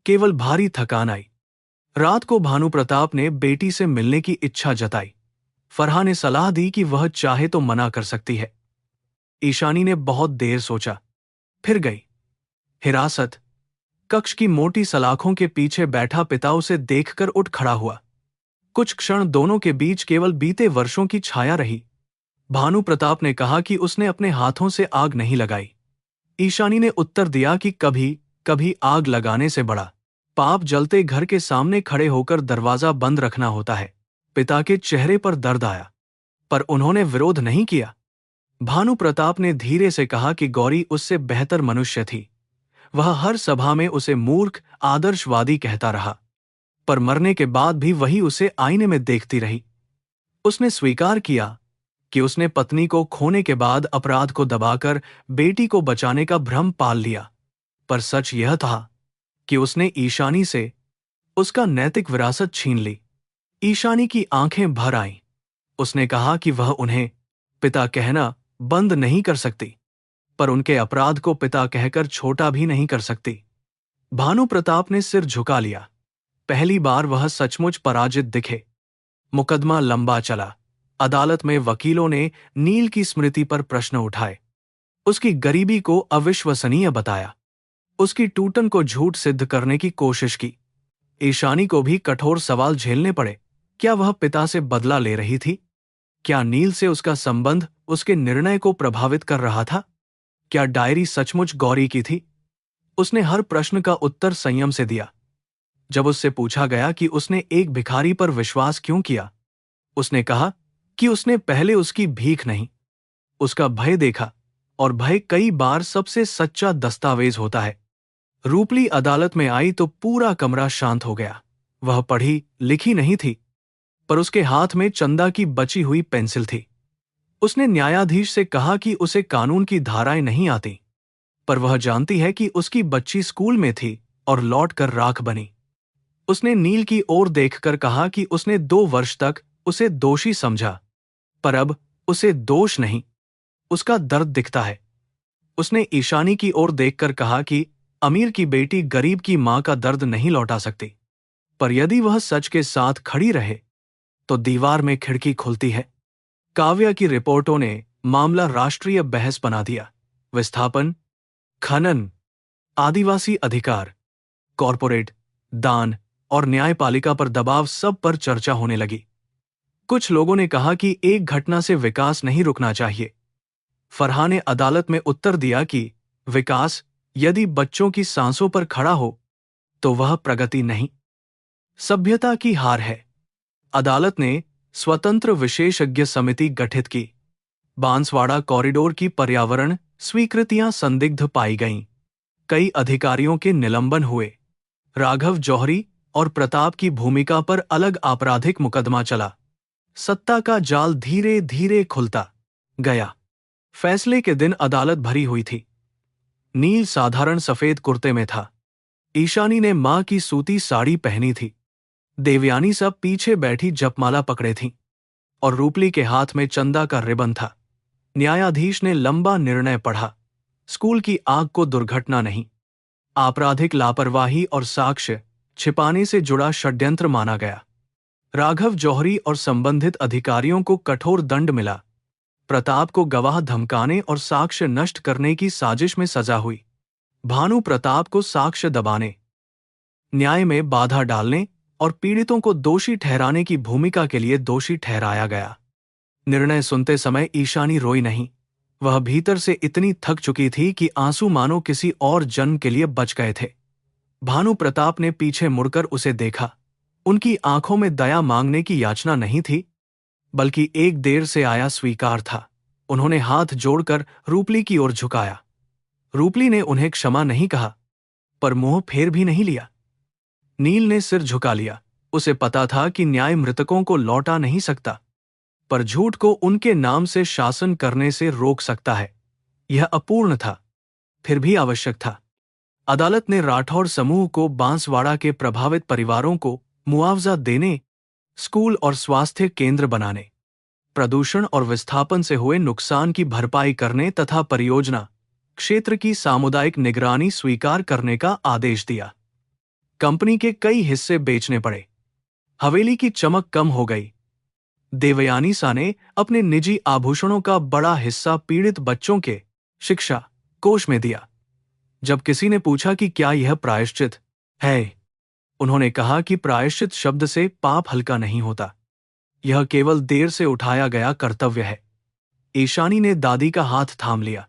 केवल भारी थकान आई। रात को भानु प्रताप ने बेटी से मिलने की इच्छा जताई। फरहा ने सलाह दी कि वह चाहे तो मना कर सकती है। ईशानी ने बहुत देर सोचा, फिर गई। हिरासत कक्ष की मोटी सलाखों के पीछे बैठा पिता उसे देखकर उठ खड़ा हुआ। कुछ क्षण दोनों के बीच केवल बीते वर्षों की छाया रही। भानु प्रताप ने कहा कि उसने अपने हाथों से आग नहीं लगाई। ईशानी ने उत्तर दिया कि कभी कभी आग लगाने से बड़ा पाप जलते घर के सामने खड़े होकर दरवाजा बंद रखना होता है। पिता के चेहरे पर दर्द आया, पर उन्होंने विरोध नहीं किया। भानु प्रताप ने धीरे से कहा कि गौरी उससे बेहतर मनुष्य थी। वह हर सभा में उसे मूर्ख, आदर्शवादी कहता रहा, पर मरने के बाद भी वही उसे आईने में देखती रही। उसने स्वीकार किया कि उसने पत्नी को खोने के बाद अपराध को दबाकर बेटी को बचाने का भ्रम पाल लिया, पर सच यह था कि उसने ईशानी से उसका नैतिक विरासत छीन ली। ईशानी की आंखें भर आईं। उसने कहा कि वह उन्हें पिता कहना बंद नहीं कर सकती, पर उनके अपराध को पिता कहकर छोटा भी नहीं कर सकती। भानु प्रताप ने सिर झुका लिया। पहली बार वह सचमुच पराजित दिखे। मुकदमा लंबा चला। अदालत में वकीलों ने नील की स्मृति पर प्रश्न उठाए, उसकी गरीबी को अविश्वसनीय बताया, उसकी टूटन को झूठ सिद्ध करने की कोशिश की। ईशानी को भी कठोर सवाल झेलने पड़े। क्या वह पिता से बदला ले रही थी? क्या नील से उसका संबंध उसके निर्णय को प्रभावित कर रहा था? क्या डायरी सचमुच गौरी की थी? उसने हर प्रश्न का उत्तर संयम से दिया। जब उससे पूछा गया कि उसने एक भिखारी पर विश्वास क्यों किया, उसने कहा कि उसने पहले उसकी भीख नहीं, उसका भय देखा, और भय कई बार सबसे सच्चा दस्तावेज होता है। रूपली अदालत में आई तो पूरा कमरा शांत हो गया। वह पढ़ी लिखी नहीं थी, पर उसके हाथ में चंदा की बची हुई पेंसिल थी। उसने न्यायाधीश से कहा कि उसे कानून की धाराएं नहीं आती, पर वह जानती है कि उसकी बच्ची स्कूल में थी और लौट कर राख बनी। उसने नील की ओर देखकर कहा कि उसने 2 वर्ष तक उसे दोषी समझा, पर अब उसे दोष नहीं, उसका दर्द दिखता है। उसने ईशानी की ओर देखकर कहा कि अमीर की बेटी गरीब की मां का दर्द नहीं लौटा सकती, पर यदि वह सच के साथ खड़ी रहे तो दीवार में खिड़की खुलती है। काव्या की रिपोर्टों ने मामला राष्ट्रीय बहस बना दिया। विस्थापन, खनन, आदिवासी अधिकार, कॉरपोरेट, दान और न्यायपालिका पर दबाव, सब पर चर्चा होने लगी। कुछ लोगों ने कहा कि एक घटना से विकास नहीं रुकना चाहिए। फरहा ने अदालत में उत्तर दिया कि विकास यदि बच्चों की सांसों पर खड़ा हो तो वह प्रगति नहीं। सभ्यता की हार है। अदालत ने स्वतंत्र विशेषज्ञ समिति गठित की। बांसवाड़ा कॉरिडोर की पर्यावरण स्वीकृतियां संदिग्ध पाई गईं। कई अधिकारियों के निलंबन हुए। राघव जौहरी और प्रताप की भूमिका पर अलग आपराधिक मुकदमा चला। सत्ता का जाल धीरे धीरे खुलता गया। फैसले के दिन अदालत भरी हुई थी। नील साधारण सफेद कुर्ते में था। ईशानी ने मां की सूती साड़ी पहनी थी। देवयानी सब पीछे बैठी जपमाला पकड़े थीं और रूपली के हाथ में चंदा का रिबन था। न्यायाधीश ने लंबा निर्णय पढ़ा। स्कूल की आग को दुर्घटना नहीं, आपराधिक लापरवाही और साक्ष्य छिपाने से जुड़ा षड्यंत्र माना गया। राघव जौहरी और संबंधित अधिकारियों को कठोर दंड मिला। प्रताप को गवाह धमकाने और साक्ष्य नष्ट करने की साजिश में सजा हुई। भानु प्रताप को साक्ष्य दबाने, न्याय में बाधा डालने और पीड़ितों को दोषी ठहराने की भूमिका के लिए दोषी ठहराया गया। निर्णय सुनते समय ईशानी रोई नहीं। वह भीतर से इतनी थक चुकी थी कि आंसू मानो किसी और जन्म के लिए बच गए थे। भानु प्रताप ने पीछे मुड़कर उसे देखा। उनकी आंखों में दया मांगने की याचना नहीं थी, बल्कि एक देर से आया स्वीकार था। उन्होंने हाथ जोड़कर रूपली की ओर झुकाया। रूपली ने उन्हें क्षमा नहीं कहा, पर मुंह फेर भी नहीं लिया। नील ने सिर झुका लिया। उसे पता था कि न्याय मृतकों को लौटा नहीं सकता, पर झूठ को उनके नाम से शासन करने से रोक सकता है। यह अपूर्ण था, फिर भी आवश्यक था। अदालत ने राठौड़ समूह को बांसवाड़ा के प्रभावित परिवारों को मुआवजा देने, स्कूल और स्वास्थ्य केंद्र बनाने, प्रदूषण और विस्थापन से हुए नुकसान की भरपाई करने तथा परियोजना क्षेत्र की सामुदायिक निगरानी स्वीकार करने का आदेश दिया। कंपनी के कई हिस्से बेचने पड़े। हवेली की चमक कम हो गई। देवयानी सा ने अपने निजी आभूषणों का बड़ा हिस्सा पीड़ित बच्चों के शिक्षा कोष में दिया। जब किसी ने पूछा कि क्या यह प्रायश्चित है, उन्होंने कहा कि प्रायश्चित शब्द से पाप हल्का नहीं होता, यह केवल देर से उठाया गया कर्तव्य है। ईशानी ने दादी का हाथ थाम लिया।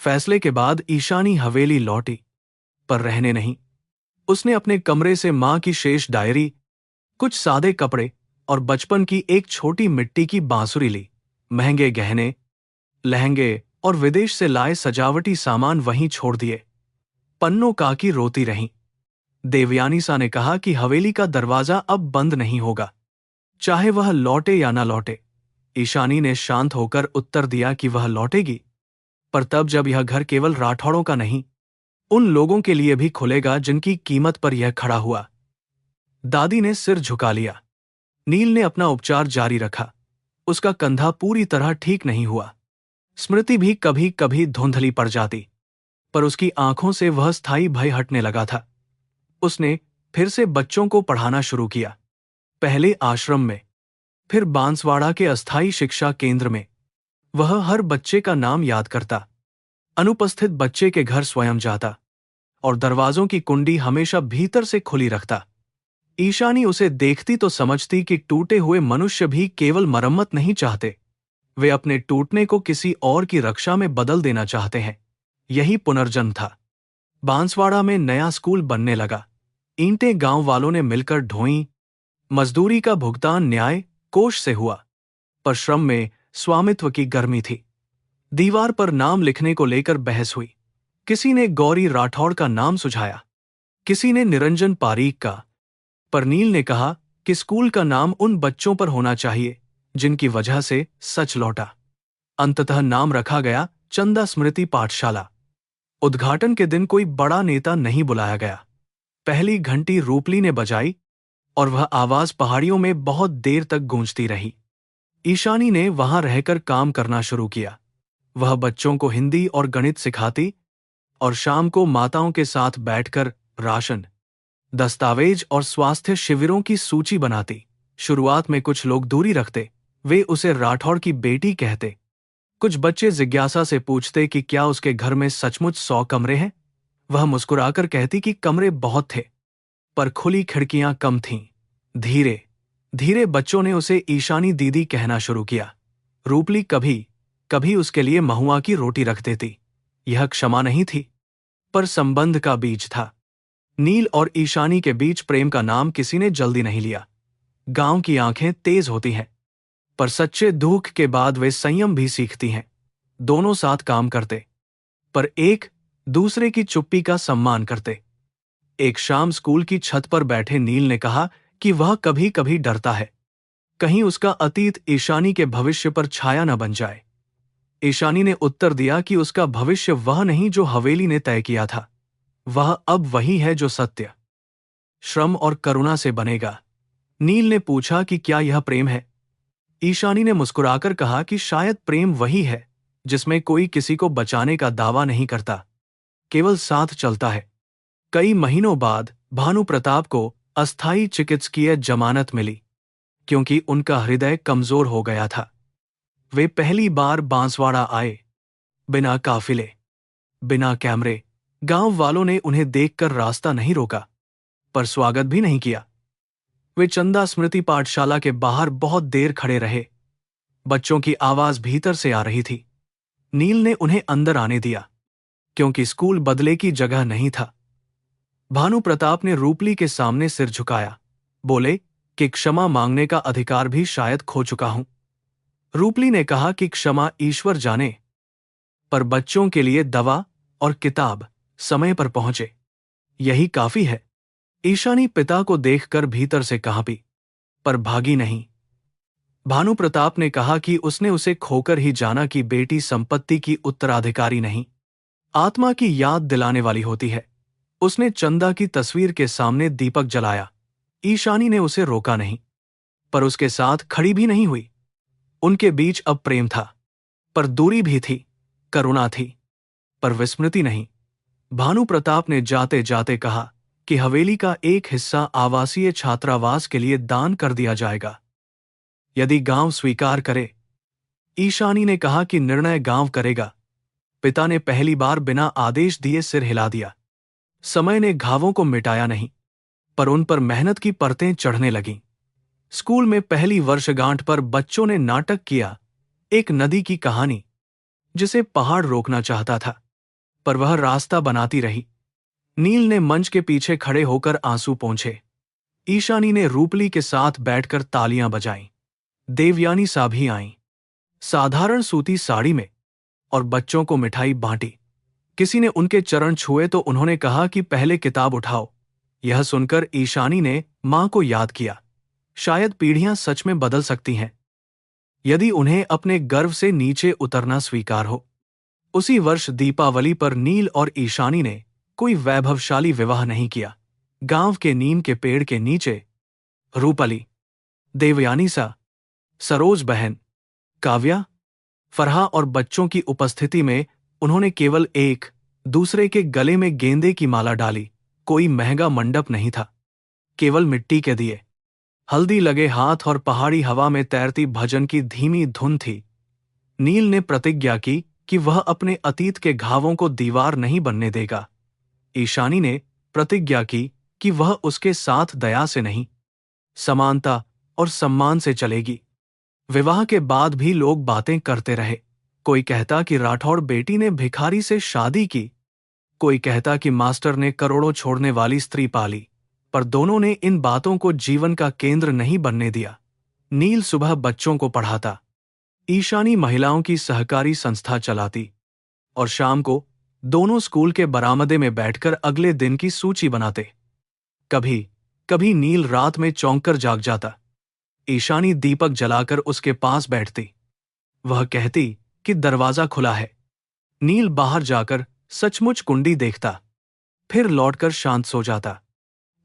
फैसले के बाद ईशानी हवेली लौटी, पर रहने नहीं। उसने अपने कमरे से मां की शेष डायरी, कुछ सादे कपड़े और बचपन की एक छोटी मिट्टी की बांसुरी ली। महंगे गहने, लहंगे और विदेश से लाए सजावटी सामान वहीं छोड़ दिए। पन्नो काकी रोती रहीं। देवयानी सा ने कहा कि हवेली का दरवाजा अब बंद नहीं होगा, चाहे वह लौटे या ना लौटे। ईशानी ने शांत होकर उत्तर दिया कि वह लौटेगी, पर तब जब यह घर केवल राठौड़ों का नहीं, उन लोगों के लिए भी खुलेगा जिनकी कीमत पर यह खड़ा हुआ। दादी ने सिर झुका लिया। नील ने अपना उपचार जारी रखा। उसका कंधा पूरी तरह ठीक नहीं हुआ। स्मृति भी कभी कभी धुंधली पड़ जाती, पर उसकी आंखों से वह स्थायी भय हटने लगा था। उसने फिर से बच्चों को पढ़ाना शुरू किया। पहले आश्रम में, फिर बांसवाड़ा के अस्थायी शिक्षा केंद्र में। वह हर बच्चे का नाम याद करता, अनुपस्थित बच्चे के घर स्वयं जाता और दरवाजों की कुंडी हमेशा भीतर से खुली रखता। ईशानी उसे देखती तो समझती कि टूटे हुए मनुष्य भी केवल मरम्मत नहीं चाहते, वे अपने टूटने को किसी और की रक्षा में बदल देना चाहते हैं। यही पुनर्जन्म था। बांसवाड़ा में नया स्कूल बनने लगा। ईंटें गांव वालों ने मिलकर ढोईं। मजदूरी का भुगतान न्याय कोष से हुआ, पर श्रम में स्वामित्व की गर्मी थी। दीवार पर नाम लिखने को लेकर बहस हुई। किसी ने गौरी राठौड़ का नाम सुझाया, किसी ने निरंजन पारीक का, पर नील ने कहा कि स्कूल का नाम उन बच्चों पर होना चाहिए जिनकी वजह से सच लौटा। अंततः नाम रखा गया चंदा स्मृति पाठशाला। उद्घाटन के दिन कोई बड़ा नेता नहीं बुलाया गया। पहली घंटी रूपली ने बजाई और वह आवाज पहाड़ियों में बहुत देर तक गूंजती रही। ईशानी ने वहां रहकर काम करना शुरू किया। वह बच्चों को हिंदी और गणित सिखाती और शाम को माताओं के साथ बैठकर राशन, दस्तावेज और स्वास्थ्य शिविरों की सूची बनाती। शुरुआत में कुछ लोग दूरी रखते, वे उसे राठौड़ की बेटी कहते। कुछ बच्चे जिज्ञासा से पूछते कि क्या उसके घर में सचमुच 100 कमरे हैं। वह मुस्कुराकर कहती कि कमरे बहुत थे, पर खुली खिड़कियां कम थीं। धीरे धीरे बच्चों ने उसे ईशानी दीदी कहना शुरू किया। रूपली कभी कभी उसके लिए महुआ की रोटी रख देती। यह क्षमा नहीं थी, पर संबंध का बीज था। नील और ईशानी के बीच प्रेम का नाम किसी ने जल्दी नहीं लिया। गांव की आंखें तेज होती हैं, पर सच्चे दुख के बाद वे संयम भी सीखती हैं। दोनों साथ काम करते, पर एक दूसरे की चुप्पी का सम्मान करते। एक शाम स्कूल की छत पर बैठे नील ने कहा कि वह कभी कभी डरता है, कहीं उसका अतीत ईशानी के भविष्य पर छाया न बन जाए। ईशानी ने उत्तर दिया कि उसका भविष्य वह नहीं जो हवेली ने तय किया था, वह अब वही है जो सत्य, श्रम और करुणा से बनेगा। नील ने पूछा कि क्या यह प्रेम है? ईशानी ने मुस्कुराकर कहा कि शायद प्रेम वही है जिसमें कोई किसी को बचाने का दावा नहीं करता, केवल साथ चलता है। कई महीनों बाद भानु प्रताप को अस्थायी चिकित्सकीय जमानत मिली, क्योंकि उनका हृदय कमजोर हो गया था। वे पहली बार बांसवाड़ा आए, बिना काफिले, बिना कैमरे। गांव वालों ने उन्हें देखकर रास्ता नहीं रोका, पर स्वागत भी नहीं किया। वे चंदा स्मृति पाठशाला के बाहर बहुत देर खड़े रहे। बच्चों की आवाज भीतर से आ रही थी। नील ने उन्हें अंदर आने दिया, क्योंकि स्कूल बदले की जगह नहीं था। भानु प्रताप ने रूपली के सामने सिर झुकाया, बोले कि क्षमा मांगने का अधिकार भी शायद खो चुका हूं। रूपली ने कहा कि क्षमा ईश्वर जाने, पर बच्चों के लिए दवा और किताब समय पर पहुंचे, यही काफी है। ईशानी पिता को देखकर भीतर से कांपी, पर भागी नहीं। भानु प्रताप ने कहा कि उसने उसे खोकर ही जाना कि बेटी संपत्ति की उत्तराधिकारी नहीं, आत्मा की याद दिलाने वाली होती है। उसने चंदा की तस्वीर के सामने दीपक जलाया। ईशानी ने उसे रोका नहीं, पर उसके साथ खड़ी भी नहीं हुई। उनके बीच अब प्रेम था, पर दूरी भी थी, करुणा थी, पर विस्मृति नहीं। भानु प्रताप ने जाते जाते कहा कि हवेली का एक हिस्सा आवासीय छात्रावास के लिए दान कर दिया जाएगा, यदि गांव स्वीकार करे। ईशानी ने कहा कि निर्णय गांव करेगा। पिता ने पहली बार बिना आदेश दिए सिर हिला दिया। समय ने घावों को मिटाया नहीं, पर उन पर मेहनत की परतें चढ़ने लगीं। स्कूल में पहली वर्षगांठ पर बच्चों ने नाटक किया, एक नदी की कहानी जिसे पहाड़ रोकना चाहता था, पर वह रास्ता बनाती रही। नील ने मंच के पीछे खड़े होकर आंसू पोंछे। ईशानी ने रूपली के साथ बैठकर तालियां बजाईं। देवयानी सा भी आईं, साधारण सूती साड़ी में, और बच्चों को मिठाई बांटी। किसी ने उनके चरण छुए तो उन्होंने कहा कि पहले किताब उठाओ। यह सुनकर ईशानी ने मां को याद किया, शायद पीढ़ियां सच में बदल सकती हैं, यदि उन्हें अपने गर्व से नीचे उतरना स्वीकार हो। उसी वर्ष दीपावली पर नील और ईशानी ने कोई वैभवशाली विवाह नहीं किया। गांव के नीम के पेड़ के नीचे रूपली, देवयानी सा, सरोज बहन, काव्या, फरहा और बच्चों की उपस्थिति में उन्होंने केवल एक दूसरे के गले में गेंदे की माला डाली। कोई महंगा मंडप नहीं था, केवल मिट्टी के दिए, हल्दी लगे हाथ और पहाड़ी हवा में तैरती भजन की धीमी धुन थी। नील ने प्रतिज्ञा की कि वह अपने अतीत के घावों को दीवार नहीं बनने देगा। ईशानी ने प्रतिज्ञा की कि वह उसके साथ दया से नहीं, समानता और सम्मान से चलेगी। विवाह के बाद भी लोग बातें करते रहे। कोई कहता कि राठौड़ बेटी ने भिखारी से शादी की, कोई कहता कि मास्टर ने करोड़ों छोड़ने वाली स्त्री पाली, पर दोनों ने इन बातों को जीवन का केंद्र नहीं बनने दिया। नील सुबह बच्चों को पढ़ाता, ईशानी महिलाओं की सहकारी संस्था चलाती, और शाम को दोनों स्कूल के बरामदे में बैठकर अगले दिन की सूची बनाते। कभी कभी नील रात में चौंककर जाग जाता। ईशानी दीपक जलाकर उसके पास बैठती। वह कहती कि दरवाजा खुला है। नील बाहर जाकर सचमुच कुंडी देखता, फिर लौटकर शांत सो जाता।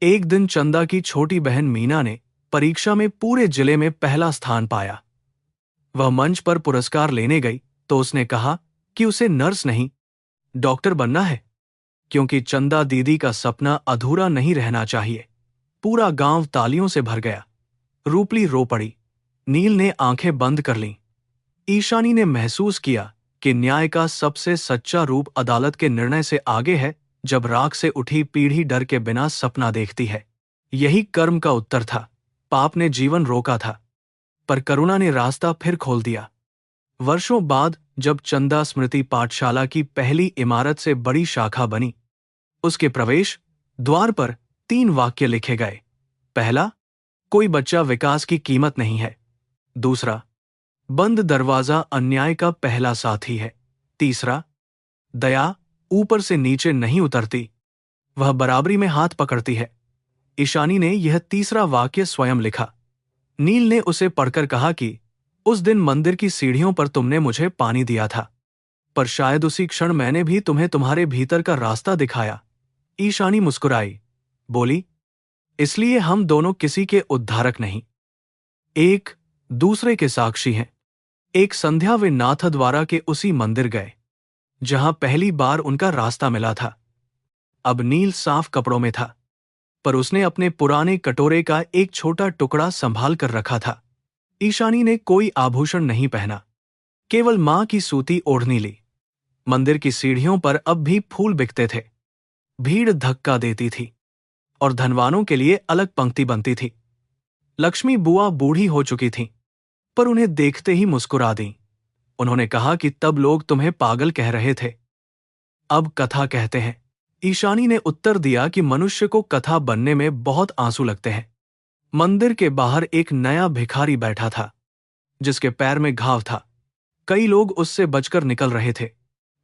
एक दिन चंदा की छोटी बहन मीना ने परीक्षा में पूरे जिले में पहला स्थान पाया। वह मंच पर पुरस्कार लेने गई तो उसने कहा कि उसे नर्स नहीं, डॉक्टर बनना है, क्योंकि चंदा दीदी का सपना अधूरा नहीं रहना चाहिए। पूरा गांव तालियों से भर गया। रूपली रो पड़ी। नील ने आंखें बंद कर लीं। ईशानी ने महसूस किया कि न्याय का सबसे सच्चा रूप अदालत के निर्णय से आगे है। जब राख से उठी पीढ़ी डर के बिना सपना देखती है, यही कर्म का उत्तर था। पाप ने जीवन रोका था, पर करुणा ने रास्ता फिर खोल दिया। वर्षों बाद जब चंदा स्मृति पाठशाला की पहली इमारत से बड़ी शाखा बनी, उसके प्रवेश द्वार पर 3 वाक्य लिखे गए। पहला, कोई बच्चा विकास की कीमत नहीं है। दूसरा, बंद दरवाजा अन्याय का पहला साथी है। तीसरा, दया ऊपर से नीचे नहीं उतरती, वह बराबरी में हाथ पकड़ती है। ईशानी ने यह तीसरा वाक्य स्वयं लिखा। नील ने उसे पढ़कर कहा कि उस दिन मंदिर की सीढ़ियों पर तुमने मुझे पानी दिया था, पर शायद उसी क्षण मैंने भी तुम्हें तुम्हारे भीतर का रास्ता दिखाया। ईशानी मुस्कुराई, बोली, इसलिए हम दोनों किसी के उद्धारक नहीं, एक दूसरे के साक्षी हैं। एक संध्या वे नाथद्वारा के उसी मंदिर गए जहां पहली बार उनका रास्ता मिला था। अब नील साफ कपड़ों में था, पर उसने अपने पुराने कटोरे का एक छोटा टुकड़ा संभाल कर रखा था। ईशानी ने कोई आभूषण नहीं पहना, केवल मां की सूती ओढ़नी ली। मंदिर की सीढ़ियों पर अब भी फूल बिकते थे। भीड़ धक्का देती थी और धनवानों के लिए अलग पंक्ति बनती थी। लक्ष्मी बुआ बूढ़ी हो चुकी थीं, पर उन्हें देखते ही मुस्कुरा दी। उन्होंने कहा कि तब लोग तुम्हें पागल कह रहे थे, अब कथा कहते हैं। ईशानी ने उत्तर दिया कि मनुष्य को कथा बनने में बहुत आंसू लगते हैं। मंदिर के बाहर एक नया भिखारी बैठा था, जिसके पैर में घाव था। कई लोग उससे बचकर निकल रहे थे।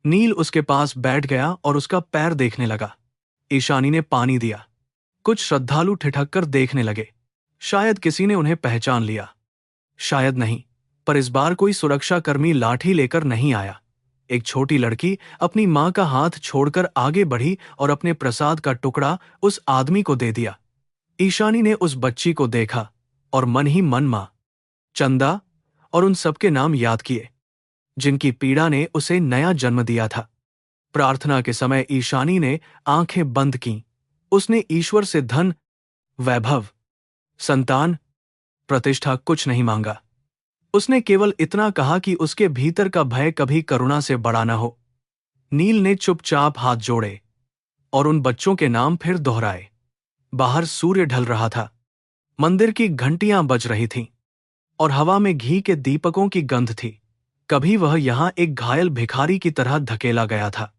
नील उसके पास बैठ गया और उसका पैर देखने लगा। ईशानी ने पानी दिया। कुछ श्रद्धालु ठिठक कर देखने लगे। शायद किसी ने उन्हें पहचान लिया, शायद नहीं, पर इस बार कोई सुरक्षाकर्मी लाठी लेकर नहीं आया। एक छोटी लड़की अपनी मां का हाथ छोड़कर आगे बढ़ी और अपने प्रसाद का टुकड़ा उस आदमी को दे दिया। ईशानी ने उस बच्ची को देखा और मन ही मन मां, चंदा और उन सबके नाम याद किए, जिनकी पीड़ा ने उसे नया जन्म दिया था। प्रार्थना के समय ईशानी ने आंखें बंद कीं। उसने ईश्वर से धन, वैभव, संतान, प्रतिष्ठा कुछ नहीं मांगा। उसने केवल इतना कहा कि उसके भीतर का भय कभी करुणा से बड़ा न हो। नील ने चुपचाप हाथ जोड़े और उन बच्चों के नाम फिर दोहराए। बाहर सूर्य ढल रहा था। मंदिर की घंटियां बज रही थीं और हवा में घी के दीपकों की गंध थी। कभी वह यहां एक घायल भिखारी की तरह धकेला गया था।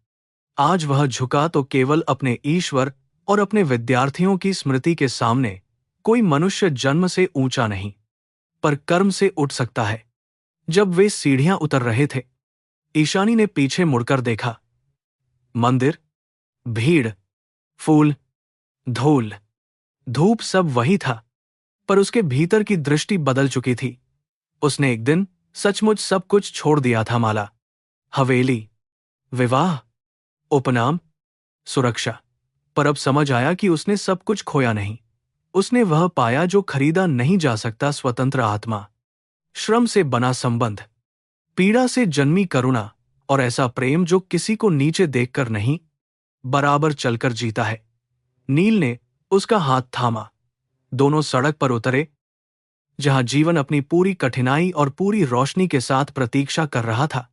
आज वह झुका तो केवल अपने ईश्वर और अपने विद्यार्थियों की स्मृति के सामने। कोई मनुष्य जन्म से ऊंचा नहीं, पर कर्म से उठ सकता है। जब वे सीढ़ियां उतर रहे थे, ईशानी ने पीछे मुड़कर देखा। मंदिर, भीड़, फूल, धूल, धूप सब वही था, पर उसके भीतर की दृष्टि बदल चुकी थी। उसने एक दिन सचमुच सब कुछ छोड़ दिया था। माला, हवेली, विवाह, उपनाम, सुरक्षा। पर अब समझ आया कि उसने सब कुछ खोया नहीं। उसने वह पाया जो खरीदा नहीं जा सकता, स्वतंत्र आत्मा, श्रम से बना संबंध, पीड़ा से जन्मी करुणा और ऐसा प्रेम जो किसी को नीचे देखकर नहीं, बराबर चलकर जीता है। नील ने उसका हाथ थामा। दोनों सड़क पर उतरे, जहां जीवन अपनी पूरी कठिनाई और पूरी रोशनी के साथ प्रतीक्षा कर रहा था।